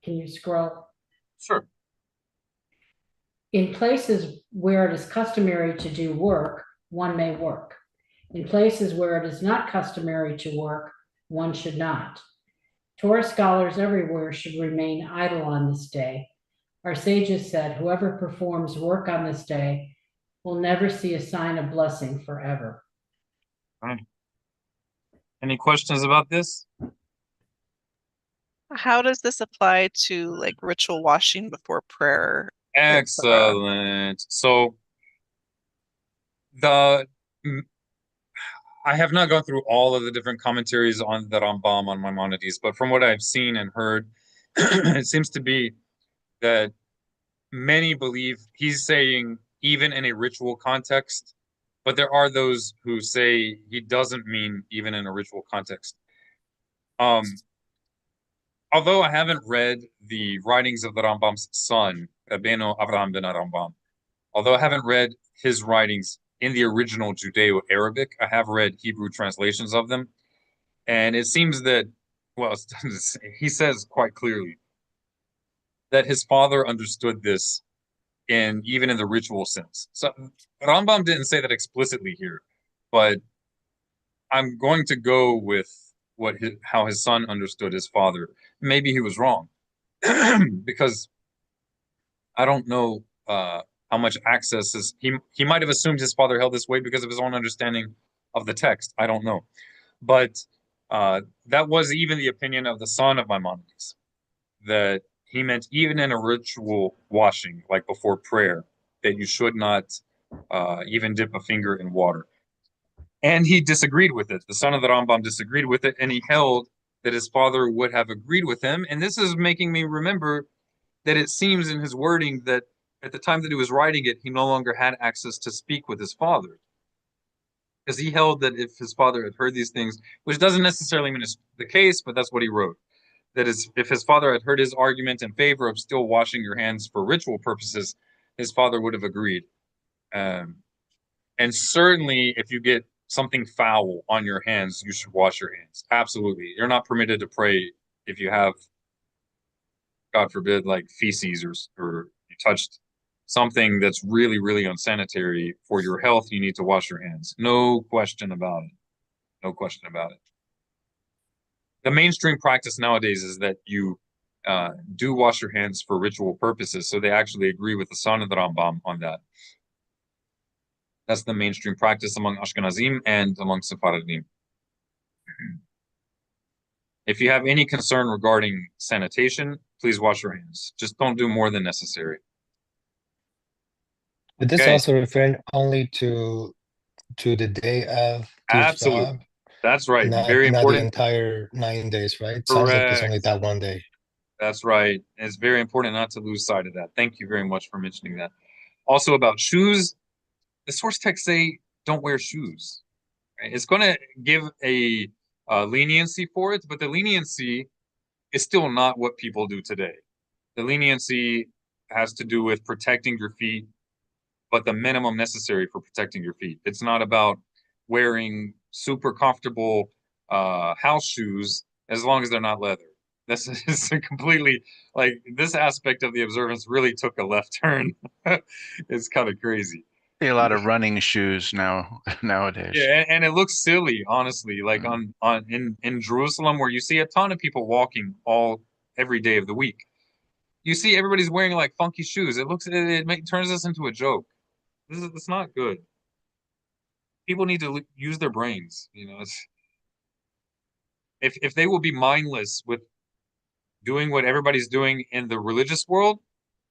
Speaker 4: Can you scroll?
Speaker 3: Sure.
Speaker 4: In places where it is customary to do work, one may work. In places where it is not customary to work, one should not. Torah scholars everywhere should remain idle on this day. Our sages said, whoever performs work on this day will never see a sign of blessing forever.
Speaker 3: All right. Any questions about this?
Speaker 5: How does this apply to like ritual washing before prayer?
Speaker 3: Excellent. So I have not gone through all of the different commentaries on the Rambam on Maimonides, but from what I've seen and heard, it seems to be that many believe he's saying, even in a ritual context, But there are those who say he doesn't mean even in a ritual context. Although I haven't read the writings of the Rambam's son, Rabbeinu Avraham ben Rambam, although I haven't read his writings in the original Judeo-Arabic, I have read Hebrew translations of them. And it seems that, well, he says quite clearly that his father understood this even in the ritual sense. So Rambam didn't say that explicitly here, but I'm going to go with how his son understood his father. Maybe he was wrong because I don't know how much access he might have assumed his father held this way because of his own understanding of the text. I don't know, but that was even the opinion of the son of Maimonides, that he meant even in a ritual washing, like before prayer, that you should not even dip a finger in water. And he disagreed with it. The son of the Rambam disagreed with it, and he held that his father would have agreed with him. And this is making me remember that it seems in his wording that at the time that he was writing it, he no longer had access to speak with his father. Because he held that if his father had heard these things, which doesn't necessarily mean it's the case, but that's what he wrote. That is, if his father had heard his argument in favor of still washing your hands for ritual purposes, his father would have agreed. And certainly, if you get something foul on your hands, you should wash your hands. Absolutely. You're not permitted to pray if you have, God forbid, like feces or you touched something that's really, really unsanitary for your health. You need to wash your hands. No question about it. No question about it. The mainstream practice nowadays is that you do wash your hands for ritual purposes. So they actually agree with the son of the Rambam on that. That's the mainstream practice among Ashkenazim and among Sephardim. If you have any concern regarding sanitation, please wash your hands. Just don't do more than necessary.
Speaker 6: But this
Speaker 3: Okay.
Speaker 6: also referring only to the day of Tisha
Speaker 3: Absolutely.
Speaker 6: B'Av,
Speaker 3: That's right.
Speaker 6: not
Speaker 3: Very
Speaker 6: the
Speaker 3: important.
Speaker 6: entire 9 days, right? Sounds like it's only
Speaker 3: Correct.
Speaker 6: that one day.
Speaker 3: That's right. It's very important not to lose sight of that. Thank you very much for mentioning that. Also about shoes, the source texts say don't wear shoes. Right? It's going to give a leniency for it, but the leniency is still not what people do today. The leniency has to do with protecting your feet, but the minimum necessary for protecting your feet. It's not about wearing super comfortable house shoes as long as they're not leather. This is completely like this aspect of the observance really took a left turn. It's kind of crazy.
Speaker 2: See a lot of running shoes nowadays.
Speaker 3: Yeah, and it looks silly, honestly. Like in Jerusalem, where you see a ton of people walking every day of the week, you see everybody's wearing like funky shoes. It turns us into a joke. It's not good. People need to use their brains. You know, if they will be mindless with doing what everybody's doing in the religious world,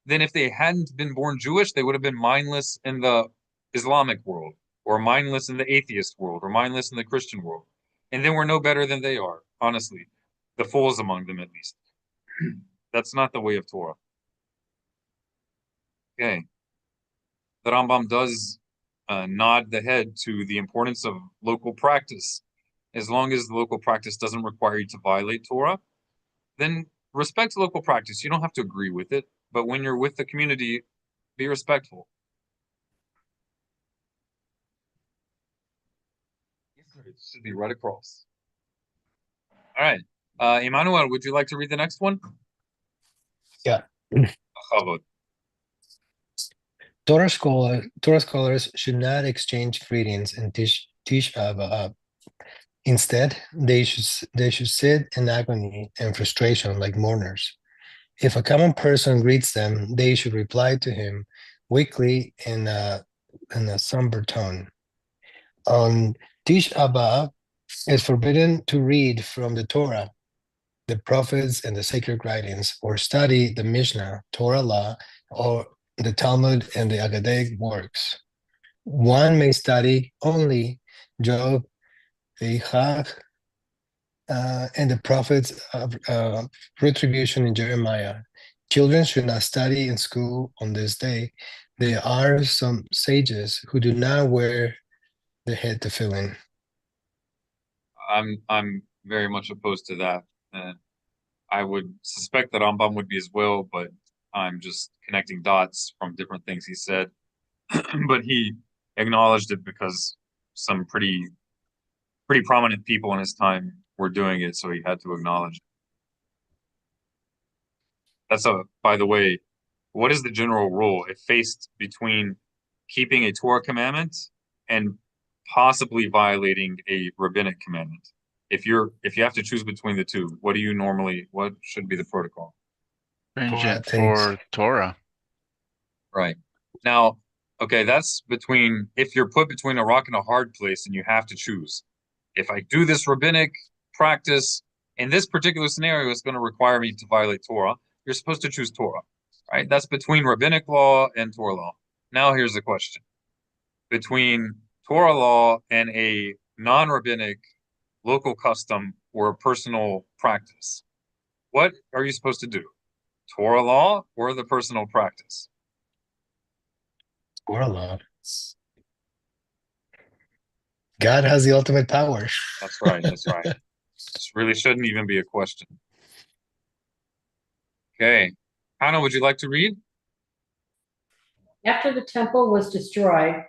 Speaker 3: then if they hadn't been born Jewish, they would have been mindless in the Islamic world, or mindless in the atheist world, or mindless in the Christian world. And then we're no better than they are, honestly. The fools among them, at least. That's not the way of Torah. Okay. The Rambam does nod the head to the importance of local practice. As long as the local practice doesn't require you to violate Torah, then respect local practice. You don't have to agree with it, but when you're with the community, be respectful. It should be right across. All right. Emmanuel, would you like to read the next one?
Speaker 6: Yeah.
Speaker 3: Chavod.
Speaker 6: Torah scholars should not exchange greetings in Tisha B'Av. Instead, they should sit in agony and frustration like mourners. If a common person greets them, they should reply to him weakly in a somber tone. On Tisha B'Av, it's forbidden to read from the Torah, the prophets, and the sacred writings, or study the Mishnah, Torah law, or the Talmud and the Aggadic works. One may study only Job, Eichach, and the prophets of retribution in Jeremiah. Children should not study in school on this day. There are some sages who do not wear the head to fill in.
Speaker 3: I'm very much opposed to that. I would suspect that Rambam would be as well, but I'm just connecting dots from different things he said. But he acknowledged it because some pretty prominent people in his time were doing it, so he had to acknowledge it. That's by the way, what is the general rule if faced between keeping a Torah commandment and possibly violating a rabbinic commandment? If you have to choose between the two, what should be the protocol?
Speaker 2: Stringent
Speaker 6: things.
Speaker 2: for Torah.
Speaker 3: Right. Now, okay, that's if you're put between a rock and a hard place and you have to choose. If I do this rabbinic practice, in this particular scenario, it's going to require me to violate Torah. You're supposed to choose Torah, right? That's between rabbinic law and Torah law. Now here's the question. Between Torah law and a non-rabbinic local custom or a personal practice, what are you supposed to do? Torah law or the personal practice?
Speaker 6: Or a lot. God has the ultimate power.
Speaker 3: That's right. That's right. This really shouldn't even be a question. Okay. Hannah, would you like to read?
Speaker 4: After the temple was destroyed,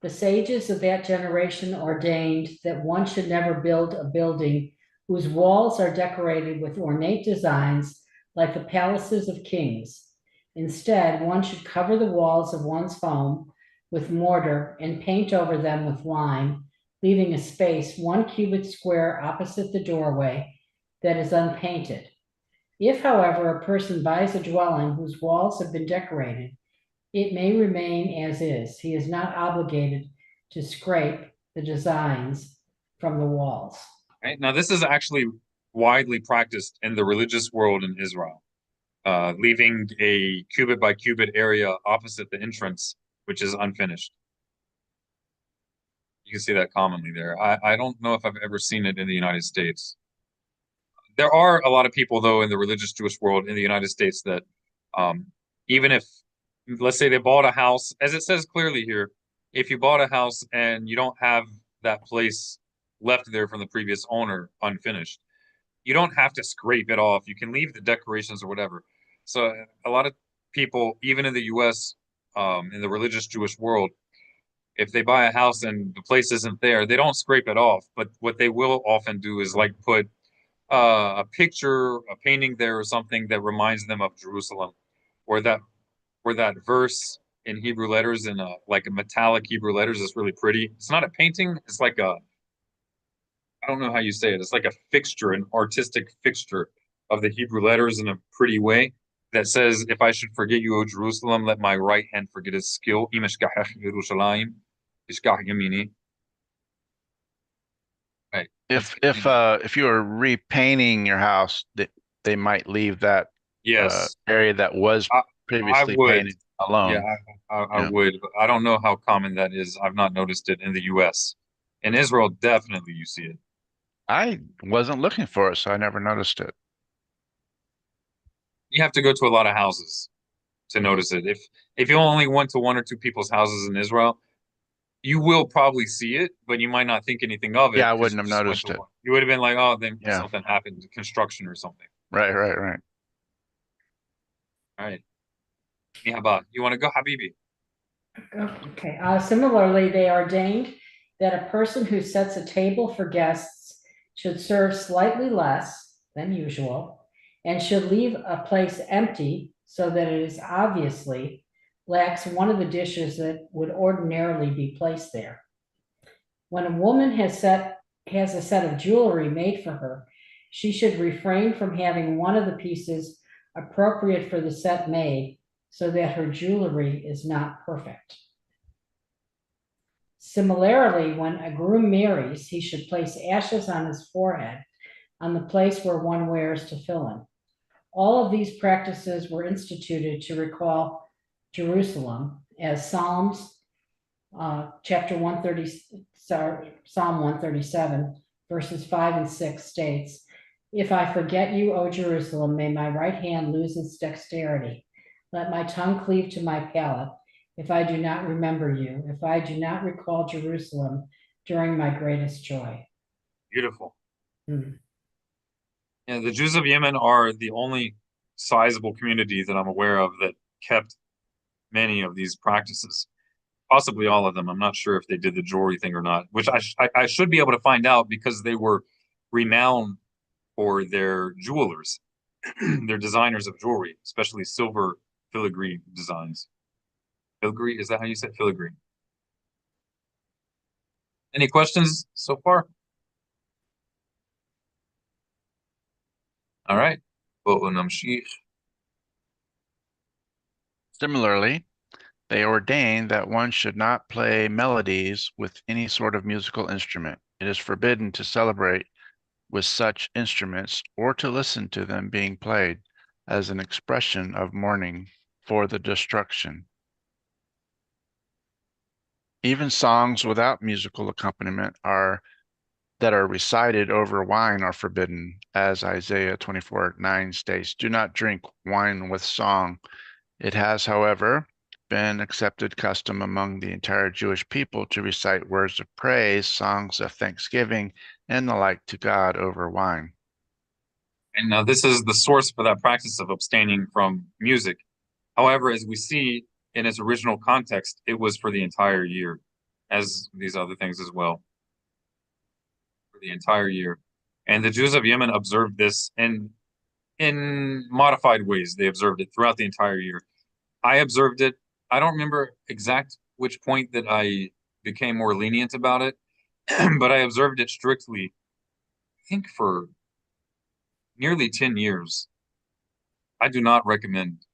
Speaker 4: the sages of that generation ordained that one should never build a building whose walls are decorated with ornate designs like the palaces of kings. Instead, one should cover the walls of one's home with mortar and paint over them with lime, leaving a space 1 cubit square opposite the doorway that is unpainted. If, however, a person buys a dwelling whose walls have been decorated, it may remain as is. He is not obligated to scrape the designs from the walls.
Speaker 3: Right. Now, this is actually widely practiced in the religious world in Israel, leaving a cubit by cubit area opposite the entrance, which is unfinished. You can see that commonly there. I don't know if I've ever seen it in the United States. There are a lot of people, though, in the religious Jewish world in the United States that even if, let's say they bought a house, as it says clearly here, if you bought a house and you don't have that place left there from the previous owner unfinished, you don't have to scrape it off. You can leave the decorations or whatever. So a lot of people, even in the U.S., in the religious Jewish world, if they buy a house and the place isn't there, they don't scrape it off. But what they will often do is like put a picture, a painting there or something that reminds them of Jerusalem, or that verse in Hebrew letters in like a metallic Hebrew letters is really pretty. It's not a painting. It's like I don't know how you say it. It's like a fixture, an artistic fixture of the Hebrew letters in a pretty way that says, "If I should forget you, O Jerusalem, let my right hand forget its skill." Right.
Speaker 2: If you are repainting your house, they might leave that
Speaker 3: Yes,
Speaker 2: area that was
Speaker 3: I
Speaker 2: previously
Speaker 3: would.
Speaker 2: painted alone.
Speaker 3: Yeah, I
Speaker 2: Yeah.
Speaker 3: would, but I don't know how common that is. I've not noticed it in the U.S. In Israel, definitely you see it.
Speaker 2: I wasn't looking for it, so I never noticed it.
Speaker 3: You have to go to a lot of houses to notice it. If you only went to 1 or 2 people's houses in Israel, you will probably see it, but you might not think anything of it
Speaker 2: Yeah, I
Speaker 3: because
Speaker 2: wouldn't
Speaker 3: you
Speaker 2: have
Speaker 3: just went
Speaker 2: noticed
Speaker 3: to
Speaker 2: it.
Speaker 3: one. You would have been like, "Oh, then
Speaker 2: Yeah.
Speaker 3: something happened, construction or something."
Speaker 2: Right.
Speaker 3: All right. Mihaba, you want to go, Habibi?
Speaker 4: Okay, similarly, they ordained that a person who sets a table for guests should serve slightly less than usual and should leave a place empty so that it is obviously lacks one of the dishes that would ordinarily be placed there. When a woman has a set of jewelry made for her, she should refrain from having one of the pieces appropriate for the set made so that her jewelry is not perfect. Similarly, when a groom marries, he should place ashes on his forehead on the place where one wears tefillin. All of these practices were instituted to recall Jerusalem, as Psalms chapter 130, Psalm 137, verses 5 and 6 states, "If I forget you, O Jerusalem, may my right hand lose its dexterity. Let my tongue cleave to my palate. If I do not remember you, if I do not recall Jerusalem, during my greatest joy.
Speaker 3: Beautiful.
Speaker 4: Hmm.
Speaker 3: Yeah, the Jews of Yemen are the only sizable community that I'm aware of that kept many of these practices. Possibly all of them. I'm not sure if they did the jewelry thing or not, which I should be able to find out because they were renowned for their jewelers, their designers of jewelry, especially silver filigree designs. Filigree, is that how you say filigree? Any questions so far? All right.
Speaker 2: Similarly, they ordain that one should not play melodies with any sort of musical instrument. It is forbidden to celebrate with such instruments or to listen to them being played as an expression of mourning for the destruction. Even songs without musical accompaniment that are recited over wine are forbidden, as Isaiah 24:9 states, "Do not drink wine with song." It has, however, been accepted custom among the entire Jewish people to recite words of praise, songs of thanksgiving, and the like to God over wine.
Speaker 3: And now this is the source for that practice of abstaining from music. However, as we see in its original context, it was for the entire year, as these other things as well. For the entire year. And the Jews of Yemen observed this in modified ways. They observed it throughout the entire year. I observed it. I don't remember exact which point that I became more lenient about it, but I observed it strictly, I think for nearly 10 years. I do not recommend.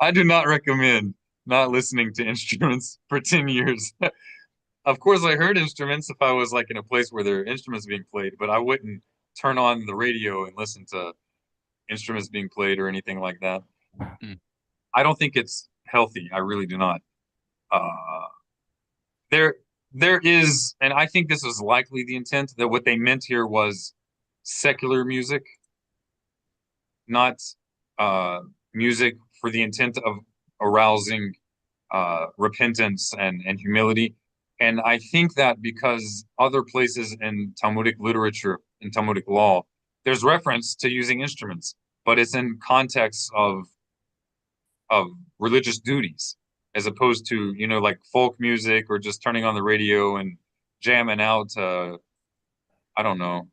Speaker 3: I do not recommend not listening to instruments for 10 years. Of course, I heard instruments if I was like in a place where there are instruments being played, but I wouldn't turn on the radio and listen to instruments being played or anything like that.
Speaker 2: Mm.
Speaker 3: I don't think it's healthy. I really do not. Uh, there is, and I think this was likely the intent, that what they meant here was secular music, not music for the intent of arousing repentance and humility. And I think that because other places in Talmudic literature, in Talmudic law, there's reference to using instruments, but it's in context of religious duties, as opposed to, you know, like folk music or just turning on the radio and jamming out, I don't know,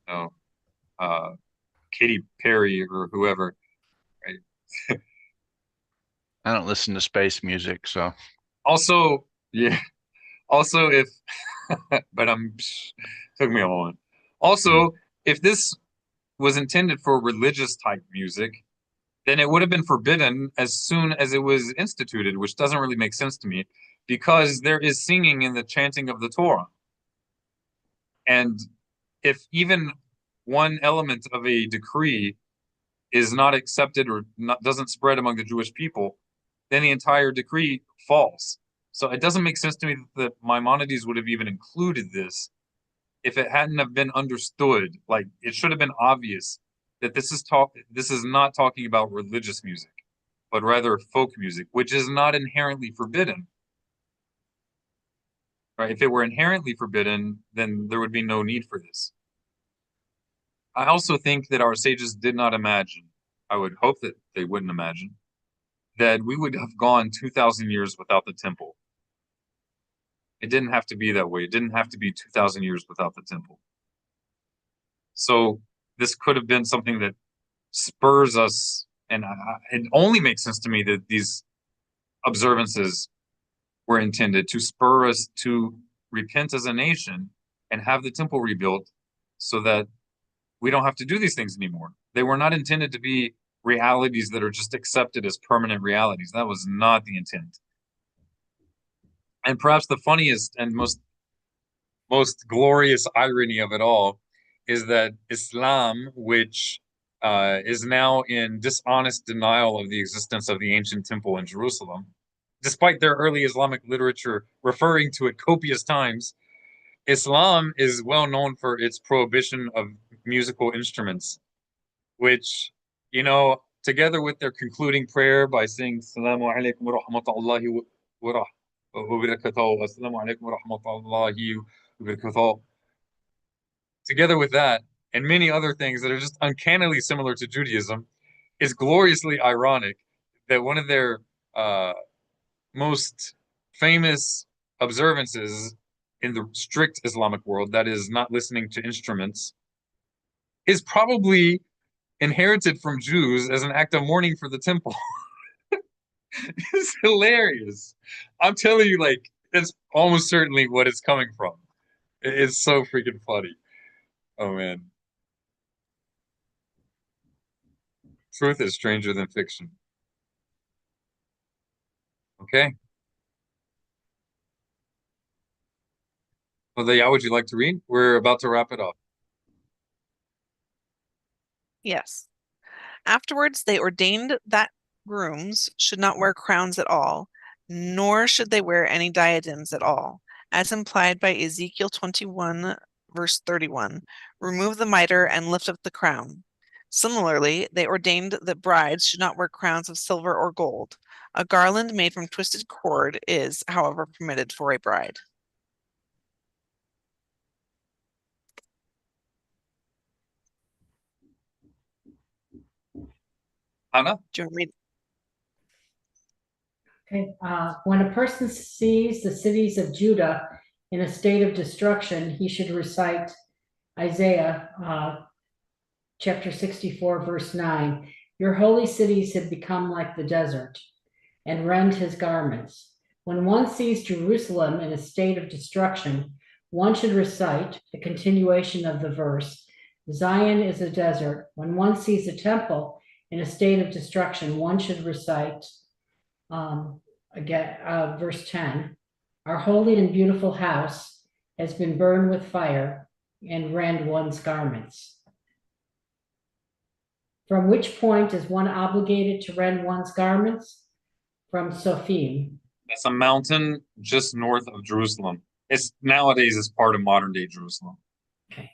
Speaker 3: you know, Katy Perry or whoever. Right?
Speaker 2: I don't listen to space music, so
Speaker 3: Also, yeah. Also, if, but took me a moment. Also, if this was intended for religious type music, then it would have been forbidden as soon as it was instituted, which doesn't really make sense to me, because there is singing in the chanting of the Torah. And if even one element of a decree is not accepted or not, doesn't spread among the Jewish people, then the entire decree falls. So it doesn't make sense to me that Maimonides would have even included this if it hadn't have been understood. Like, it should have been obvious that this is not talking about religious music, but rather folk music, which is not inherently forbidden. Right? If it were inherently forbidden, then there would be no need for this. I also think that our sages did not imagine, I would hope that they wouldn't imagine, that we would have gone 2,000 years without the temple. It didn't have to be that way. It didn't have to be 2,000 years without the temple. So this could have been something that spurs us, and it only makes sense to me that these observances were intended to spur us to repent as a nation and have the temple rebuilt so that we don't have to do these things anymore. They were not intended to be realities that are just accepted as permanent realities. That was not the intent. And perhaps the funniest and most glorious irony of it all is that Islam, which is now in dishonest denial of the existence of the ancient temple in Jerusalem, despite their early Islamic literature referring to it copious times, Islam is well known for its prohibition of musical instruments, which, you know, together with their concluding prayer by saying Assalamu alaikum wa rahmatullahi wa وبركاته. السلام عليكم ورحمة الله وبركاته. Together with that, and many other things that are just uncannily similar to Judaism, it's gloriously ironic that one of their most famous observances in the strict Islamic world, that is not listening to instruments, is probably inherited from Jews as an act of mourning for the temple. It's hilarious. I'm telling you, like, it's almost certainly what it's coming from. It's so freaking funny. Oh man. Truth is stranger than fiction. Okay. Well, yeah, would you like to read? We're about to wrap it up.
Speaker 5: Yes. Afterwards, they ordained that grooms should not wear crowns at all, nor should they wear any diadems at all, as implied by Ezekiel 21, verse 31. Remove the mitre and lift up the crown. Similarly, they ordained that brides should not wear crowns of silver or gold. A garland made from twisted cord is, however, permitted for a bride.
Speaker 3: Hannah?
Speaker 5: Do you want to read?
Speaker 4: Okay, when a person sees the cities of Judah in a state of destruction, he should recite Isaiah chapter 64, verse 9. Your holy cities have become like the desert, and rend his garments. When one sees Jerusalem in a state of destruction, one should recite the continuation of the verse, Zion is a desert. When one sees a temple in a state of destruction, one should recite verse 10, our holy and beautiful house has been burned with fire, and rend one's garments. From which point is one obligated to rend one's garments? From Sophim.
Speaker 3: That's a mountain just north of Jerusalem. It's nowadays is part of modern day Jerusalem.
Speaker 4: Okay.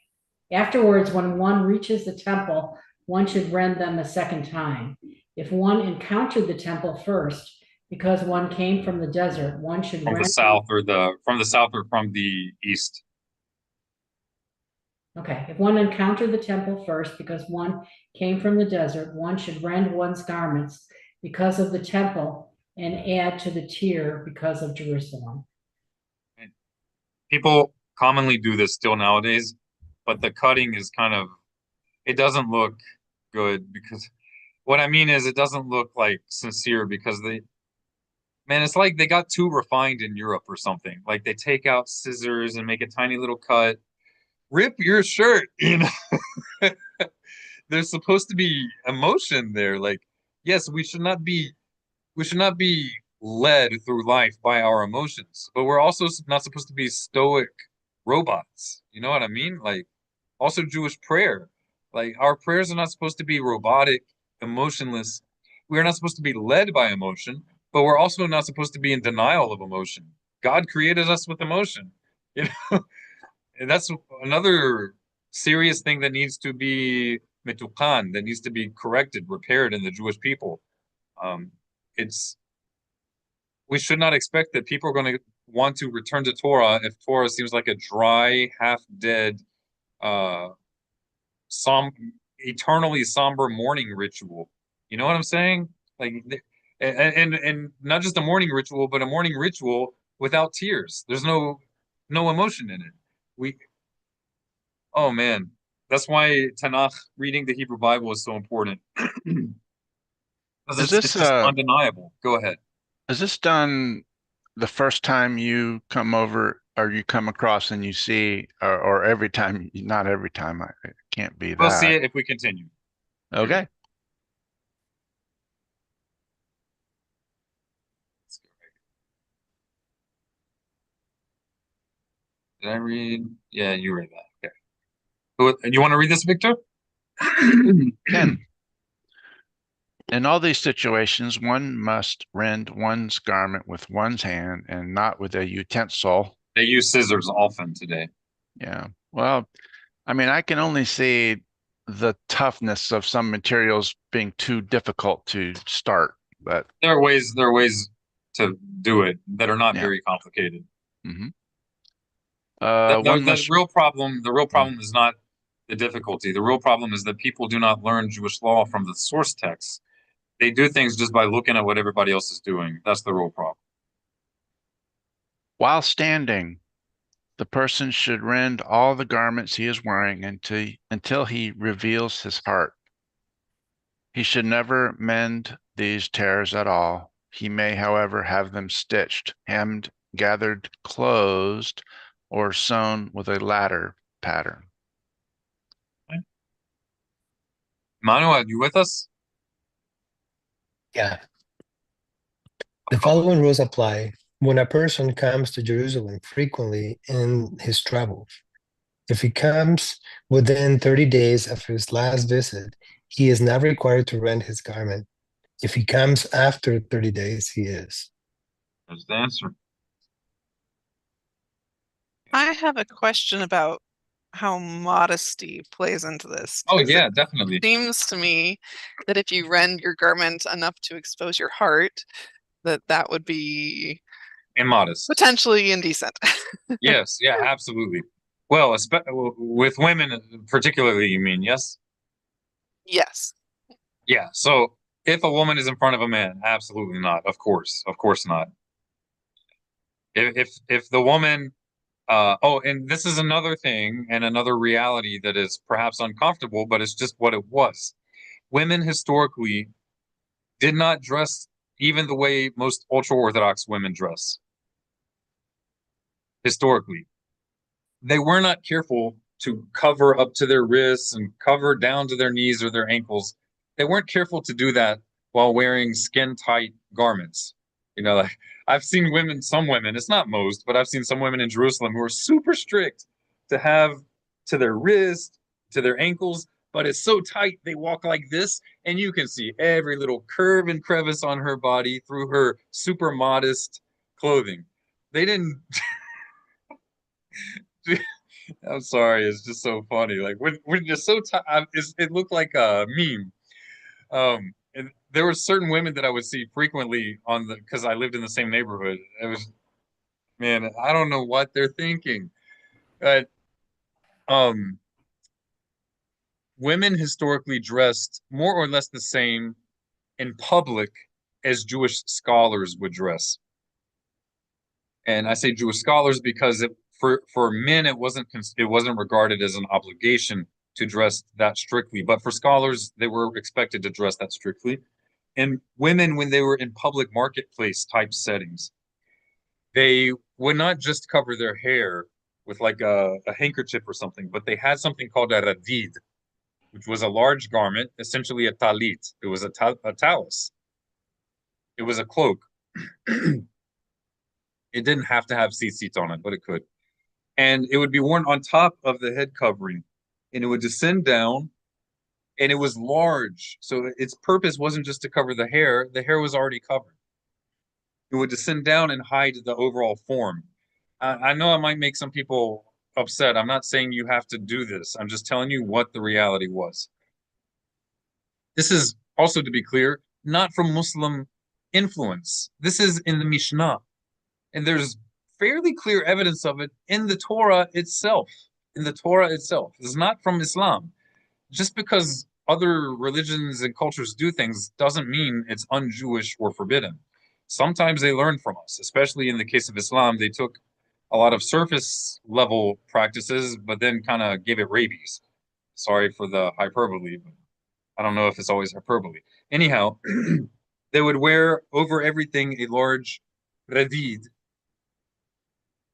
Speaker 4: Afterwards, when one reaches the temple, one should rend them a second time. If one encountered the temple first, because one came from the desert, one should
Speaker 3: From the
Speaker 4: rend.
Speaker 3: south or from the south or from the east.
Speaker 4: Okay, if one encountered the temple first because one came from the desert, one should rend one's garments because of the temple and add to the tier because of Jerusalem.
Speaker 3: People commonly do this still nowadays, but the cutting is kind of, it doesn't look good because what I mean is it doesn't look like sincere because man, it's like they got too refined in Europe or something. Like they take out scissors and make a tiny little cut. Rip your shirt, you know. There's supposed to be emotion there. Like, yes, we should not be led through life by our emotions, but we're also not supposed to be stoic robots. You know what I mean? Like, also Jewish prayer. Like, our prayers are not supposed to be robotic, emotionless. We're not supposed to be led by emotion, but we're also not supposed to be in denial of emotion. God created us with emotion. You know, and that's another serious thing that needs to be metukan, that needs to be corrected, repaired in the Jewish people. It's we should not expect that people are going to want to return to Torah if Torah seems like a dry, half-dead, eternally somber mourning ritual. You know what I'm saying? Like, and not just a mourning ritual, but a mourning ritual without tears. There's no emotion in it. Oh man, that's why Tanakh, reading the Hebrew Bible, is so important. Because it's just undeniable. Go ahead.
Speaker 2: Is this done the first time you come over or you come across and you see, or every time? Not every time. It can't be
Speaker 3: We'll
Speaker 2: that.
Speaker 3: see it if we continue.
Speaker 2: Okay.
Speaker 3: Did I read? Yeah, you read that. Okay. You want to read this, Victor?
Speaker 2: Ken. In all these situations, one must rend one's garment with one's hand and not with a utensil.
Speaker 3: They use scissors often today.
Speaker 2: Yeah. Well, I mean, I can only see the toughness of some materials being too difficult to start, but
Speaker 3: there are ways to do it that are not
Speaker 2: Yeah.
Speaker 3: very complicated.
Speaker 2: hmm
Speaker 3: The
Speaker 2: less.
Speaker 3: real problem is not the difficulty. The real problem is that people do not learn Jewish law from the source text. They do things just by looking at what everybody else is doing. That's the real problem.
Speaker 2: While standing, the person should rend all the garments he is wearing until he reveals his heart. He should never mend these tears at all. He may, however, have them stitched, hemmed, gathered, closed, or sewn with a ladder pattern.
Speaker 3: Manu, are you with us?
Speaker 6: Yeah. The following rules apply when a person comes to Jerusalem frequently in his travels. If he comes within 30 days after his last visit, he is not required to rend his garment. If he comes after 30 days, he is.
Speaker 3: There's the answer.
Speaker 5: I have a question about how modesty plays into this.
Speaker 3: Oh
Speaker 5: 'cause
Speaker 3: yeah,
Speaker 5: it
Speaker 3: definitely.
Speaker 5: seems to me that if you rend your garment enough to expose your heart, that would be
Speaker 3: Immodest.
Speaker 5: potentially indecent.
Speaker 3: Yes, yeah, absolutely. Well, with women particularly, you mean, yes?
Speaker 5: Yes.
Speaker 3: Yeah, so if a woman is in front of a man, absolutely not. Of course not. If the woman oh, and this is another thing and another reality that is perhaps uncomfortable, but it's just what it was. Women historically did not dress even the way most ultra-Orthodox women dress. Historically, they were not careful to cover up to their wrists and cover down to their knees or their ankles. They weren't careful to do that while wearing skin-tight garments. You know, like I've seen women, some women, it's not most, but I've seen some women in Jerusalem who are super strict to have to their wrist, to their ankles, but it's so tight they walk like this, and you can see every little curve and crevice on her body through her super modest clothing. They didn't. I'm sorry, it's just so funny. Like when you're so tight, it looked like a meme. And there were certain women that I would see frequently on the because I lived in the same neighborhood. It was, man, I don't know what they're thinking. But um, women historically dressed more or less the same in public as Jewish scholars would dress. And I say Jewish scholars because for men it wasn't regarded as an obligation to dress that strictly, but for scholars they were expected to dress that strictly. And women, when they were in public marketplace type settings, they would not just cover their hair with like a handkerchief or something, but they had something called a radid, which was a large garment, essentially a talit. It was a talus. It was a cloak. It didn't have to have tzitzit on it, but it could. And it would be worn on top of the head covering, and it would descend down, and it was large. So its purpose wasn't just to cover the hair was already covered. It would descend down and hide the overall form. I know I might make some people upset. I'm not saying you have to do this. I'm just telling you what the reality was. This is also, to be clear, not from Muslim influence. This is in the Mishnah. And there's fairly clear evidence of it in the Torah itself. In the Torah itself. It's not from Islam. Just because other religions and cultures do things doesn't mean it's un-Jewish or forbidden. Sometimes they learn from us, especially in the case of Islam. They took a lot of surface level practices, but then kind of gave it rabies. Sorry for the hyperbole, but I don't know if it's always hyperbole. Anyhow, they would wear over everything a large radid,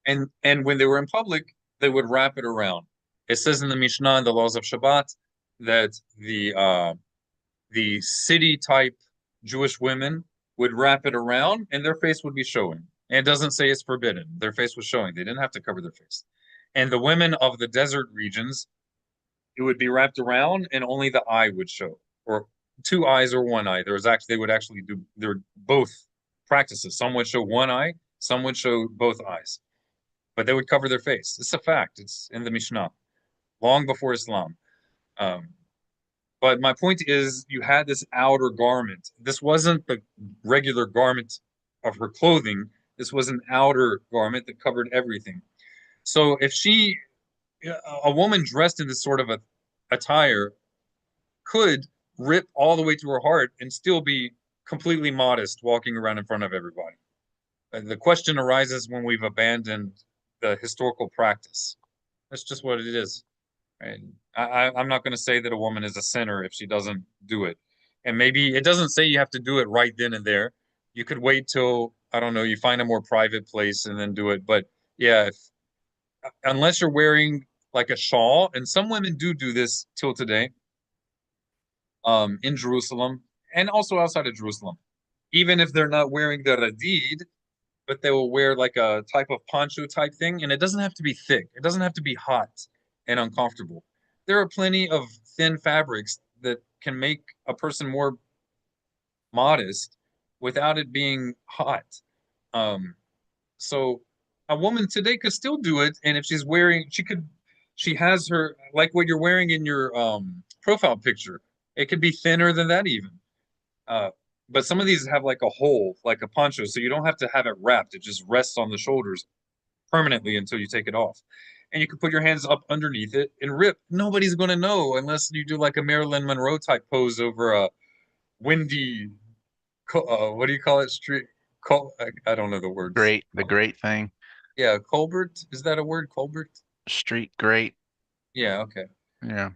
Speaker 3: and when they were in public, they would wrap it around. It says in the Mishnah, in the laws of Shabbat, that the city type Jewish women would wrap it around, and their face would be showing. And it doesn't say it's forbidden. Their face was showing. They didn't have to cover their face. And the women of the desert regions, it would be wrapped around, and only the eye would show, or two eyes or one eye. They would actually do both practices. Some would show one eye, some would show both eyes, but they would cover their face. It's a fact. It's in the Mishnah, long before Islam. But my point is, you had this outer garment. This wasn't the regular garment of her clothing. This was an outer garment that covered everything. So if a woman dressed in this sort of a attire could rip all the way to her heart and still be completely modest walking around in front of everybody. The question arises when we've abandoned the historical practice. That's just what it is. Right? I'm not going to say that a woman is a sinner if she doesn't do it. And maybe it doesn't say you have to do it right then and there. You could wait till, I don't know, you find a more private place and then do it. But yeah, unless you're wearing like a shawl, and some women do this till today, in Jerusalem and also outside of Jerusalem, even if they're not wearing the radid, but they will wear like a type of poncho type thing, and it doesn't have to be thick. It doesn't have to be hot and uncomfortable. There are plenty of thin fabrics that can make a person more modest without it being hot. So a woman today could still do it, and if she's wearing, she has her, like what you're wearing in your profile picture. It could be thinner than that even. But some of these have like a hole, like a poncho, so you don't have to have it wrapped. It just rests on the shoulders permanently until you take it off. And you can put your hands up underneath it and rip. Nobody's going to know unless you do like a Marilyn Monroe type pose over a windy, what do you call it? I don't know the words.
Speaker 2: The great thing.
Speaker 3: Yeah, Colbert. Is that a word? Colbert?
Speaker 2: Street great.
Speaker 3: Yeah, okay.
Speaker 2: Yeah.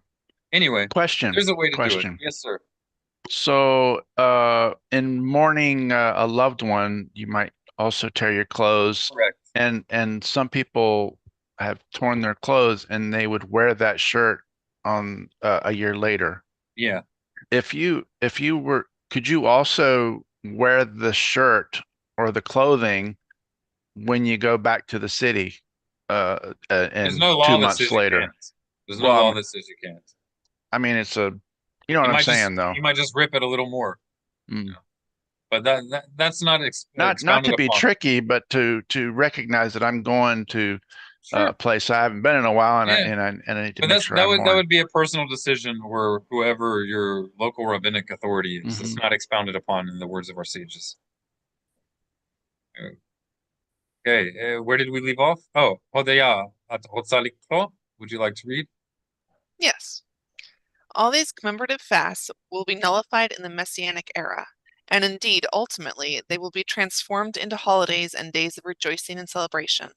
Speaker 3: Anyway,
Speaker 2: Question.
Speaker 3: there's a way to do it.
Speaker 2: Question.
Speaker 3: Yes, sir.
Speaker 2: So, in mourning a loved one, you might also tear your clothes,
Speaker 3: Correct.
Speaker 2: and some people have torn their clothes and they would wear that shirt on a year later.
Speaker 3: Yeah.
Speaker 2: If you were, could you also wear the shirt or the clothing when you go back to the city,
Speaker 3: There's
Speaker 2: and
Speaker 3: no law
Speaker 2: 2
Speaker 3: that
Speaker 2: months
Speaker 3: says you
Speaker 2: later?
Speaker 3: can't. There's no
Speaker 2: Well,
Speaker 3: law that says you can't.
Speaker 2: I mean, it's a, you know what I'm saying, though.
Speaker 3: You might just rip it a little more.
Speaker 2: Mm.
Speaker 3: But that's not
Speaker 2: Not
Speaker 3: expounded
Speaker 2: to be
Speaker 3: upon.
Speaker 2: tricky, but to recognize that I'm going to
Speaker 3: Sure.
Speaker 2: a place I haven't been in a while, and
Speaker 3: Yeah.
Speaker 2: I need to
Speaker 3: But
Speaker 2: make sure I'm
Speaker 3: that
Speaker 2: mourning.
Speaker 3: would be a personal decision, or whoever your local rabbinic authority is. It's
Speaker 2: Mhm.
Speaker 3: not expounded upon in the words of our sages. Okay, where did we leave off? Oh, Hodaya at Hotzalikto. Would you like to read?
Speaker 5: Yes. All these commemorative fasts will be nullified in the Messianic era, and indeed, ultimately, they will be transformed into holidays and days of rejoicing and celebration.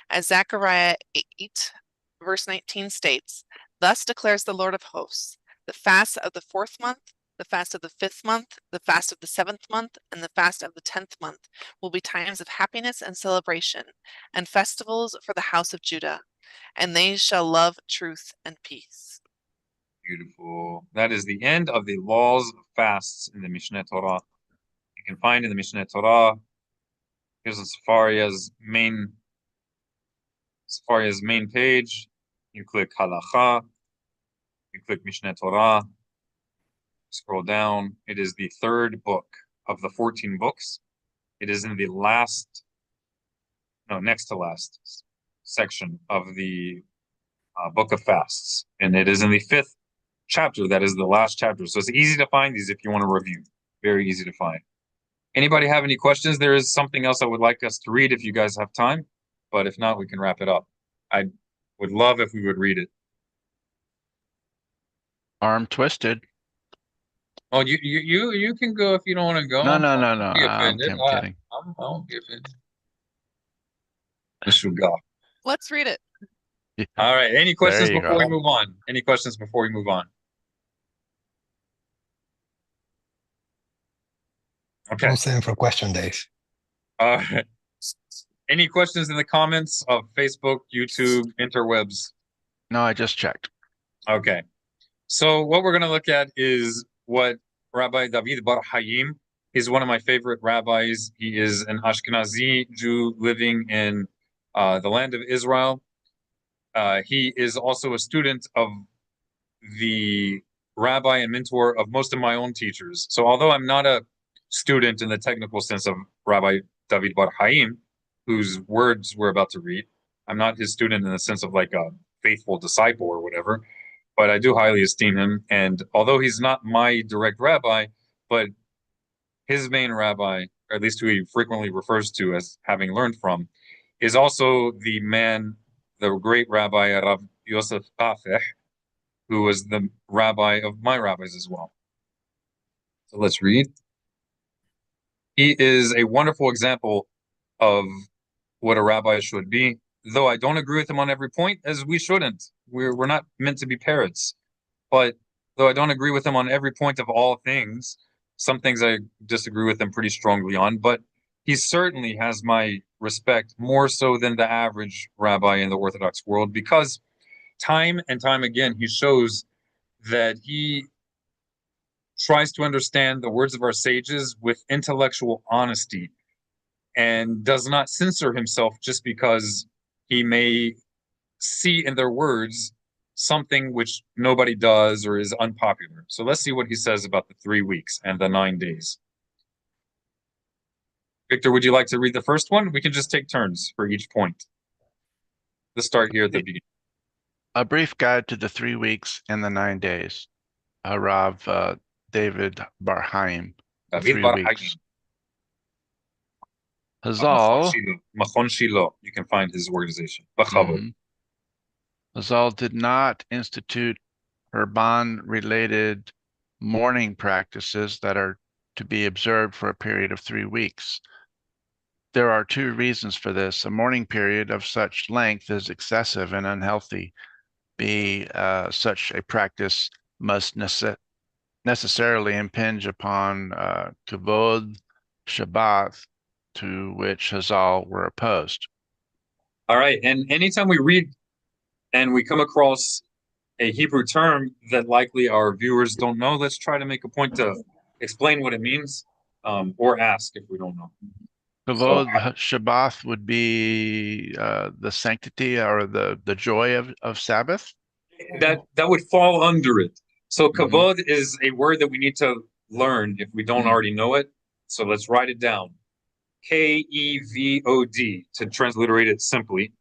Speaker 5: As Zechariah 8, verse 19 states, "Thus declares the Lord of hosts, the fast of the 4th month, the fast of the 5th month, the fast of the 7th month, and the fast of the 10th month will be times of happiness and celebration, and festivals for the house of Judah, and they shall love truth and peace."
Speaker 3: Beautiful. That is the end of the laws of fasts in the Mishneh Torah. You can find in the Mishneh Torah, here's the Safaria's main page. You click Halacha. You click Mishneh Torah. Scroll down. It is the 3rd book of the 14 books. It is in the next to last section of the book of fasts. And it is in the 5th chapter. That is the last chapter. So it's easy to find these if you want to review. Very easy to find. Anybody have any questions? There is something else I would like us to read if you guys have time. But if not, we can wrap it up. I would love if we would read it.
Speaker 2: Arm twisted.
Speaker 3: Oh, you can go if you don't want to go.
Speaker 2: No.
Speaker 3: Don't be
Speaker 2: I'm
Speaker 3: offended.
Speaker 2: kidding.
Speaker 3: I won't be offended. Mr. God.
Speaker 5: Let's read it.
Speaker 2: Yeah.
Speaker 3: All right. Any questions
Speaker 2: you
Speaker 3: before
Speaker 2: go.
Speaker 3: we move on? Any questions before we move on? Okay.
Speaker 6: I'm saying for question days.
Speaker 3: Any questions in the comments of Facebook, YouTube, interwebs?
Speaker 2: No, I just checked.
Speaker 3: Okay. So what we're going to look at is what Rabbi David Bar Hayim, he's one of my favorite rabbis. He is an Ashkenazi Jew living in the land of Israel. He is also a student of the rabbi and mentor of most of my own teachers. So although I'm not a student in the technical sense of Rabbi David Bar Hayim, whose words we're about to read, I'm not his student in the sense of like a faithful disciple or whatever, but I do highly esteem him. And although he's not my direct rabbi, but his main rabbi or at least who he frequently refers to as having learned from, is also the man, the great Rabbi Rav Yosef Kafeh, who was the rabbi of my rabbis as well. So let's read. He is a wonderful example of what a rabbi should be, though I don't agree with him on every point, as we shouldn't. We're not meant to be parrots. But though I don't agree with him on every point of all things, some things I disagree with him pretty strongly on, but he certainly has my respect more so than the average rabbi in the Orthodox world, because time and time again he shows that he tries to understand the words of our sages with intellectual honesty and does not censor himself just because he may see in their words something which nobody does or is unpopular. So let's see what he says about the 3 weeks and the 9 days. Victor, would you like to read the first one? We can just take turns for each point. Let's start here at the beginning.
Speaker 2: A brief guide to the 3 weeks and the 9 days. Rav David Barhaim.
Speaker 3: David
Speaker 2: 3
Speaker 3: Bar
Speaker 2: weeks.
Speaker 3: Hayim.
Speaker 2: Hazal.
Speaker 3: Machon Shiloh. You can find his organization. Bachavod.
Speaker 2: Hazal did not institute Herban-related mourning practices that are to be observed for a period of 3 weeks. There are 2 reasons for this. A mourning period of such length is excessive and unhealthy. Such a practice must necessarily impinge upon Kavod, Shabbat, to which Hazal were opposed.
Speaker 3: All right. And anytime we read and we come across a Hebrew term that likely our viewers don't know, let's try to make a point to explain what it means, or ask if we don't know.
Speaker 2: Kavod Shabbat would be the sanctity or the joy of Sabbath.
Speaker 3: That would fall under it. So kavod is a word that we need to learn if we don't already know it. So let's write it down. Kevod, to transliterate it simply.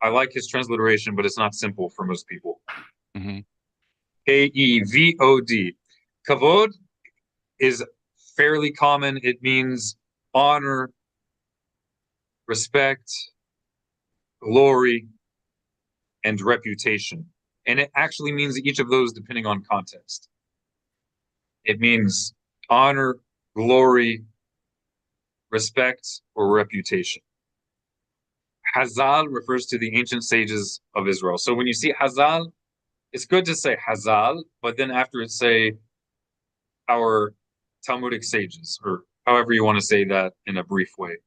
Speaker 3: I like his transliteration, but it's not simple for most people. Kevod. Kavod is fairly common. It means honor, respect, glory, and reputation. And it actually means each of those depending on context. It means honor, glory, respect, or reputation. Hazal refers to the ancient sages of Israel. So when you see Hazal, it's good to say Hazal, but then after it say our Talmudic sages, or however you want to say that in a brief way.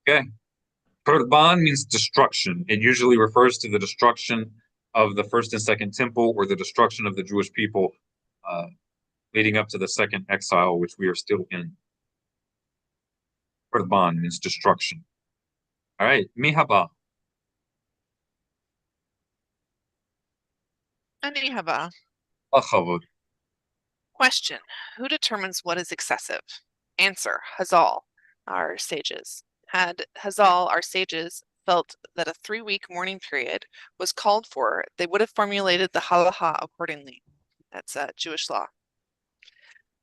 Speaker 3: Okay. Korban means destruction. It usually refers to the destruction of the first and second temple, or the destruction of the Jewish people leading up to the second exile, which we are still in. Korban means destruction. All right, mihaba.
Speaker 5: Anihaba.
Speaker 3: Achavod.
Speaker 5: Question: who determines what is excessive? Answer: Hazal, our sages. Had Hazal, our sages, felt that a 3-week mourning period was called for, they would have formulated the halacha accordingly. That's Jewish law.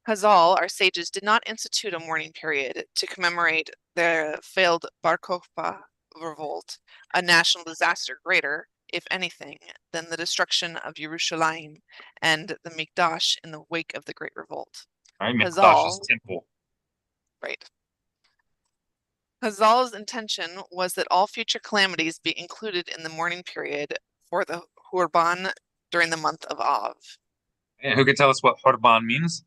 Speaker 5: Hazal, our sages, did not institute a mourning period to commemorate the failed Bar Kokhba revolt, a national disaster greater, if anything, than the destruction of Yerushalayim and the Mikdash in the wake of the Great Revolt.
Speaker 3: Right, Mikdash is temple.
Speaker 5: Right. Hazal's intention was that all future calamities be included in the mourning period for the Hurban during the month of Av.
Speaker 3: And who can tell us what Hurban means?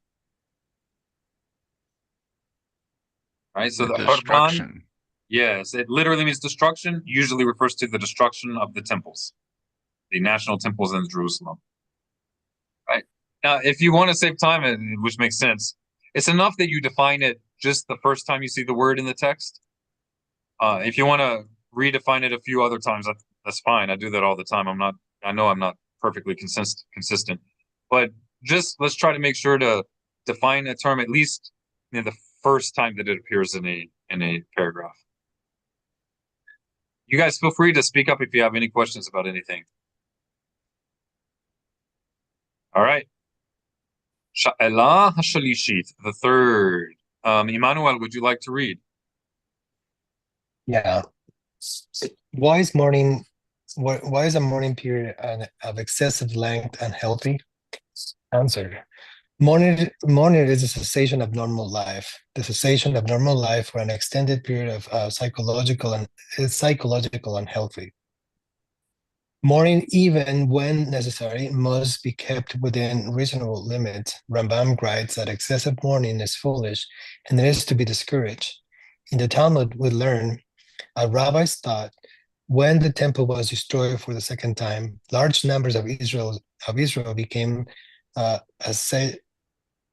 Speaker 3: Right, so the Hurban, yes, it literally means destruction, usually refers to the destruction of the temples, the national temples in Jerusalem. Right. Now, if you want to save time, which makes sense, it's enough that you define it just the first time you see the word in the text. If you want to redefine it a few other times, that's fine. I do that all the time. I know I'm not perfectly consistent, but just let's try to make sure to define a term at least the first time that it appears in a paragraph. You guys feel free to speak up if you have any questions about anything. All right. Sha'elah Hashalishit, the third. Emmanuel, would you like to read?
Speaker 6: Yeah. Why is morning? Why is a morning period of excessive length unhealthy? Answer. Morning is a cessation of normal life. The cessation of normal life for an extended period of psychological and is psychological unhealthy. Morning, even when necessary, must be kept within reasonable limits. Rambam writes that excessive mourning is foolish and it is to be discouraged. In the Talmud, we learn rabbis thought when the temple was destroyed for the second time, large numbers of Israel became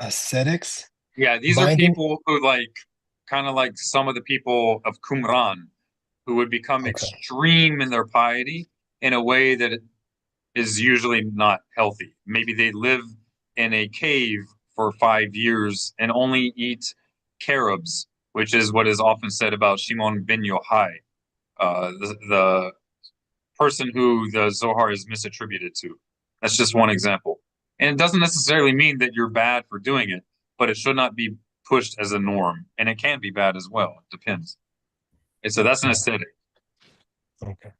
Speaker 6: ascetics,
Speaker 3: Yeah, these are
Speaker 6: binding.
Speaker 3: people who kind of like some of the people of Qumran, who would become
Speaker 6: Okay.
Speaker 3: extreme in their piety in a way that is usually not healthy. Maybe they live in a cave for 5 years and only eat carobs, which is what is often said about Shimon ben Yochai, the person who the Zohar is misattributed to. That's just one example. And it doesn't necessarily mean that you're bad for doing it, but it should not be pushed as a norm. And it can be bad as well. It depends. And so that's an aesthetic.
Speaker 6: Okay.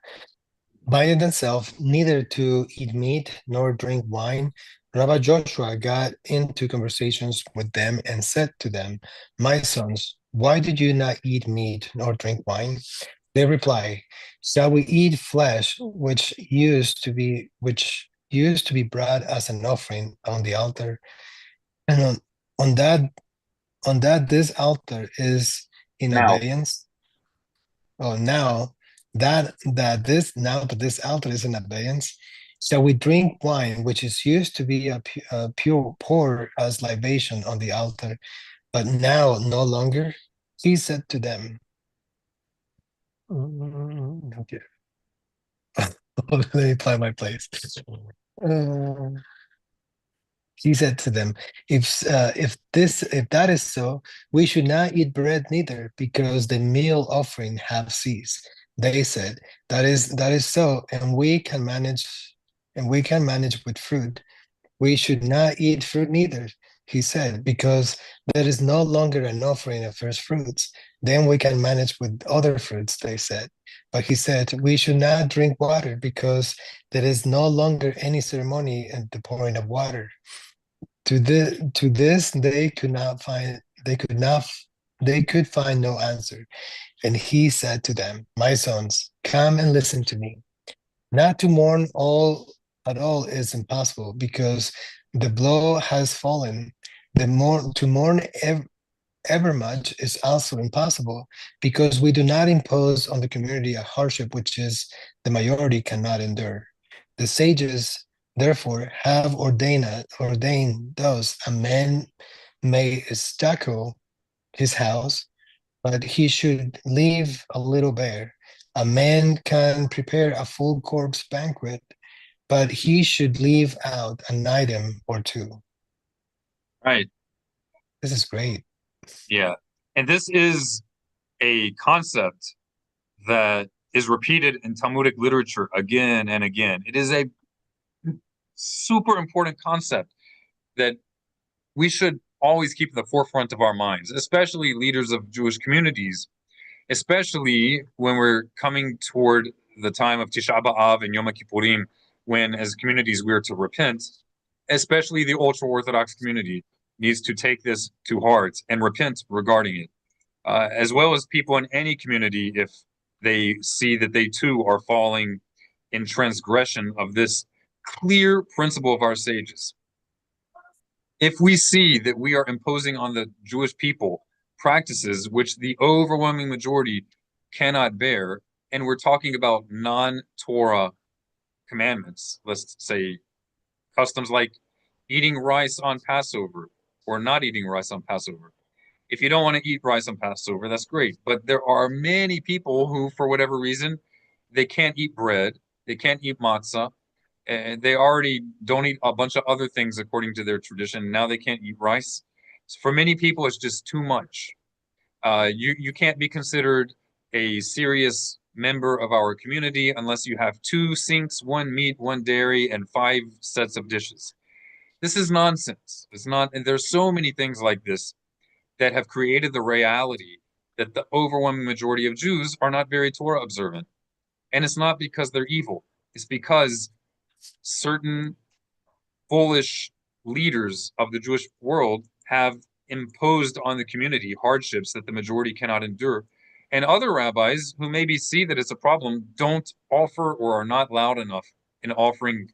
Speaker 6: Binding themselves neither to eat meat nor drink wine, Rabbi Joshua got into conversations with them and said to them, "My sons, why did you not eat meat nor drink wine?" They reply, "Shall we eat flesh which used to be brought as an offering on the altar? And on that this altar is in
Speaker 3: Now,
Speaker 6: abeyance? Oh, now that this altar is in abeyance, shall we drink wine which is used to be a pure pour as libation on the altar, but now no longer?" He said to them, okay. Let me apply my place. Uh, he said to them, if that is so, we should not eat bread neither, because the meal offering have ceased. They said, that is so, and we can manage with fruit. We should not eat fruit neither, he said, because there is no longer an offering of first fruits. Then we can manage with other fruits, they said. But he said, we should not drink water, because there is no longer any ceremony at the pouring of water. To this they could find no answer. And he said to them, "My sons, come and listen to me. Not to mourn all at all is impossible, because the blow has fallen. To mourn ever much is also impossible, because we do not impose on the community a hardship which is the majority cannot endure. The sages, therefore, have ordained thus: a man may stucco his house, but he should leave a little bare. A man can prepare a full corpse banquet, but he should leave out an item or two."
Speaker 3: right.
Speaker 6: This is great.
Speaker 3: Yeah. And this is a concept that is repeated in Talmudic literature again and again. It is a super important concept that we should always keep at the forefront of our minds, especially leaders of Jewish communities, especially when we're coming toward the time of Tisha B'Av and Yom Kippurim, when as communities we are to repent, especially the ultra-Orthodox community needs to take this to heart and repent regarding it, as well as people in any community if they see that they too are falling in transgression of this clear principle of our sages. If we see that we are imposing on the Jewish people practices which the overwhelming majority cannot bear, and we're talking about non-Torah commandments, let's say customs like eating rice on Passover or not eating rice on Passover. If you don't want to eat rice on Passover, that's great. But there are many people who, for whatever reason, they can't eat bread, they can't eat matzah, and they already don't eat a bunch of other things according to their tradition. Now they can't eat rice. So for many people, it's just too much. You can't be considered a serious member of our community unless you have 2 sinks, 1 meat, 1 dairy, and 5 sets of dishes. This is nonsense. It's not, and there's so many things like this that have created the reality that the overwhelming majority of Jews are not very Torah observant. And it's not because they're evil. It's because certain foolish leaders of the Jewish world have imposed on the community hardships that the majority cannot endure. And other rabbis who maybe see that it's a problem don't offer or are not loud enough in offering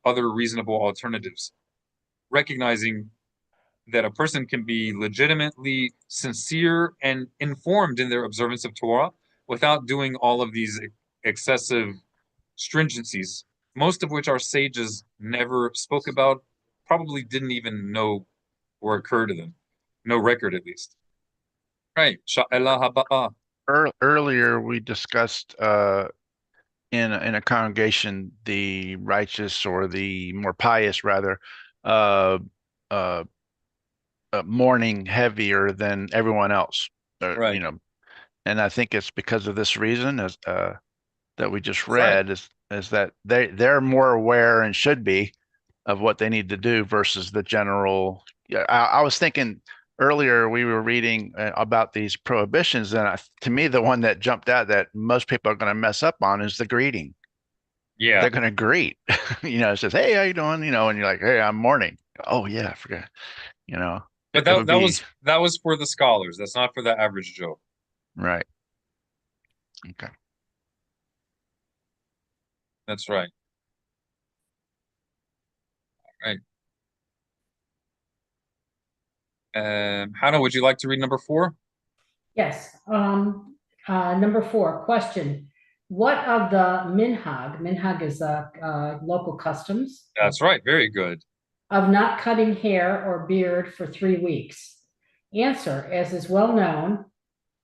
Speaker 3: other reasonable alternatives, recognizing that a person can be legitimately sincere and informed in their observance of Torah without doing all of these excessive stringencies, most of which our sages never spoke about, probably didn't even know or occur to them. No record, at least. Right. Sha'elah haba'ah.
Speaker 2: Earlier, we discussed in a congregation the righteous or the more pious rather uh, uh, mourning heavier than everyone else.
Speaker 3: Right.
Speaker 2: You know, and I think it's because of this reason as that we just
Speaker 3: That's right.
Speaker 2: read is that they're more aware and should be of what they need to do versus the general. Yeah, I was thinking earlier we were reading about these prohibitions, and to me the one that jumped out that most people are going to mess up on is the greeting.
Speaker 3: Yeah.
Speaker 2: They're going to greet, it says, "Hey, how you doing?" And you're like, "Hey, I'm mourning." Oh yeah, I forgot.
Speaker 3: But
Speaker 2: It'll be
Speaker 3: that was for the scholars. That's not for the average Joe.
Speaker 2: right. Okay.
Speaker 3: That's right. Right. Hannah, would you like to read number 4?
Speaker 4: Yes, number 4, question. What of the minhag is local customs
Speaker 3: That's right. Very good.
Speaker 4: of not cutting hair or beard for 3 weeks? Answer, as is well known,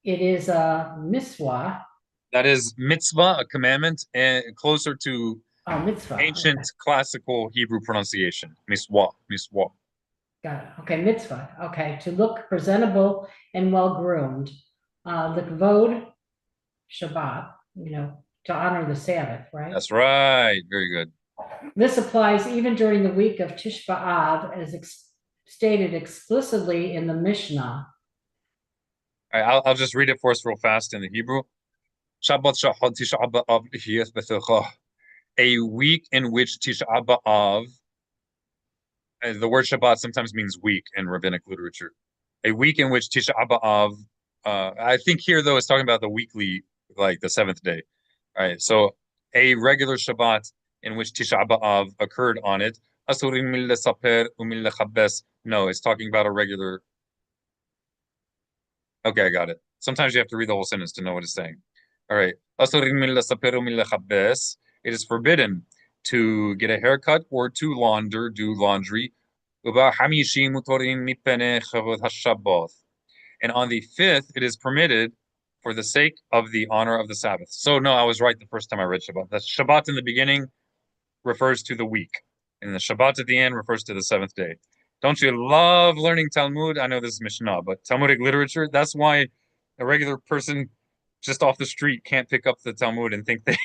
Speaker 4: it is a mitzvah.
Speaker 3: That is mitzvah, a commandment, and closer to
Speaker 4: Oh, mitzvah.
Speaker 3: ancient
Speaker 4: Okay.
Speaker 3: classical Hebrew pronunciation. Miswa, miswa.
Speaker 4: Got it. Okay, mitzvah. Okay, to look presentable and well groomed. Likvod Shabbat, to honor the Sabbath, right?
Speaker 3: That's right. Very good.
Speaker 4: This applies even during the week of Tish B'Av, as stated explicitly in the Mishnah.
Speaker 3: All right, I'll just read it for us real fast in the Hebrew. Shabbat shahad Tisha B'Av lihiyas b'techa. A week in which Tisha B'Av, the word Shabbat sometimes means week in rabbinic literature. A week in which Tisha B'Av, I think here though it's talking about the weekly, like the 7th day. All right, so a regular Shabbat in which Tisha B'Av occurred on it. No, it's talking about a regular. Okay, I got it. Sometimes you have to read the whole sentence to know what it's saying. All right. It is forbidden to get a haircut or to do laundry. And on the 5th, it is permitted for the sake of the honor of the Sabbath. So no, I was right the first time I read Shabbat. The Shabbat in the beginning refers to the week, and the Shabbat at the end refers to the 7th day. Don't you love learning Talmud? I know this is Mishnah, but Talmudic literature, that's why a regular person just off the street can't pick up the Talmud and think they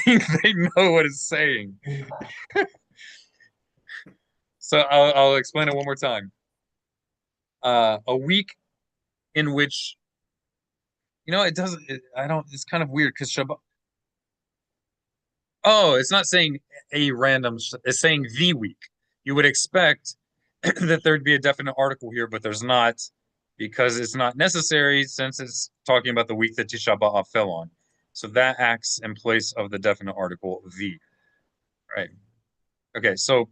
Speaker 3: think they know what it's saying. So I'll explain it one more time. A week in which, it doesn't, it's kind of weird because Shabbat. Oh, it's not saying a random, it's saying the week. You would expect that there'd be a definite article here, but there's not, because it's not necessary since it's talking about the week that Tisha B'Av fell on. So that acts in place of the definite article the. Right. Okay, so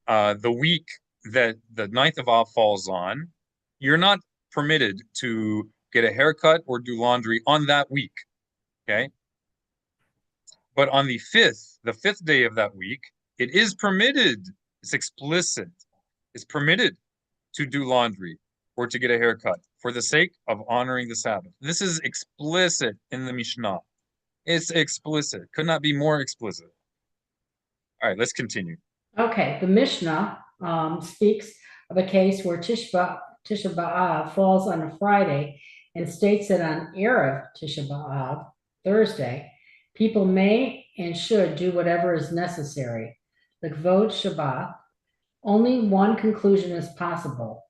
Speaker 3: the week that the 9th of Av falls on, you're not permitted to get a haircut or do laundry on that week. Okay. But on the 5th day of that week, it is permitted. It's explicit. It's permitted to do laundry or to get a haircut for the sake of honoring the Sabbath. This is explicit in the Mishnah. It's explicit. Could not be more explicit. All right, let's continue.
Speaker 4: Okay, the Mishnah speaks of a case where Tisha B'Av falls on a Friday and states that on Erev Tisha B'Av, Thursday, people may and should do whatever is necessary. Like Vod Shabbat, Only one conclusion is possible.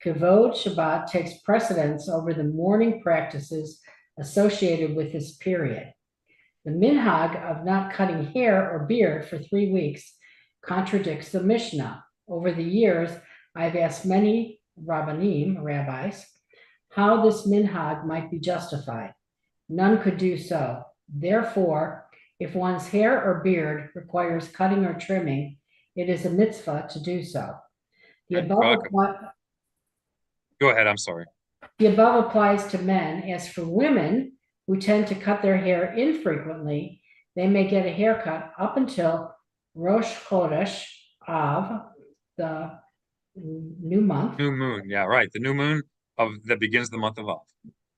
Speaker 4: Kavod Shabbat takes precedence over the mourning practices associated with this period. The minhag of not cutting hair or beard for 3 weeks contradicts the Mishnah. Over the years, I've asked many rabbis, how this minhag might be justified. None could do so. Therefore, if one's hair or beard requires cutting or trimming, it is a mitzvah to do so. The
Speaker 3: Right,
Speaker 4: above,
Speaker 3: Go ahead, I'm sorry.
Speaker 4: the above applies to men. As for women who tend to cut their hair infrequently, they may get a haircut up until Rosh Chodesh Av, the new month.
Speaker 3: New moon, yeah, right. The new moon that begins the month of Av.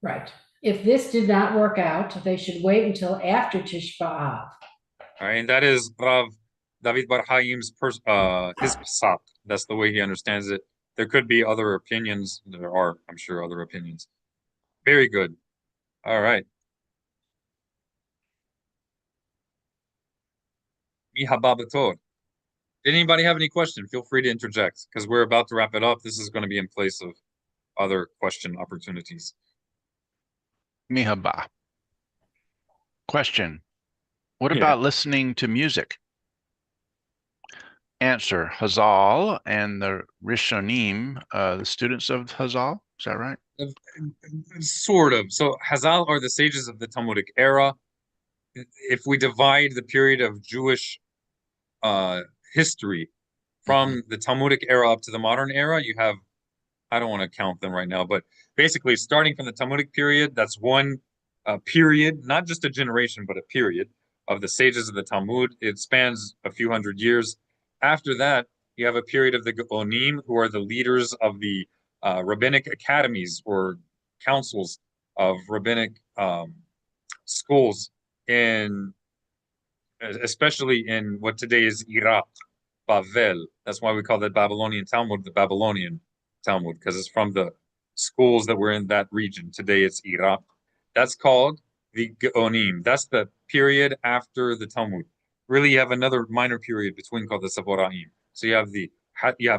Speaker 4: Right. If this did not work out, they should wait until after Tish B'Av.
Speaker 3: All right, and that is Rav David Bar Chaim's his psak. That's the way he understands it. There could be other opinions. There are, I'm sure, other opinions. Very good. All right. Mi haba b'tor. Did anybody have any question? Feel free to interject because we're about to wrap it up. This is going to be in place of other question opportunities.
Speaker 2: Mihaba. Question. What
Speaker 3: Yeah.
Speaker 2: about listening to music? Answer. Hazal and the Rishonim, the students of Hazal. Is that right?
Speaker 3: Sort of. So Hazal are the sages of the Talmudic era. If we divide the period of Jewish history from the Talmudic era up to the modern era, you have, I don't want to count them right now, but basically starting from the Talmudic period, that's one period, not just a generation, but a period of the sages of the Talmud. It spans a few hundred years. After that, you have a period of the Gaonim, who are the leaders of the rabbinic academies or councils of rabbinic schools especially in what today is Iraq, Bavel. That's why we call the Babylonian Talmud the Babylonian Talmud, because it's from the schools that were in that region. Today it's Iraq. That's called the Gaonim. That's the period after the Talmud. Really, you have another minor period between called the Savoraim. So you have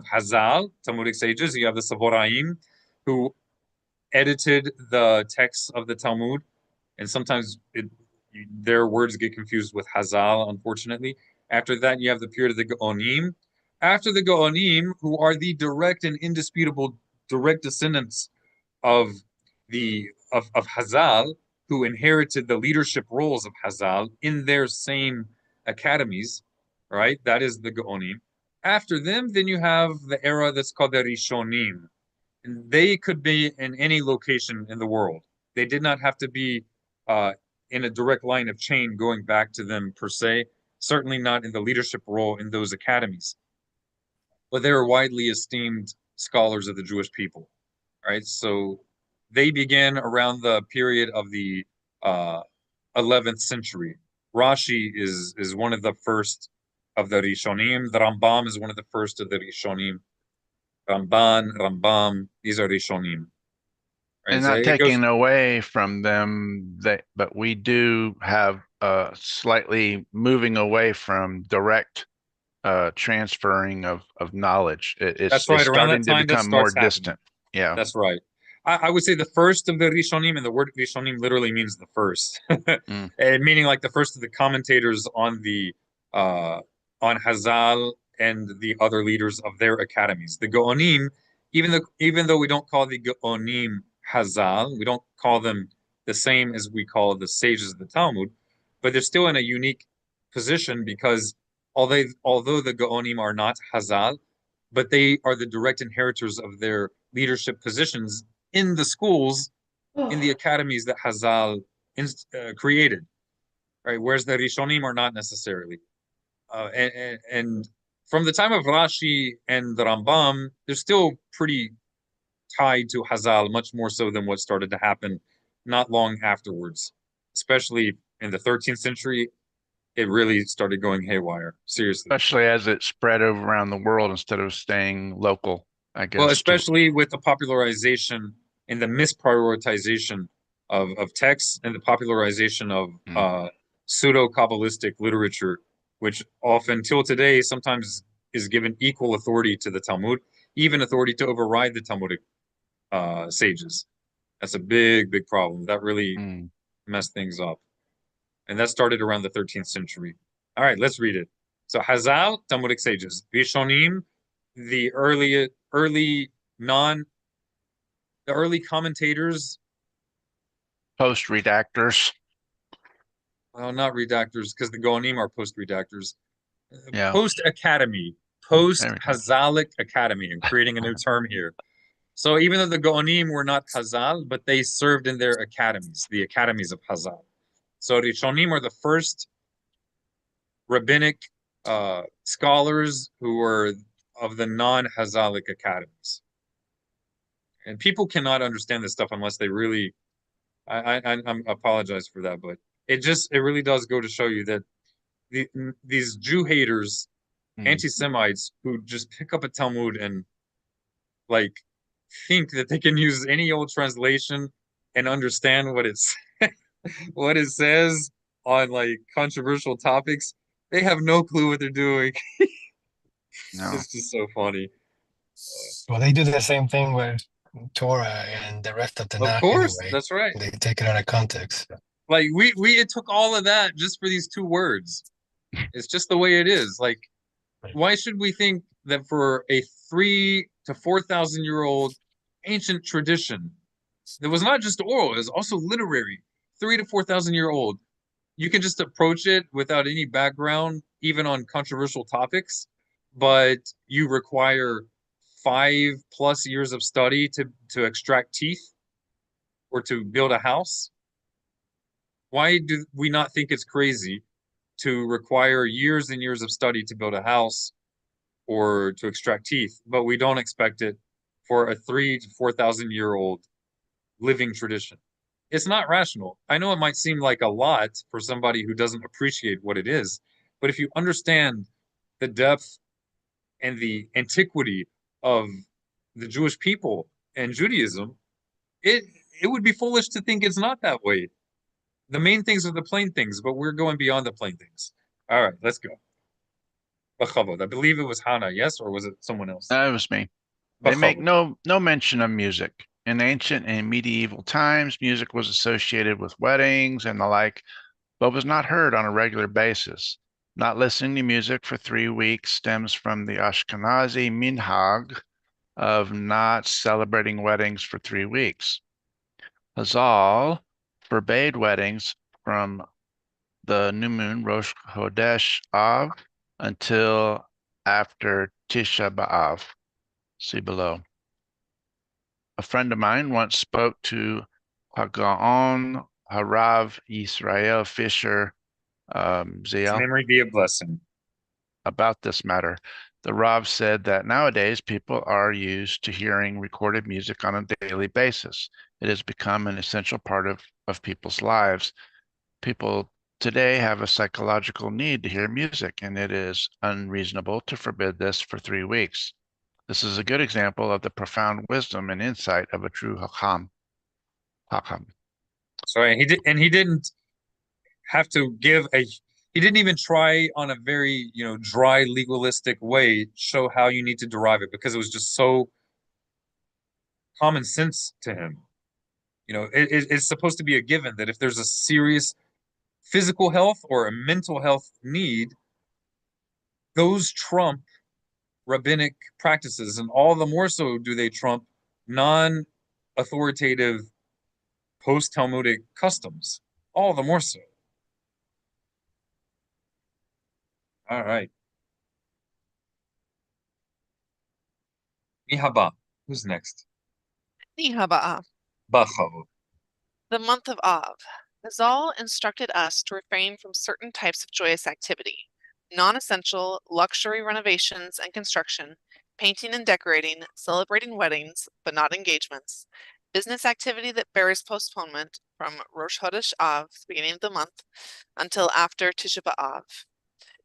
Speaker 3: Hazal, Talmudic sages. You have the Savoraim, who edited the texts of the Talmud, and sometimes their words get confused with Hazal, unfortunately. After that, you have the period of the Gaonim. After the Gaonim, who are the direct and indisputable direct descendants of Hazal, who inherited the leadership roles of Hazal in their same academies, right? That is the Gaonim. After them, then you have the era that's called the Rishonim. And they could be in any location in the world. They did not have to be in a direct line of chain going back to them per se, certainly not in the leadership role in those academies. But they were widely esteemed scholars of the Jewish people, right? So they began around the period of the 11th century. Rashi is one of the first of the Rishonim. The Rambam is one of the first of the Rishonim. Ramban, Rambam, these are Rishonim. Right?
Speaker 2: And
Speaker 3: So
Speaker 2: not
Speaker 3: it goes,
Speaker 2: taking away from them, but we do have slightly moving away from direct transferring of knowledge.
Speaker 3: that's right.
Speaker 2: It's
Speaker 3: Around that
Speaker 2: starting to
Speaker 3: time, that
Speaker 2: become more
Speaker 3: starts happening.
Speaker 2: distant. Yeah.
Speaker 3: That's right. I would say the first of the Rishonim, and the word Rishonim literally means the first, and meaning like the first of the commentators on the on Hazal and the other leaders of their academies. The Gaonim, even though we don't call the Gaonim Hazal, we don't call them the same as we call the sages of the Talmud, but they're still in a unique position because although the Gaonim are not Hazal, but they are the direct inheritors of their leadership positions in the schools, in the academies that Hazal created, right? Whereas the Rishonim are not necessarily. And from the time of Rashi and the Rambam, they're still pretty tied to Hazal, much more so than what started to happen not long afterwards. Especially in the 13th century, it really started going haywire, seriously.
Speaker 2: Especially as it spread over around the world instead of staying local, I guess.
Speaker 3: Well, especially with the popularization and the misprioritization of texts and the popularization of pseudo-Kabbalistic literature, which often, till today, sometimes is given equal authority to the Talmud, even authority to override the Talmudic sages. That's a big, big problem. That really messed things up. And that started around the 13th century. All right, let's read it. So Hazal, Talmudic sages. Rishonim, the early commentators.
Speaker 2: Post redactors.
Speaker 3: Well, not redactors, because the Goanim are post redactors.
Speaker 2: Yeah.
Speaker 3: Post academy, post Hazalic academy. I'm creating a new term here. So even though the Goanim were not Hazal, but they served in their academies, the academies of Hazal. So Rishonim are the first rabbinic scholars who were of the non-Hazalic academies. And people cannot understand this stuff unless they really. I apologize for that, but it really does go to show you that these Jew haters, anti-Semites, who just pick up a Talmud and like think that they can use any old translation and understand what it's what it says on like controversial topics. They have no clue what they're doing.
Speaker 2: No.
Speaker 3: It's just so funny.
Speaker 6: Well, they do the same thing with Torah and the rest of the
Speaker 3: Of
Speaker 6: Tanakh
Speaker 3: course,
Speaker 6: anyway.
Speaker 3: that's right.
Speaker 6: They take it out of context.
Speaker 3: Like it took all of that just for these two words. It's just the way it is. Like, why should we think that for a 3,000 to 4,000 year old ancient tradition that was not just oral, it was also literary, 3,000 to 4,000 year old, you can just approach it without any background, even on controversial topics, but you require 5+ years of study to extract teeth or to build a house? Why do we not think it's crazy to require years and years of study to build a house or to extract teeth, but we don't expect it for a 3,000 to 4,000 year old living tradition? It's not rational. I know it might seem like a lot for somebody who doesn't appreciate what it is, but if you understand the depth and the antiquity of the Jewish people and Judaism, it would be foolish to think it's not that way. The main things are the plain things, but we're going beyond the plain things. All right, let's go. I believe it was Hannah, yes, or was it someone else?
Speaker 2: That was me. They make no mention of music. In ancient and medieval times, music was associated with weddings and the like, but was not heard on a regular basis. Not listening to music for 3 weeks stems from the Ashkenazi minhag of not celebrating weddings for 3 weeks. Hazal forbade weddings from the new moon Rosh Chodesh Av until after Tisha B'Av. See below. A friend of mine once spoke to Hagaon Harav Yisrael Fisher
Speaker 3: His memory be a blessing.
Speaker 2: about this matter. The Rav said that nowadays people are used to hearing recorded music on a daily basis. It has become an essential part of people's lives. People today have a psychological need to hear music, and it is unreasonable to forbid this for 3 weeks. This is a good example of the profound wisdom and insight of a true Hakam.
Speaker 3: So he didn't have to give he didn't even try on a very, dry legalistic way show how you need to derive it, because it was just so common sense to him. It's supposed to be a given that if there's a serious physical health or a mental health need, those trump rabbinic practices, and all the more so do they trump non-authoritative post-Talmudic customs. All the more so. All right. Mihaba. Who's next?
Speaker 5: Nihaba'a.
Speaker 3: Bachav.
Speaker 5: The month of Av. Hazal instructed us to refrain from certain types of joyous activity, non-essential luxury renovations and construction, painting and decorating, celebrating weddings, but not engagements, business activity that bears postponement from Rosh Chodesh Av, the beginning of the month, until after Tisha B'Av.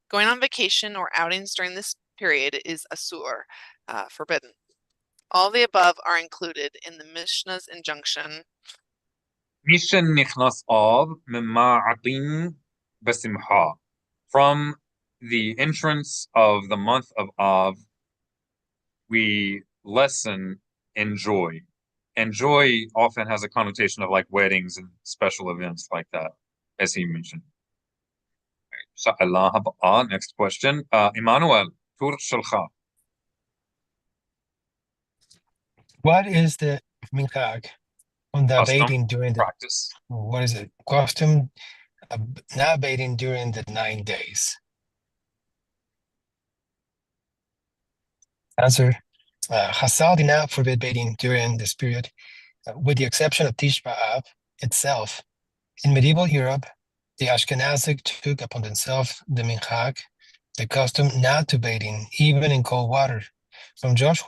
Speaker 5: Going on vacation or outings during this period is asur, forbidden. All the above are included in the Mishnah's injunction.
Speaker 3: Mishan nichnas av mema'atin besimcha. From the entrance of the month of Av, we lessen in joy. And joy often has a connotation of like weddings and special events like that, as he mentioned. Sha'Allah haba'a. Next question. Emmanuel, tur shalcha.
Speaker 6: What is the minhag on the
Speaker 3: Custom,
Speaker 6: bathing during the,
Speaker 3: practice.
Speaker 6: what is it? Custom not bathing during the 9 days. Answer. Hassal did not forbid bathing during this period, with the exception of Tish B'Av itself. In medieval Europe, the Ashkenazic took upon themselves the minhag, the custom not to bathing, even in cold water, from Rosh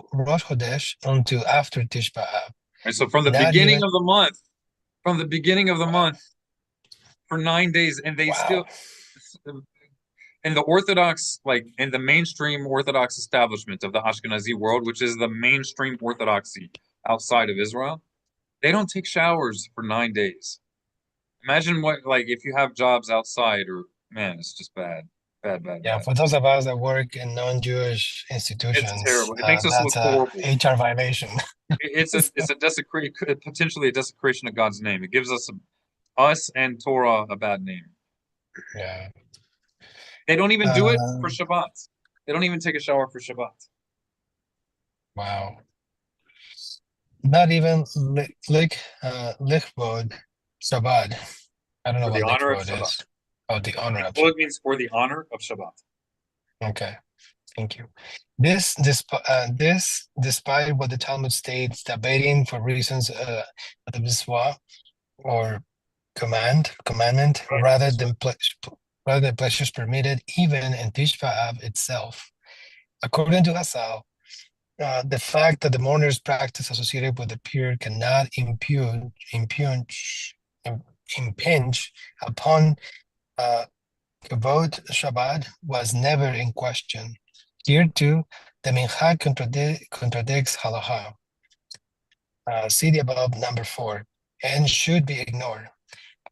Speaker 6: Chodesh until after Tish B'Av.
Speaker 3: And so from the
Speaker 6: Not
Speaker 3: beginning
Speaker 6: even-
Speaker 3: of the month,
Speaker 6: Wow.
Speaker 3: for 9 days, and they
Speaker 6: Wow.
Speaker 3: still, in the Orthodox, like in the mainstream Orthodox establishment of the Ashkenazi world, which is the mainstream Orthodoxy outside of Israel, they don't take showers for 9 days. Imagine what, like, if you have jobs outside, or man, it's just bad.
Speaker 6: Yeah, for those of us that work in non-Jewish institutions,
Speaker 3: It's terrible. It makes us
Speaker 6: that's
Speaker 3: look
Speaker 6: a
Speaker 3: horrible.
Speaker 6: HR violation.
Speaker 3: It's a desecration, potentially a desecration of God's name. It gives us and Torah a bad name.
Speaker 6: Yeah.
Speaker 3: They don't even do it for Shabbat. They don't even take a shower for Shabbat.
Speaker 6: Wow. Not even lichvod Shabbat. I don't know
Speaker 3: For the
Speaker 6: what
Speaker 3: honor of
Speaker 6: lichvod
Speaker 3: Shabbat.
Speaker 6: is. Oh, the honor of
Speaker 3: Well,
Speaker 6: Shabbat.
Speaker 3: it means for the honor of Shabbat.
Speaker 6: Okay, thank you. This, despite what the Talmud states, that bathing for reasons of the miswah or commandment, rather than pleasures permitted, even in Tish B'Av itself. According to Hassal, the fact that the mourner's practice associated with the period cannot impinge upon Kavod Shabbat was never in question. Here too, the minhag contradicts halacha. See the above number 4, and should be ignored.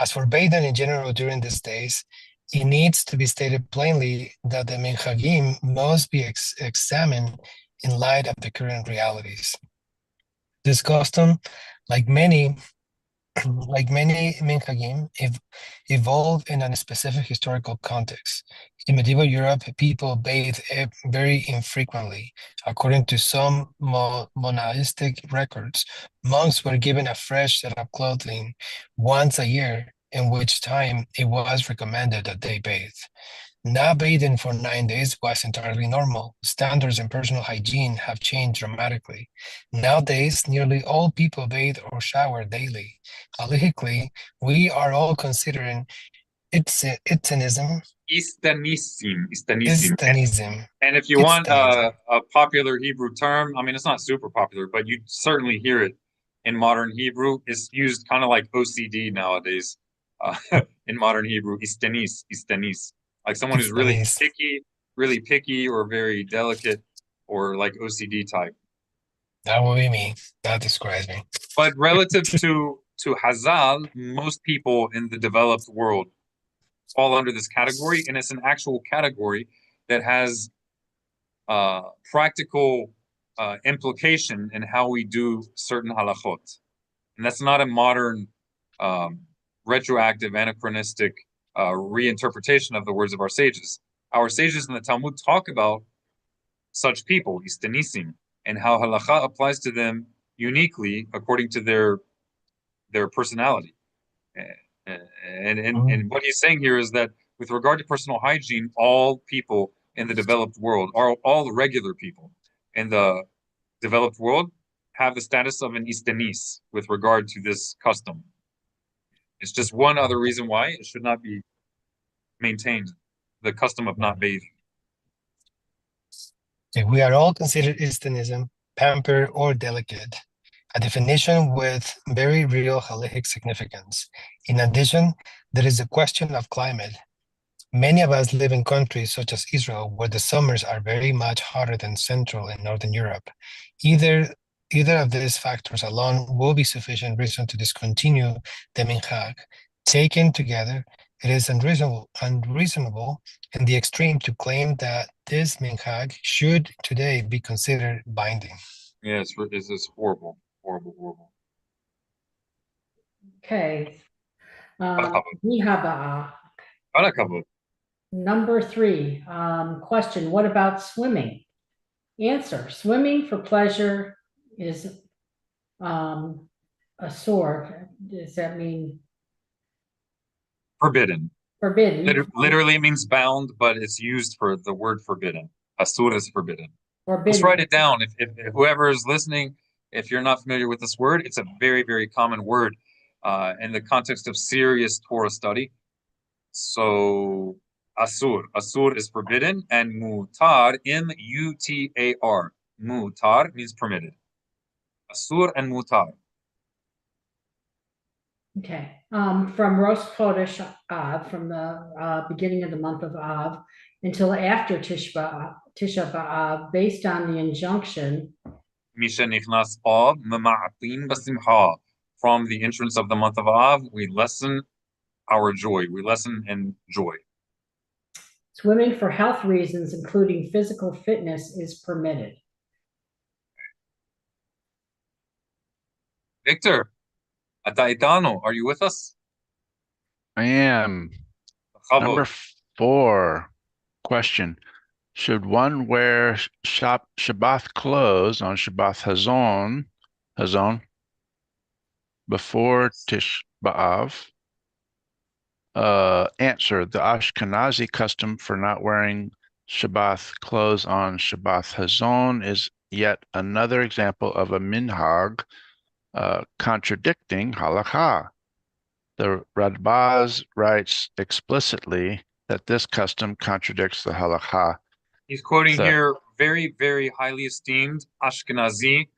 Speaker 6: As for bathing in general during these days, it needs to be stated plainly that the minhagim must be examined in light of the current realities. This custom, like many minhagim, evolved in a specific historical context. In medieval Europe, people bathed very infrequently. According to some monastic records, monks were given a fresh set of clothing once a year, in which time it was recommended that they bathe. Not bathing for 9 days was entirely normal. Standards in personal hygiene have changed dramatically. Nowadays, nearly all people bathe or shower daily. Halachically, we are all considering Itzanism.
Speaker 3: Istanism. And if you want a popular Hebrew term, I mean, it's not super popular, but you certainly hear it in modern Hebrew. It's used kind of like OCD nowadays in modern Hebrew. Istanis. Like someone who's really picky or very delicate or like OCD type.
Speaker 6: That would be me. That describes me.
Speaker 3: But relative to Hazal, most people in the developed world fall under this category, and it's an actual category that has practical implication in how we do certain halachot. And that's not a modern, retroactive, anachronistic reinterpretation of the words of our sages. Our sages in the Talmud talk about such people, istanisim, and how halacha applies to them uniquely according to their personality. And what he's saying here is that with regard to personal hygiene, all people in the developed world, all the regular people in the developed world, have the status of an istanis with regard to this custom. It's just one other reason why it should not be maintained, the custom of not bathing.
Speaker 6: We are all considered Istanism, pampered, or delicate, a definition with very real halachic significance. In addition, there is the question of climate. Many of us live in countries such as Israel, where the summers are very much hotter than Central and Northern Europe. Either of these factors alone will be sufficient reason to discontinue the minhag. Taken together, It is unreasonable in the extreme to claim that this minhag should today be considered binding.
Speaker 3: Yeah, it's horrible, horrible, horrible.
Speaker 4: Okay.
Speaker 3: All
Speaker 4: Nihaba'a.
Speaker 3: right.
Speaker 4: Number 3, question, what about swimming? Answer, swimming for pleasure is a sword. Does that mean
Speaker 3: Forbidden.
Speaker 4: forbidden?
Speaker 3: Literally means bound, but it's used for the word forbidden. Asur is forbidden. Let's
Speaker 4: Forbidden.
Speaker 3: write it down. If whoever is listening, if you're not familiar with this word, it's a very, very common word in the context of serious Torah study. So asur is forbidden, and mutar, mutar, mutar means permitted. Asur and mutar.
Speaker 4: Okay, from Rosh Chodesh Av, from the beginning of the month of Av until after Tisha B'Av, based on the injunction
Speaker 3: Misha nichnas Av, mema'atin basimcha. From the entrance of the month of Av, we lessen our joy. We lessen in joy.
Speaker 4: swimming for health reasons, including physical fitness, is permitted.
Speaker 3: Victor, Ataitano, are you with us?
Speaker 2: I am. Number 4 question. Should one wear Shabbat clothes on Shabbat Hazon before Tish B'Av? Answer, the Ashkenazi custom for not wearing Shabbat clothes on Shabbat Hazon is yet another example of a minhag contradicting halakha. The Radbaz writes explicitly that this custom contradicts the halakha.
Speaker 3: He's quoting here very, very highly esteemed Ashkenazi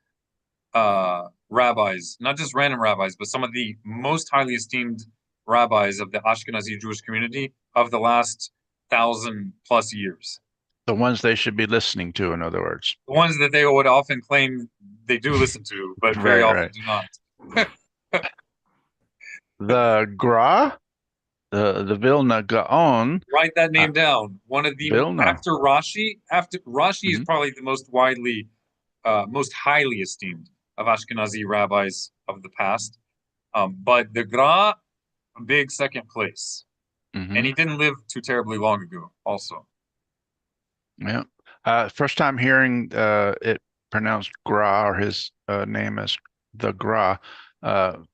Speaker 3: rabbis, not just random rabbis, but some of the most highly esteemed rabbis of the Ashkenazi Jewish community of the last 1,000+ years.
Speaker 2: The ones they should be listening to, in other words.
Speaker 3: The ones that they would often claim they do listen to, but very often do not.
Speaker 2: The Gra, the Vilna Gaon.
Speaker 3: Write that name down. One of the
Speaker 2: Vilna.
Speaker 3: After Rashi is probably the most most highly esteemed of Ashkenazi rabbis of the past. But the Gra, a big second place. And he didn't live too terribly long ago, also.
Speaker 2: Yeah. First time hearing it pronounced Gra, or his name as the Gra.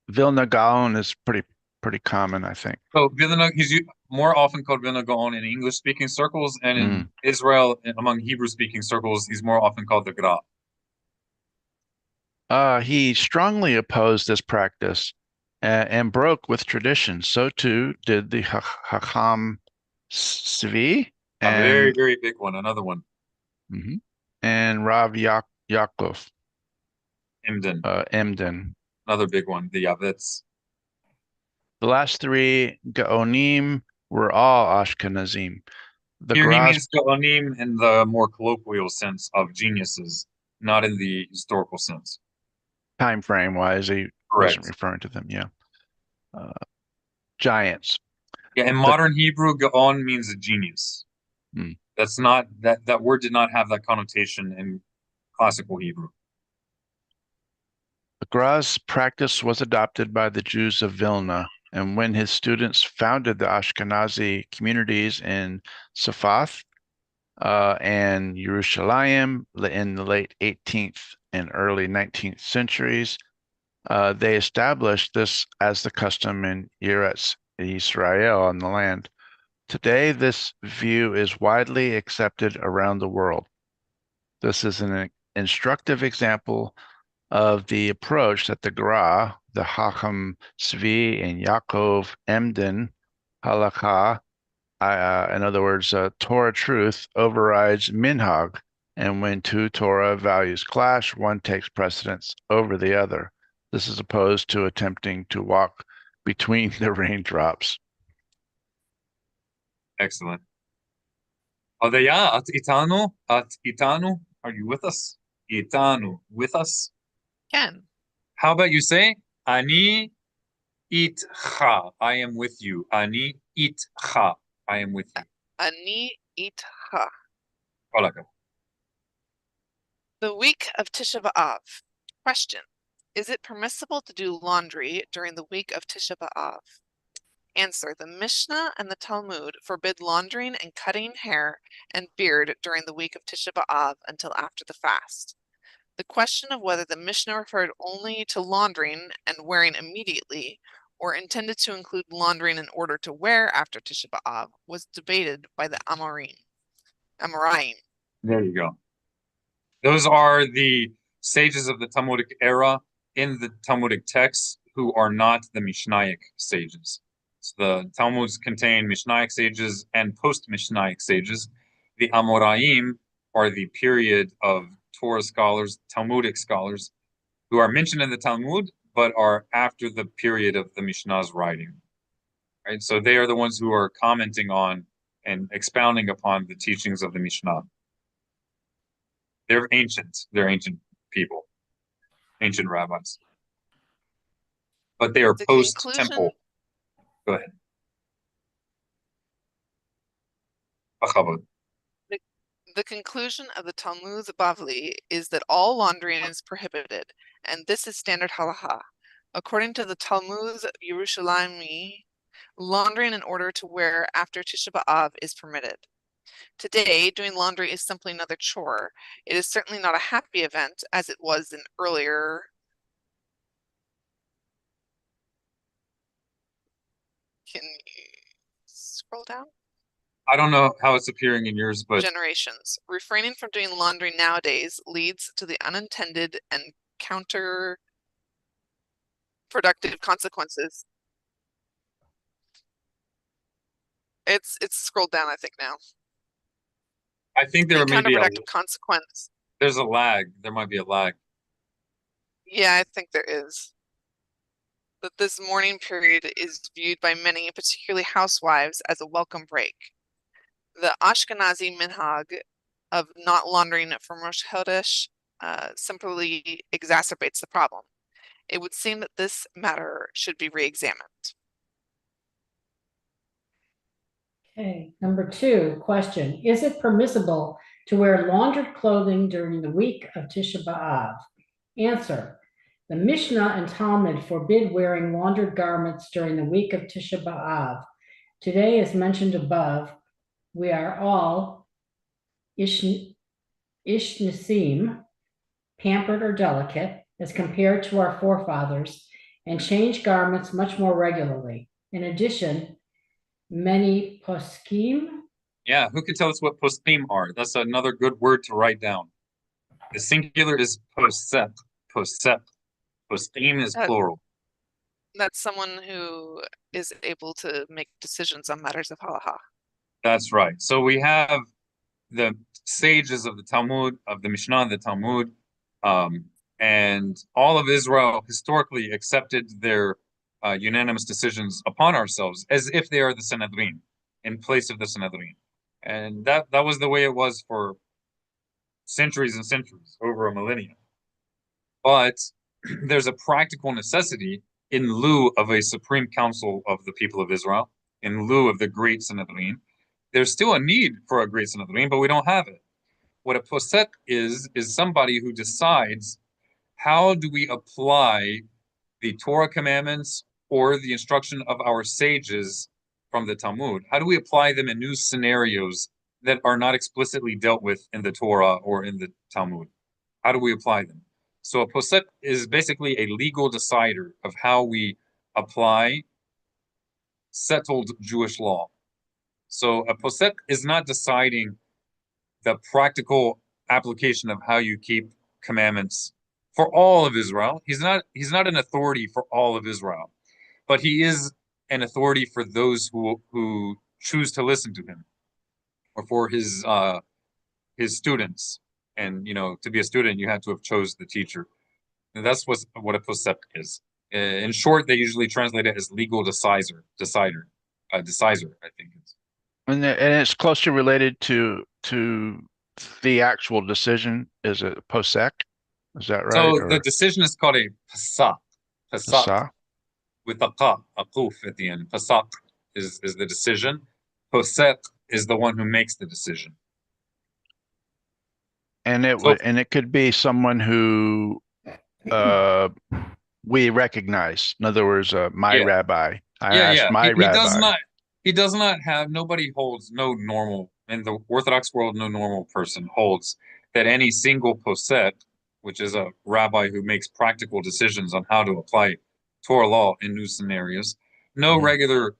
Speaker 2: Vilna Gaon is pretty common, I think.
Speaker 3: So Vilna, he's more often called Vilna Gaon in English-speaking circles, and in Israel, among Hebrew-speaking circles, he's more often called the Gra.
Speaker 2: He strongly opposed this practice and broke with tradition. So too did the Hacham Svi.
Speaker 3: A very, very big one, another one.
Speaker 2: And Rav Yaakov.
Speaker 3: Emden. Another big one, the Yavetz.
Speaker 2: The last 3 Gaonim were all Ashkenazim.
Speaker 3: Here he means Gaonim in the more colloquial sense of geniuses, not in the historical sense.
Speaker 2: Time frame wise, he wasn't referring to them. Yeah. Giants.
Speaker 3: Yeah, in modern Hebrew, Gaon means a genius. That's not that word did not have that connotation in classical Hebrew.
Speaker 2: The Gra's practice was adopted by the Jews of Vilna, and when his students founded the Ashkenazi communities in Safath and Yerushalayim in the late 18th and early 19th centuries, they established this as the custom in Eretz Israel, on the land. Today, this view is widely accepted around the world. This is an instructive example of the approach that the Gra, the Hacham Svi, and Yaakov Emden halakha, in other words, Torah truth overrides minhag, and when 2 Torah values clash, one takes precedence over the other. This is opposed to attempting to walk between the raindrops.
Speaker 3: Excellent. Odaya, at Itanu, are you with us? Itanu, with us?
Speaker 5: Ken.
Speaker 3: How about you say, Ani itcha, I am with you. Ani itcha, I am with you.
Speaker 5: Ani itha.
Speaker 3: כל הכבוד.
Speaker 5: The week of Tisha B'Av. Question. Is it permissible to do laundry during the week of Tisha B'Av? Answer. The Mishnah and the Talmud forbid laundering and cutting hair and beard during the week of Tisha B'Av until after the fast. The question of whether the Mishnah referred only to laundering and wearing immediately or intended to include laundering in order to wear after Tisha B'Av was debated by the Amoraim.
Speaker 3: There you go. Those are the sages of the Talmudic era in the Talmudic texts who are not the Mishnaic sages. So the Talmuds contain Mishnaic sages and post-Mishnaic sages. The Amoraim are the period of Torah scholars, Talmudic scholars, who are mentioned in the Talmud, but are after the period of the Mishnah's writing. Right? So they are the ones who are commenting on and expounding upon the teachings of the Mishnah. They're ancient people, ancient rabbis. But they are
Speaker 5: The
Speaker 3: post-temple. Go ahead. Bachavod.
Speaker 5: The conclusion of the Talmud Bavli is that all laundering is prohibited, and this is standard halacha. According to the Talmud Yerushalmi, laundering in order to wear after Tisha B'Av is permitted. Today, doing laundry is simply another chore. It is certainly not a happy event as it was in earlier. Can you scroll down?
Speaker 3: I don't know how it's appearing in yours, but
Speaker 5: Generations. Refraining from doing laundry nowadays leads to the unintended and counterproductive consequences. It's scrolled down, I think now.
Speaker 3: I think there
Speaker 5: The
Speaker 3: may be
Speaker 5: counterproductive consequence.
Speaker 3: there's a lag. There might be a lag.
Speaker 5: Yeah, I think there is. That this mourning period is viewed by many, particularly housewives, as a welcome break. The Ashkenazi minhag of not laundering from Rosh Chodesh simply exacerbates the problem. It would seem that this matter should be re-examined.
Speaker 4: Okay, number 2, question. Is it permissible to wear laundered clothing during the week of Tisha B'Av? Answer. The Mishnah and Talmud forbid wearing laundered garments during the week of Tisha B'Av. Today, as mentioned above, we are all ishnasim, pampered or delicate, as compared to our forefathers, and change garments much more regularly. In addition, many poskim.
Speaker 3: Yeah, who could tell us what postim are? That's another good word to write down. The singular is posep. Postim is plural.
Speaker 5: That's someone who is able to make decisions on matters of halacha.
Speaker 3: That's right. So we have the sages of the Talmud, of the Mishnah and the Talmud, and all of Israel historically accepted their unanimous decisions upon ourselves as if they are the Sanhedrin, in place of the Sanhedrin. And that was the way it was for centuries and centuries, over a millennium. But there's a practical necessity in lieu of a supreme council of the people of Israel, in lieu of the great Sanhedrin. There's still a need for a great Sanhedrin, but we don't have it. What a posek is somebody who decides how do we apply the Torah commandments or the instruction of our sages from the Talmud? How do we apply them in new scenarios that are not explicitly dealt with in the Torah or in the Talmud? How do we apply them? So a posek is basically a legal decider of how we apply settled Jewish law. So a posek is not deciding the practical application of how you keep commandments for all of Israel. He's not an authority for all of Israel, but he is an authority for those who choose to listen to him, or for his students. And to be a student, you had to have chose the teacher. And that's what a posek is. In short, they usually translate it as legal decider, I think it's.
Speaker 2: And it's closely related to the actual decision. Is it posek? Is that right?
Speaker 3: So the decision is called a pasat.
Speaker 2: Pasah?
Speaker 3: with a qa, a quf at the end. Fasaq is the decision. Posek is the one who makes the decision.
Speaker 2: And it
Speaker 3: So
Speaker 2: would, and it could be someone who we recognize. In other words, my
Speaker 3: yeah,
Speaker 2: rabbi. I
Speaker 3: yeah,
Speaker 2: asked
Speaker 3: yeah.
Speaker 2: my rabbi.
Speaker 3: He does not have, nobody holds, no normal, in the Orthodox world, no normal person holds that any single posek, which is a rabbi who makes practical decisions on how to apply Torah law in new scenarios, no
Speaker 2: Mhm.
Speaker 3: regular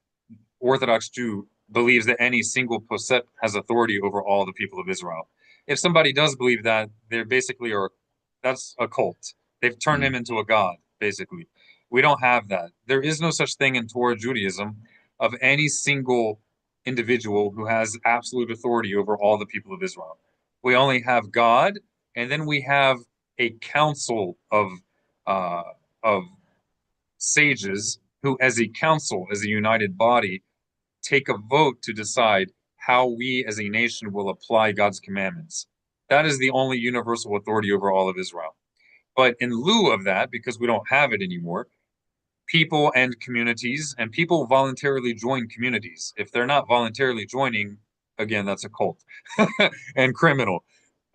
Speaker 3: Orthodox Jew believes that any single posek has authority over all the people of Israel. If somebody does believe that, they're basically, or that's a cult. They've turned him into a god, basically. We don't have that. There is no such thing in Torah Judaism of any single individual who has absolute authority over all the people of Israel. We only have God, and then we have a council uh, of sages who, as a council, as a united body, take a vote to decide how we as a nation will apply God's commandments. That is the only universal authority over all of Israel. But in lieu of that, because we don't have it anymore, people and communities, and people voluntarily join communities. If they're not voluntarily joining, again, that's a cult and criminal.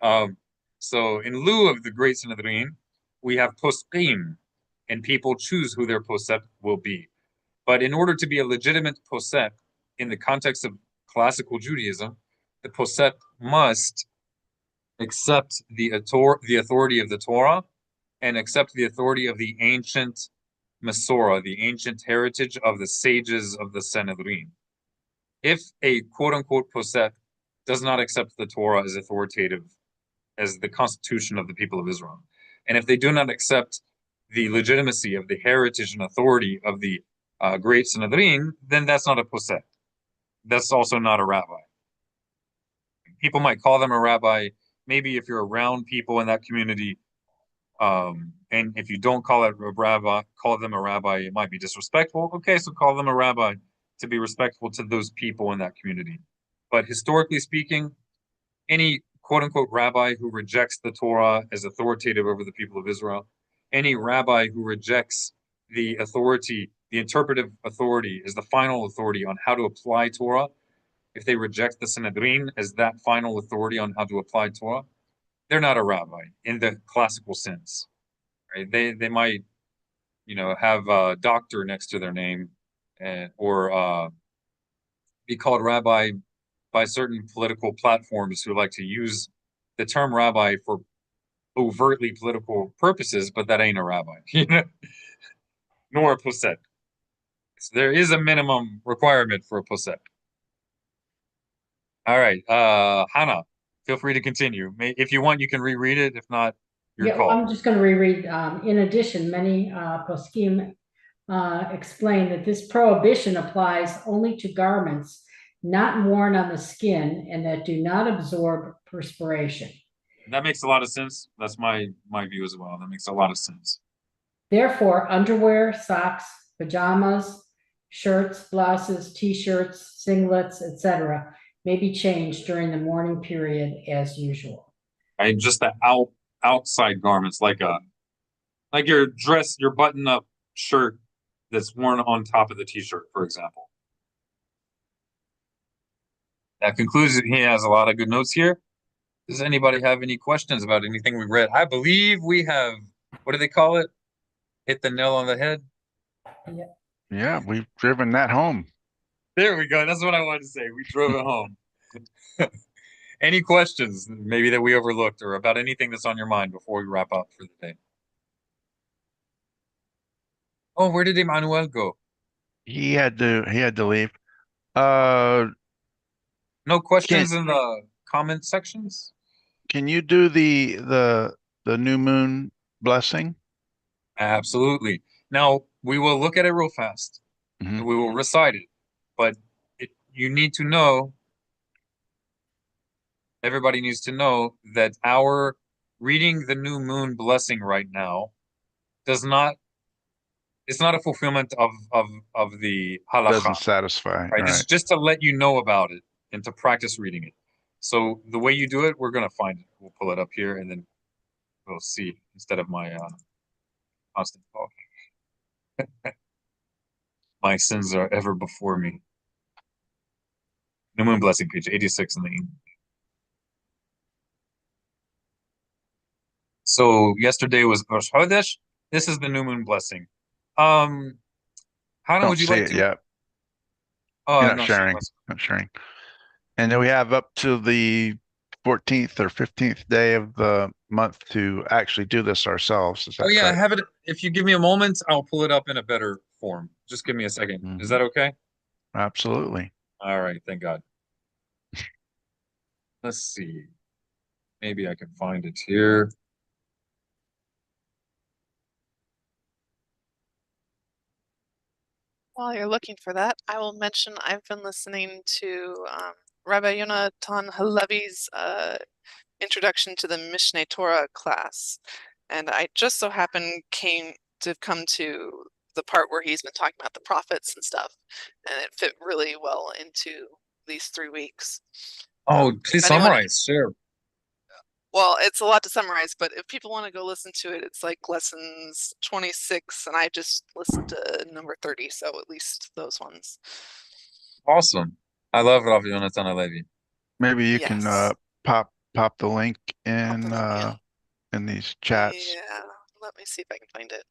Speaker 3: Um, so in lieu of the Great Sanhedrin, we have poskim, and people choose who their posek will be. But in order to be a legitimate posek in the context of classical Judaism, the posek must accept the authority of the Torah and accept the authority of the ancient Masorah, the ancient heritage of the sages of the Sanhedrin. If a quote unquote posek does not accept the Torah as authoritative, as the constitution of the people of Israel, and if they do not accept the legitimacy of the heritage and authority of the great Sanhedrin, then that's not a posek. That's also not a rabbi. People might call them a rabbi, maybe if you're around people in that community. And if you don't call it a rabbi, call them a rabbi, it might be disrespectful. Okay, so call them a rabbi to be respectful to those people in that community. But historically speaking, any quote unquote rabbi who rejects the Torah as authoritative over the people of Israel, any rabbi who rejects the authority, the interpretive authority as the final authority on how to apply Torah, if they reject the Sanhedrin as that final authority on how to apply Torah, they're not a rabbi in the classical sense. Right? They might, have a doctor next to their name, or be called rabbi by certain political platforms who like to use the term rabbi for overtly political purposes, but that ain't a rabbi, nor a posek. So there is a minimum requirement for a posek. All right, Hannah, feel free to continue. If you want, you can reread it. If not, your
Speaker 4: Yeah,
Speaker 3: call.
Speaker 4: I'm just going to reread. In addition, many poskim explain that this prohibition applies only to garments not worn on the skin and that do not absorb perspiration.
Speaker 3: That makes a lot of sense. That's my view as well. That makes a lot of sense.
Speaker 4: Therefore, underwear, socks, pajamas, shirts, blouses, t-shirts, singlets, etc., may be changed during the mourning period as usual.
Speaker 3: Right, just the outside garments, like your dress, your button-up shirt that's worn on top of the t-shirt, for example. That concludes it. He has a lot of good notes here. Does anybody have any questions about anything we read? I believe we have, what do they call it? Hit the nail on the head.
Speaker 2: Yeah, we've driven that home.
Speaker 3: There we go. That's what I wanted to say. We drove it home. Any questions maybe that we overlooked or about anything that's on your mind before we wrap up for the day? Oh, where did Emmanuel go?
Speaker 2: He had to leave.
Speaker 3: No
Speaker 2: Can
Speaker 3: questions in the comment sections?
Speaker 2: can you do the new moon blessing?
Speaker 3: Absolutely. Now, we will look at it real fast.
Speaker 2: Mhm.
Speaker 3: We will recite it, but you need to know, everybody needs to know that our reading the new moon blessing right now does not, it's not a fulfillment of the
Speaker 2: Doesn't
Speaker 3: halacha,
Speaker 2: satisfy,
Speaker 3: right? This is
Speaker 2: right?
Speaker 3: just to let you know about it and to practice reading it. So the way you do it, we're going to find it. We'll pull it up here and then we'll see instead of my constant talking. My sins are ever before me. New Moon Blessing, page 86 in the English. So yesterday was Rosh Chodesh. This is the New Moon Blessing. Hannah,
Speaker 2: Don't
Speaker 3: would you
Speaker 2: see
Speaker 3: like
Speaker 2: it
Speaker 3: to?
Speaker 2: yet.
Speaker 3: Oh,
Speaker 2: You're
Speaker 3: I'm
Speaker 2: not
Speaker 3: not sharing
Speaker 2: sharing.
Speaker 3: my screen.
Speaker 2: Not sharing. And then we have up to the 14th or 15th day of the month to actually do this ourselves. Is
Speaker 3: Oh
Speaker 2: that
Speaker 3: yeah, I
Speaker 2: correct?
Speaker 3: have it. If you give me a moment, I'll pull it up in a better form. Just give me a second. Is
Speaker 2: Mhm.
Speaker 3: that okay?
Speaker 2: Absolutely.
Speaker 3: All right, thank God. Let's see. Maybe I can find it here.
Speaker 5: While you're looking for that, I will mention I've been listening to Rabbi Yonatan Halevi's introduction to the Mishneh Torah class, and I just so happened came to come to the part where he's been talking about the prophets and stuff, and it fit really well into these 3 weeks.
Speaker 3: Oh,
Speaker 5: If
Speaker 3: please
Speaker 5: anyone,
Speaker 3: summarize. Share.
Speaker 5: well, it's a lot to summarize, but if people want to go listen to it, it's like lessons 26, and I just listened to number 30, so at least those ones.
Speaker 3: Awesome. I love Rav Yonatan Halevi.
Speaker 2: Maybe you can
Speaker 5: Yes.
Speaker 2: pop the link
Speaker 5: Pop the link
Speaker 2: in these chats.
Speaker 5: Yeah, let me see if I can find it.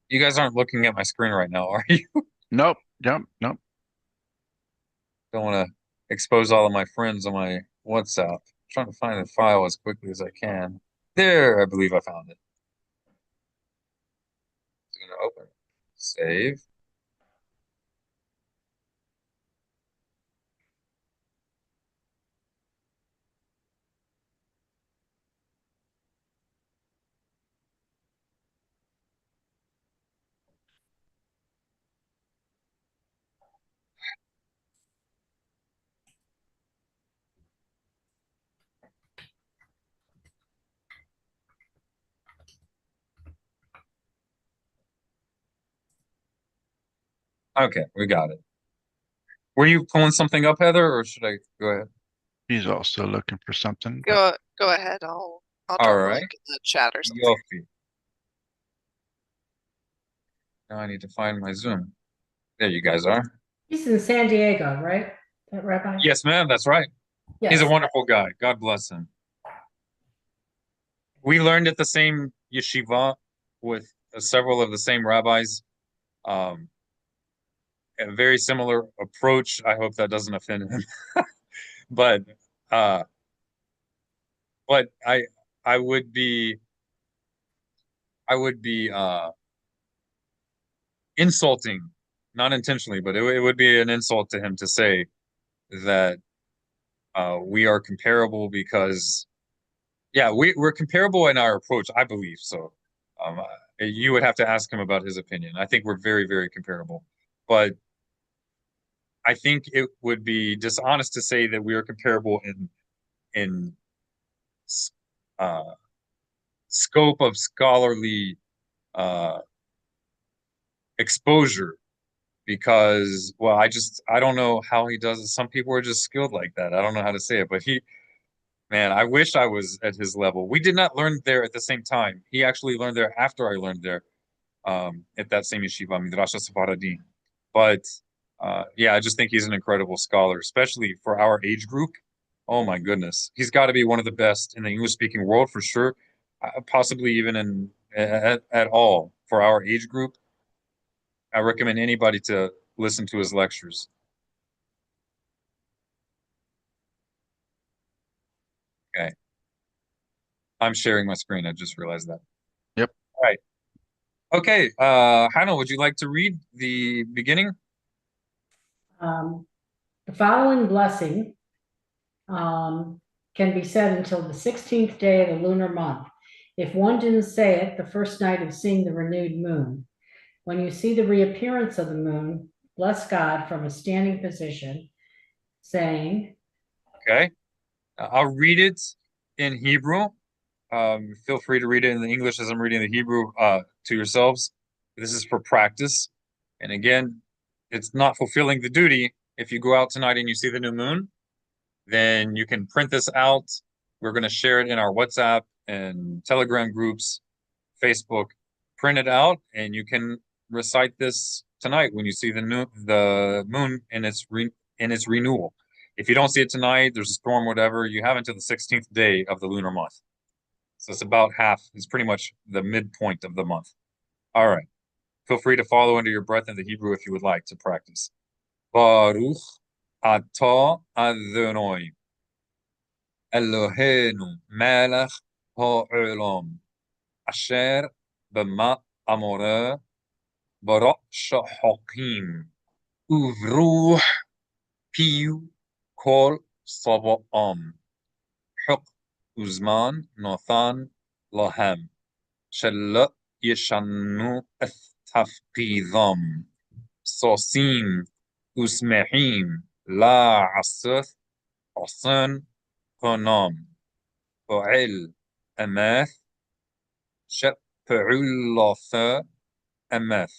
Speaker 3: You guys aren't looking at my screen right now, are you?
Speaker 2: Nope. Nope.
Speaker 3: Don't want to expose all of my friends on my WhatsApp. I'm trying to find the file as quickly as I can. There, I believe I found it. It's going to open. Save. Okay, we got it. Were you pulling something up, Heather, or should I go ahead?
Speaker 2: He's also looking for something.
Speaker 5: Go ahead. I'll
Speaker 3: All
Speaker 5: drop the
Speaker 3: right.
Speaker 5: link in the chat or something.
Speaker 3: Yofi. Now I need to find my Zoom. There you guys are.
Speaker 4: He's in San Diego, right? That rabbi?
Speaker 3: Yes, ma'am, that's right. He's a
Speaker 4: Yes.
Speaker 3: wonderful guy. God bless him. We learned at the same yeshiva with several of the same rabbis. Um, a very similar approach. I hope that doesn't offend him. But uh, but I would be insulting, not intentionally, but it would be an insult to him to say that we are comparable because yeah, we're comparable in our approach, I believe so. Um, you would have to ask him about his opinion. I think we're very, very comparable, but I think it would be dishonest to say that we are comparable in uh, scope of scholarly uh, exposure because, well, I don't know how he does it. Some people are just skilled like that. I don't know how to say it, but man, I wish I was at his level. We did not learn there at the same time. He actually learned there after I learned there, at that same yeshiva, Midrash Sephardi. But yeah, I just think he's an incredible scholar, especially for our age group. Oh my goodness, he's got to be one of the best in the English-speaking world for sure, possibly even at all for our age group. I recommend anybody to listen to his lectures. Okay, I'm sharing my screen. I just realized that.
Speaker 2: Yep.
Speaker 3: All right. Okay, Hannah, would you like to read the beginning?
Speaker 4: The following blessing can be said until the 16th day of the lunar month. If one didn't say it the first night of seeing the renewed moon, when you see the reappearance of the moon, bless God from a standing position, saying,
Speaker 3: Okay, I'll read it in Hebrew. Feel free to read it in the English as I'm reading the Hebrew to yourselves. This is for practice. And again, it's not fulfilling the duty. If you go out tonight and you see the new moon, then you can print this out. We're going to share it in our WhatsApp and Telegram groups, Facebook. Print it out, and you can recite this tonight when you see the moon in its renewal. If you don't see it tonight, there's a storm, whatever, you have until the 16th day of the lunar month. So it's about half, it's pretty much the midpoint of the month. All right. Feel free to follow under your breath in the Hebrew if you would like to practice. Baruch atah Adonai Eloheinu melech ha'olam asher b'ma amoreh barash hakim uvruh piu kol saba'am حق uzman Nathan lahem shelo yeshanu tafqidam صوصين وسمحين لا عصث عصن قنام فعل أماث شفعل أماث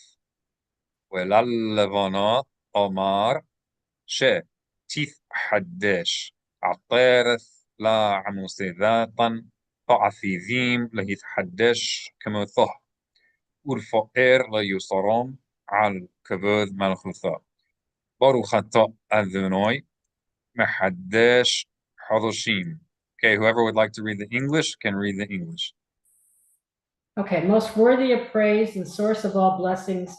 Speaker 3: وللبنا قمار ش تيث حدش عطيرث لا عموسي ذاتا طعثيذيم لهيث حدش كمثه والفقير ليصرم على كبد ملخوثا Baruch atah Adonai Mehadesh Hadoshim. Okay, whoever would like to read the English can read the English.
Speaker 4: Okay, most worthy of praise and source of all blessings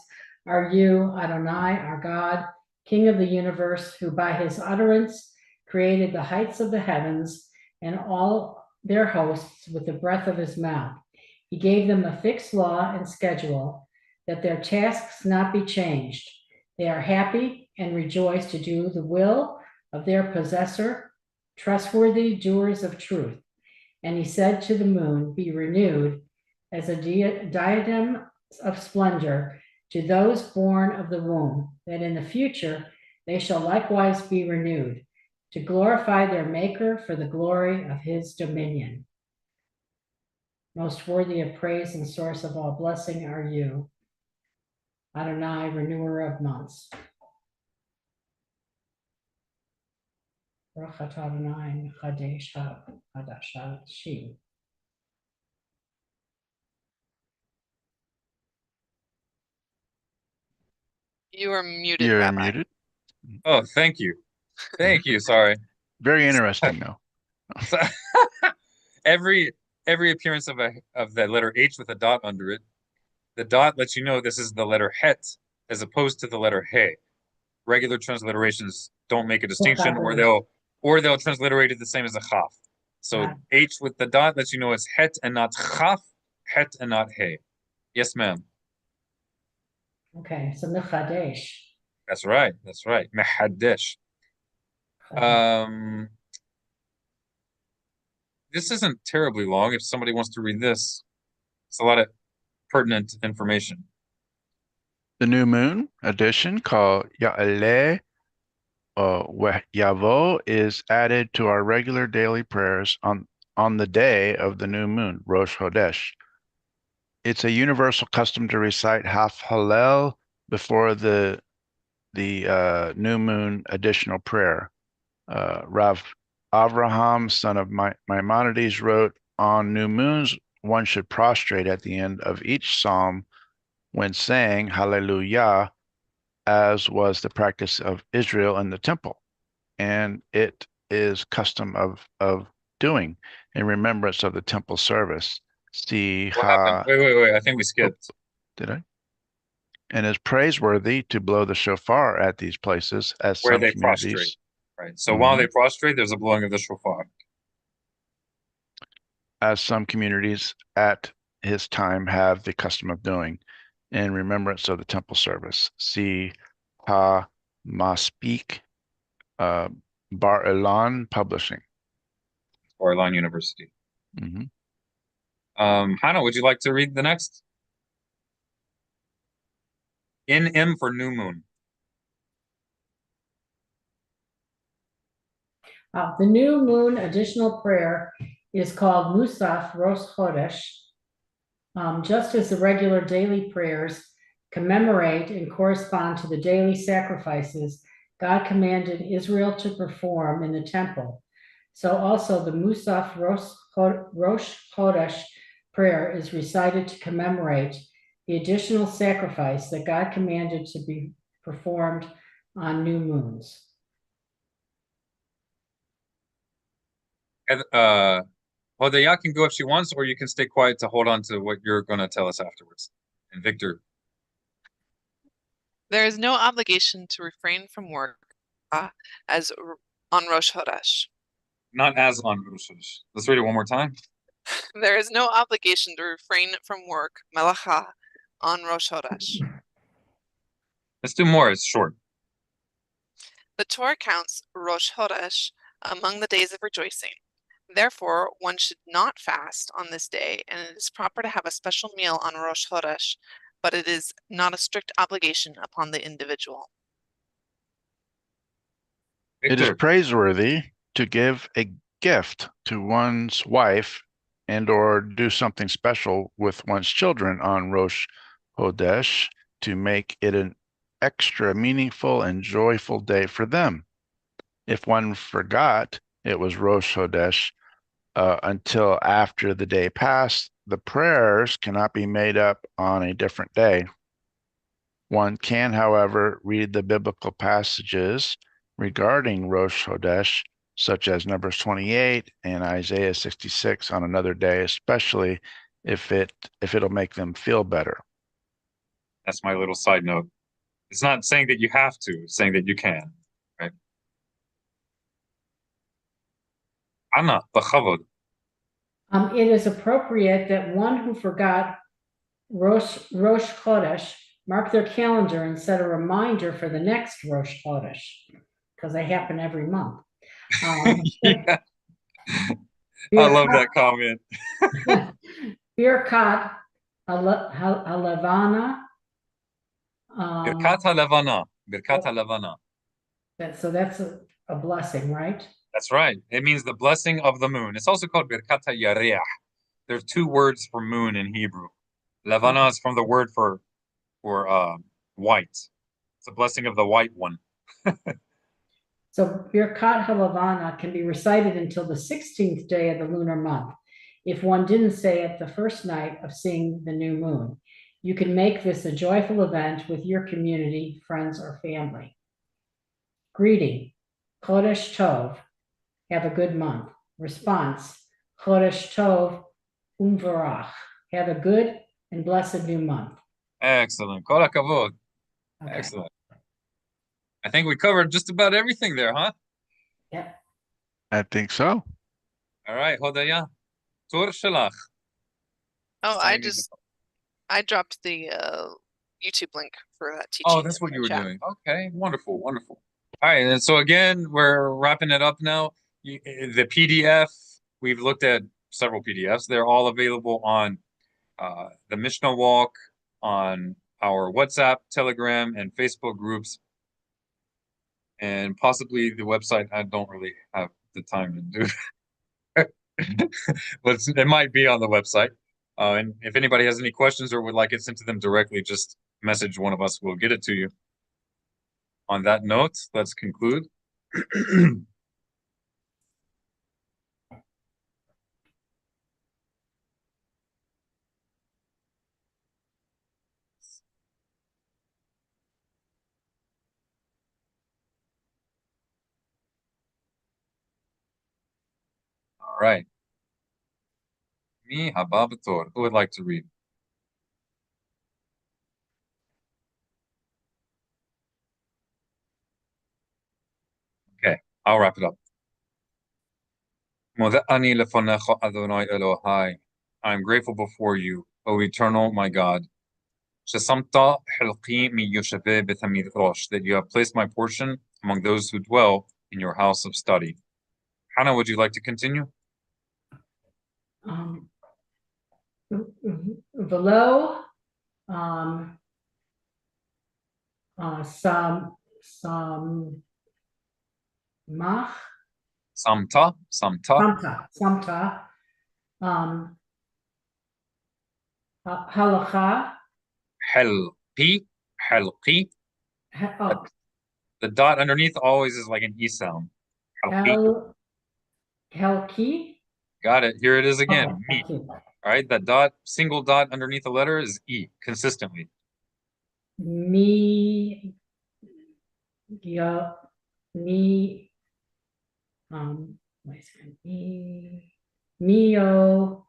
Speaker 4: are you, Adonai, our God, King of the universe, who by his utterance created the heights of the heavens and all their hosts with the breath of his mouth. He gave them a fixed law and schedule that their tasks not be changed. They are happy and rejoice to do the will of their possessor, trustworthy doers of truth. And he said to the moon, be renewed as a diadem of splendor to those born of the womb, that in the future they shall likewise be renewed, to glorify their Maker for the glory of his dominion. Most worthy of praise and source of all blessing are you, Adonai, renewer of months. Baruch atah Adonai Chadesh HaDashim.
Speaker 5: You are muted,
Speaker 2: You're
Speaker 5: Rabbi.
Speaker 2: muted.
Speaker 3: Oh, thank you. Thank you. Sorry.
Speaker 2: Very interesting, though.
Speaker 3: So, every appearance of the letter H with a dot under it, the dot lets you know this is the letter Het as opposed to the letter He. Regular transliterations don't make a distinction, or they'll transliterate it the same as a Chaf. So H with the dot lets you know it's Het and not Chaf, Het and not He. Yes, ma'am.
Speaker 4: Okay, so Mechadesh.
Speaker 3: That's right. That's right. Mehadesh. This isn't terribly long. If somebody wants to read this, it's a lot of pertinent information.
Speaker 2: The new moon edition called Ya'aleh Yavo is added to our regular daily prayers on the day of the new moon, Rosh Chodesh. It's a universal custom to recite half Hallel before the new moon additional prayer. Rav Avraham, son of Maimonides, wrote, on new moons, one should prostrate at the end of each psalm when saying Hallelujah, as was the practice of Israel in the temple. And it is custom of doing in remembrance of the temple service. See
Speaker 3: What happened? Wait. I think we skipped.
Speaker 2: Did I? And is praiseworthy to blow the shofar at these places, as
Speaker 3: Where
Speaker 2: some
Speaker 3: they
Speaker 2: communities.
Speaker 3: prostrate. Right. So while they prostrate, there's a blowing of the shofar.
Speaker 2: As some communities at his time have the custom of doing, in remembrance of the temple service. See Ha Maspik, Bar Ilan Publishing.
Speaker 3: Or Ilan University.
Speaker 2: Mhm.
Speaker 3: Hannah, would you like to read the next? In M for new moon.
Speaker 4: The new moon additional prayer is called Musaf Rosh Chodesh. Just as the regular daily prayers commemorate and correspond to the daily sacrifices God commanded Israel to perform in the temple, so also the Musaf Rosh Chodesh prayer is recited to commemorate the additional sacrifice that God commanded to be performed on new moons.
Speaker 3: Hodaya can go if she wants, or you can stay quiet to hold on to what you're going to tell us afterwards. And Victor.
Speaker 5: There is no obligation to refrain from work as on Rosh Chodesh.
Speaker 3: Not as on Rosh Chodesh. Let's read it one more time.
Speaker 5: There is no obligation to refrain from work, melacha, on Rosh Chodesh.
Speaker 3: Let's do more. It's short.
Speaker 5: The Torah counts Rosh Chodesh among the days of rejoicing. Therefore, one should not fast on this day, and it is proper to have a special meal on Rosh Chodesh, but it is not a strict obligation upon the individual.
Speaker 2: It is
Speaker 3: Victor.
Speaker 2: praiseworthy to give a gift to one's wife and or do something special with one's children on Rosh Chodesh to make it an extra meaningful and joyful day for them. If one forgot it was Rosh Chodesh until after the day passed, the prayers cannot be made up on a different day. One can, however, read the biblical passages regarding Rosh Chodesh, such as Numbers 28 and Isaiah 66 on another day, especially if it'll make them feel better.
Speaker 3: That's my little side note. It's not saying that you have to, it's saying that you can, right? Anna, b'chavod.
Speaker 4: It is appropriate that one who forgot Rosh Chodesh mark their calendar and set a reminder for the next Rosh Chodesh, because they happen every month.
Speaker 3: Yeah. I love that comment.
Speaker 4: Birkat Halavana.
Speaker 3: Birkat haLevana. Birkat haLevana.
Speaker 4: So that's a blessing, right?
Speaker 3: That's right. It means the blessing of the moon. It's also called Birkat haYareach. There's two words for moon in Hebrew. Levana is from the word for white. It's the blessing of the white one.
Speaker 4: So Birkat Halavana can be recited until the 16th day of the lunar month. If one didn't say it the first night of seeing the new moon, you can make this a joyful event with your community, friends, or family. Greeting, Chodesh Tov, have a good month. Response, Chodesh Tov Umvarach, have a good and blessed new month.
Speaker 3: Excellent. Kol hakavod.
Speaker 4: Okay.
Speaker 3: Excellent. I think we covered just about everything there, huh?
Speaker 4: Yep.
Speaker 2: I think so.
Speaker 3: All right, Hodaya. Tur shalach.
Speaker 5: Oh,
Speaker 3: Saying
Speaker 5: I dropped the YouTube link for that teaching.
Speaker 3: Oh, that's what you were doing. Okay, wonderful, wonderful. All right, and so again, we're wrapping it up now. The PDF, we've looked at several PDFs. They're all available on the Mishnah Walk, on our WhatsApp, Telegram, and Facebook groups, and possibly the website. I don't really have the time to do but it might be on the website. And if anybody has any questions or would like it sent to them directly, just message one of us. We'll get it to you. On that note, let's conclude. All right. Me, haba b'tor. Who would like to read? Okay, I'll wrap it up. Moda'ani lefonecha Adonai Elohai. I am grateful before you, O eternal my God. Shesamta hilqi mi yoshaveh beth hamidrash, that you have placed my portion among those who dwell in your house of study. Hannah, would you like to continue?
Speaker 4: Below, some mach,
Speaker 3: Samta.
Speaker 4: samta, halacha.
Speaker 3: Helqi.
Speaker 4: Oh,
Speaker 3: The dot underneath always is like an E sound. Helqi.
Speaker 4: helki.
Speaker 3: Got it. Here it is again. Me.
Speaker 4: Okay.
Speaker 3: All right, that dot, single dot underneath the letter is E consistently.
Speaker 4: Me, yo, me, wait a second, mio,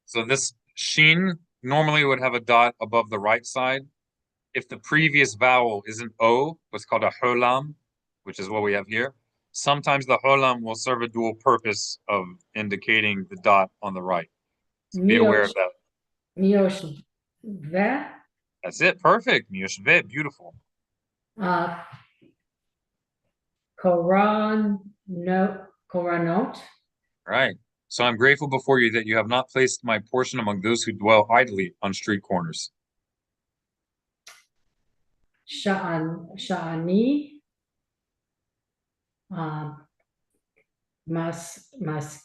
Speaker 3: So this sheen normally would have a dot above the right side. If the previous vowel is an O, what's called a holam, which is what we have here, sometimes the holam will serve a dual purpose of indicating the dot on the right. So be aware of that.
Speaker 4: mioshve,
Speaker 3: That's it. Perfect. Mioshve. Beautiful.
Speaker 4: uh, koran, no, koranot,
Speaker 3: Right. So I'm grateful before you that you have not placed my portion among those who dwell idly on street corners.
Speaker 4: sha'ani,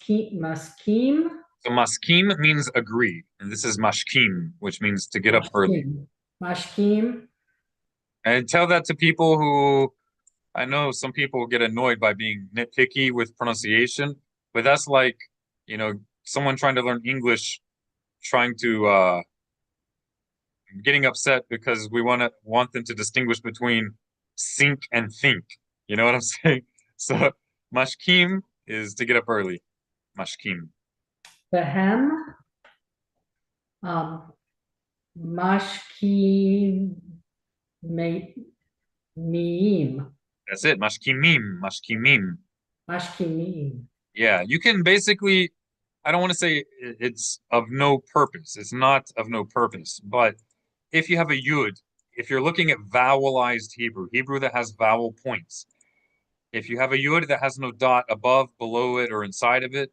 Speaker 4: maskim,
Speaker 3: So maskim means agree, and this is mashkim, which means to get up early.
Speaker 4: mashkim,
Speaker 3: And tell that to people who, I know some people get annoyed by being nitpicky with pronunciation, but that's like, someone trying to learn English, trying to getting upset because we want them to distinguish between sink and think. You know what I'm saying? So mashkim is to get up early. Mashkim.
Speaker 4: behem, mashkim, meim,
Speaker 3: That's it. Mashkimim. Mashkimim.
Speaker 4: mashkimim.
Speaker 3: Yeah, you can basically, I don't want to say it's of no purpose. It's not of no purpose. But if you have a yud, if you're looking at vowelized Hebrew, Hebrew that has vowel points, if you have a yud that has no dot above, below it, or inside of it,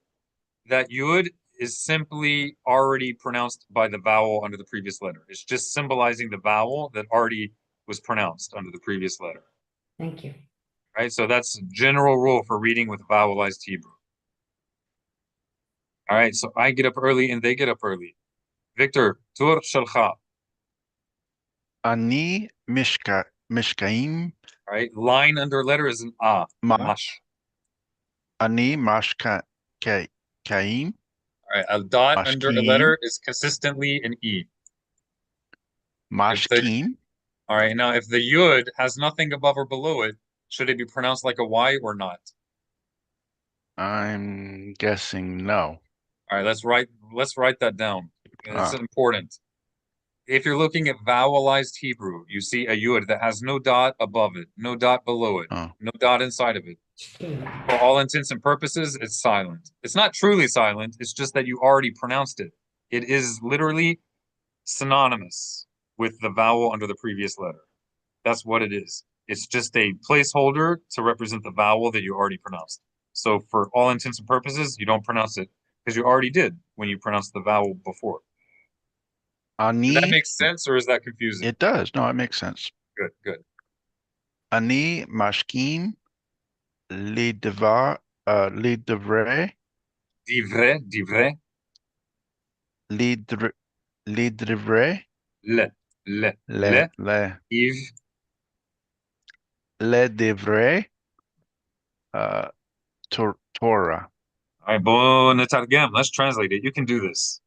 Speaker 3: that yud is simply already pronounced by the vowel under the previous letter. It's just symbolizing the vowel that already was pronounced under the previous letter.
Speaker 4: Thank you.
Speaker 3: Right? So that's a general rule for reading with vowelized Hebrew. All right, so I get up early and they get up early. Victor, tur shalcha.
Speaker 2: Ani mishkaim
Speaker 3: All right, line under letter is an a. Mash.
Speaker 2: ani mashkaim
Speaker 3: All right, a dot under a
Speaker 2: Mashkim.
Speaker 3: letter is consistently an e.
Speaker 2: mashkim.
Speaker 3: All right, now if the yud has nothing above or below it, should it be pronounced like a y or not?
Speaker 2: I'm guessing no.
Speaker 3: All right, let's write that down. It's
Speaker 2: Ah.
Speaker 3: important. If you're looking at vowelized Hebrew, you see a yud that has no dot above it, no dot below it,
Speaker 2: Oh.
Speaker 3: no dot inside of it. For all intents and purposes, it's silent. It's not truly silent. It's just that you already pronounced it. It is literally synonymous with the vowel under the previous letter. That's what it is. It's just a placeholder to represent the vowel that you already pronounced. So for all intents and purposes, you don't pronounce it because you already did when you pronounced the vowel before.
Speaker 2: Ani.
Speaker 3: Does that make sense or is that confusing?
Speaker 2: It does. No, it makes sense.
Speaker 3: Good, good.
Speaker 2: Ani mashkim lidevre
Speaker 3: Divrei, divrei,
Speaker 2: lidevre
Speaker 3: le,
Speaker 2: le
Speaker 3: iv,
Speaker 2: devre Torah.
Speaker 3: All right, בוא נתרגם. Let's translate it. You can do this.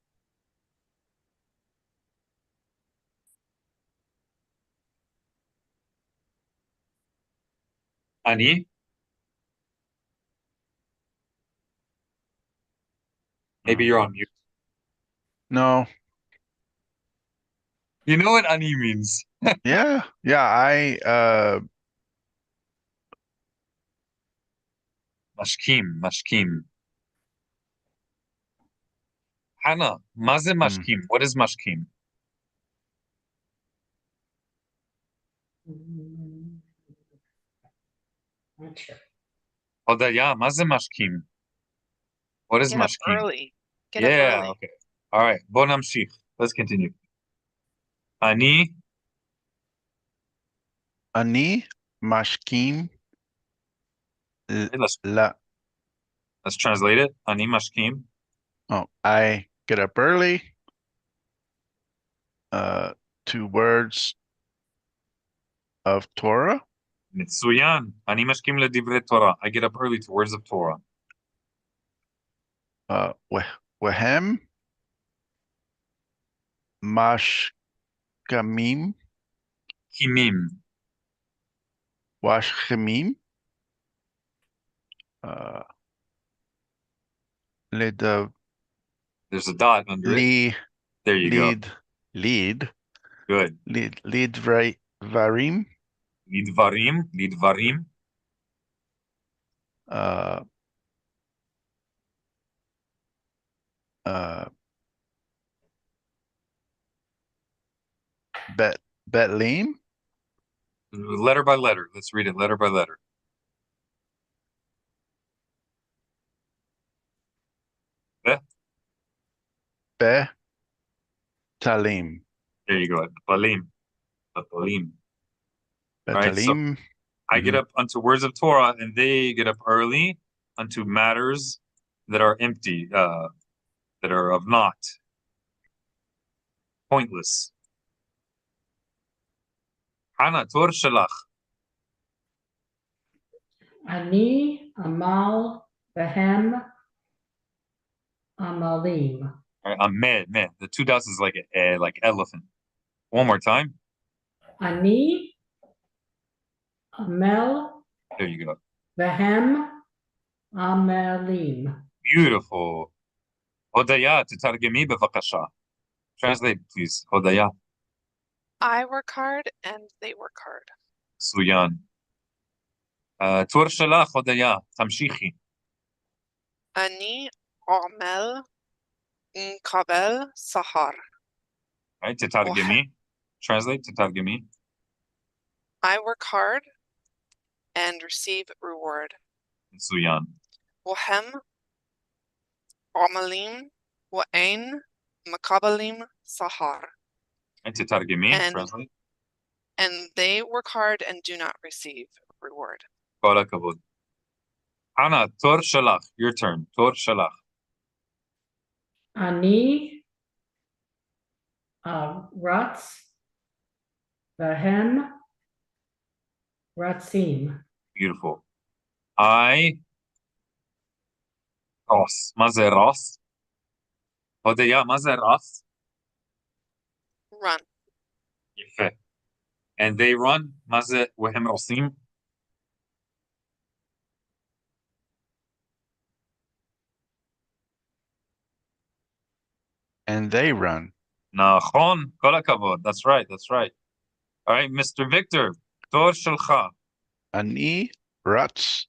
Speaker 3: אני, maybe you're on mute.
Speaker 2: No.
Speaker 3: You know what ani means?
Speaker 2: Yeah.
Speaker 3: משקים. Hannah, מה זה משקים? What is משקים?
Speaker 4: Not sure.
Speaker 3: הודיה, מה זה משקים? What is
Speaker 5: Get up
Speaker 3: משקים?
Speaker 5: early. Get up
Speaker 3: Yeah,
Speaker 5: early.
Speaker 3: okay. All right, בוא נמשיך. Let's continue. אני,
Speaker 2: Ani mashkim la.
Speaker 3: let's translate it. אני משקים.
Speaker 2: Oh, I get up early. 2 words of Torah.
Speaker 3: מצוין. אני משכים לדברי תורה. I get up early to words of Torah.
Speaker 2: Wehem Mashkamim,
Speaker 3: Himim.
Speaker 2: Washchemim, uh, Lid,
Speaker 3: There's a dot under it.
Speaker 2: Li,
Speaker 3: There you go.
Speaker 2: Lead,
Speaker 3: Good.
Speaker 2: Lead Varim,
Speaker 3: Lidvarim.
Speaker 2: uh, uh, Betlehem,
Speaker 3: Letter by letter. Let's read it letter by letter. Be.
Speaker 2: Talim,
Speaker 3: There you go. Balim. Balim. Right, so
Speaker 2: Betalim.
Speaker 3: I get up unto words of Torah, and they get up early unto matters that are empty, that are of naught, pointless. Hana Tor Shalach.
Speaker 4: Ani Amal Behem Amalim.
Speaker 3: Meh. The two dots is like like elephant. One more time.
Speaker 4: Ani Amel
Speaker 3: There you go.
Speaker 4: Behem Amalim.
Speaker 3: Beautiful. Hodaya tetargemi bevakasha. Translate, please. Hodaya.
Speaker 5: I work hard and they work hard.
Speaker 3: Suyan. Tor Shalach Hodaya. Tamshichi.
Speaker 5: Ani Omel Kabel Sahar.
Speaker 3: Right, tetargemi. Translate, tetargemi.
Speaker 5: I work hard and receive reward.
Speaker 3: Suyan.
Speaker 5: Wahem Omalim Wa'ain Makabalim Sahar.
Speaker 3: Right, tetargemi.
Speaker 5: And-
Speaker 3: Translate.
Speaker 5: And they work hard and do not receive reward.
Speaker 3: Kol hakavod. Hana Tor Shalach. Your turn. Tor Shalach.
Speaker 4: Ani Ratz Behem Ratzim.
Speaker 3: Beautiful. I Ros. Mazeros. Hodaya Mazeros.
Speaker 5: Run.
Speaker 3: Yefe. And they run. Maze Wehem Rosim.
Speaker 2: And they run.
Speaker 3: Nachon. Kol hakavod. That's right. All right, Mr. Victor. Tor Shalcha.
Speaker 2: Ani Ratz,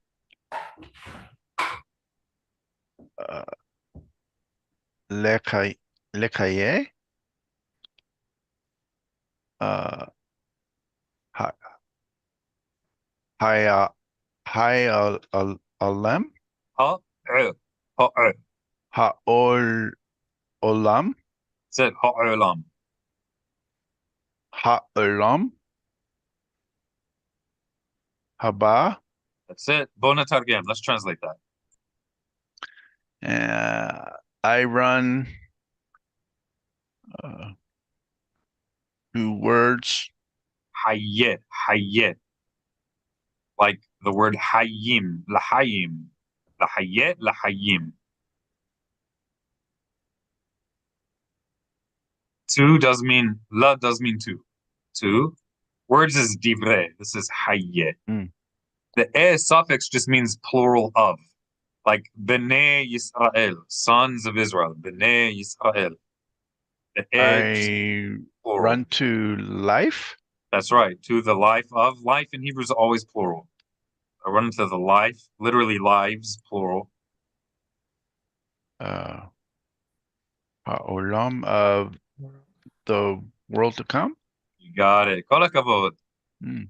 Speaker 2: Lekaye, Alem,
Speaker 3: Ha. Ha.
Speaker 2: Ha'ol Olam,
Speaker 3: Said Ha'olam.
Speaker 2: Ha'olam, Haba,
Speaker 3: That's it. Bonatargem. Let's translate that.
Speaker 2: I run 2 words,
Speaker 3: Hayet. Like the word hayim. Lahayim. Lahayet. Lahayim. 2 does mean, la does mean 2. 2. Words is divrei. This is hayet.
Speaker 2: Mm.
Speaker 3: The suffix just means plural of. Like Bnei Yisrael, sons of Israel. Bnei Yisrael. The
Speaker 2: I
Speaker 3: plural.
Speaker 2: run to life,
Speaker 3: That's right. To the life of. Life in Hebrew is always plural. I run to the life, literally lives, plural.
Speaker 2: Ha'olam of the world to come.
Speaker 3: You got it. Kol hakavod.
Speaker 2: Mm.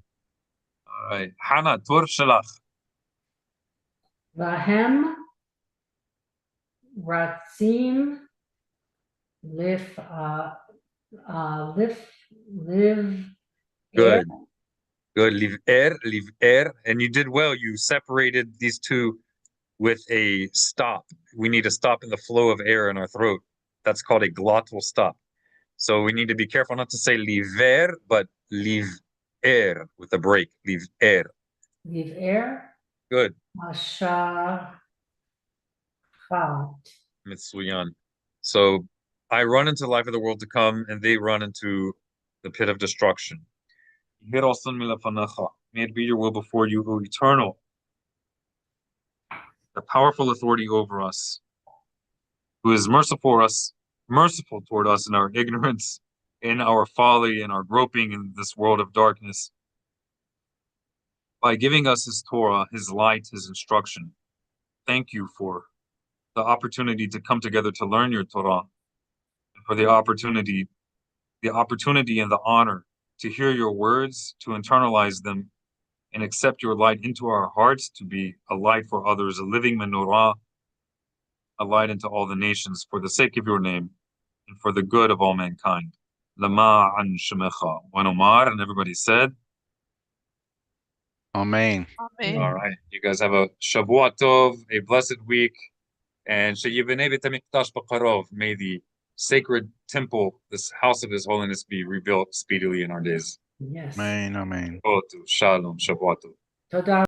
Speaker 3: All right. Hana, Tor Shalach.
Speaker 4: Vahem Ratzim Live
Speaker 3: Good. Live er. And you did well. You separated these two with a stop. We need a stop in the flow of air in our throat. That's called a glottal stop. So we need to be careful not to say liver, but live air with a break. Live air.
Speaker 4: Live air.
Speaker 3: Good.
Speaker 4: Masha.
Speaker 3: Mitsuyan. So I run into the life of the world to come, and they run into the pit of destruction. May it be your will before you, O eternal, the powerful authority over us, who is merciful toward us in our ignorance, in our folly, in our groping in this world of darkness, by giving us his Torah, his light, his instruction. Thank you for the opportunity to come together to learn your Torah, and for the opportunity and the honor to hear your words, to internalize them, and accept your light into our hearts to be a light for others, a living menorah, a light into all the nations, for the sake of your name and for the good of all mankind. Lama'an shemecha. When Omar and everybody said,
Speaker 2: Amen.
Speaker 5: Amen.
Speaker 3: all right, you guys have a Shavua Tov, a blessed week, and Sheyivenei Beit HaMikdash b'karov. May the sacred temple, this house of His Holiness, be rebuilt speedily in our days.
Speaker 4: Yes.
Speaker 2: Amen. Amen.
Speaker 3: Shalom, Shavua Tov.
Speaker 4: Toda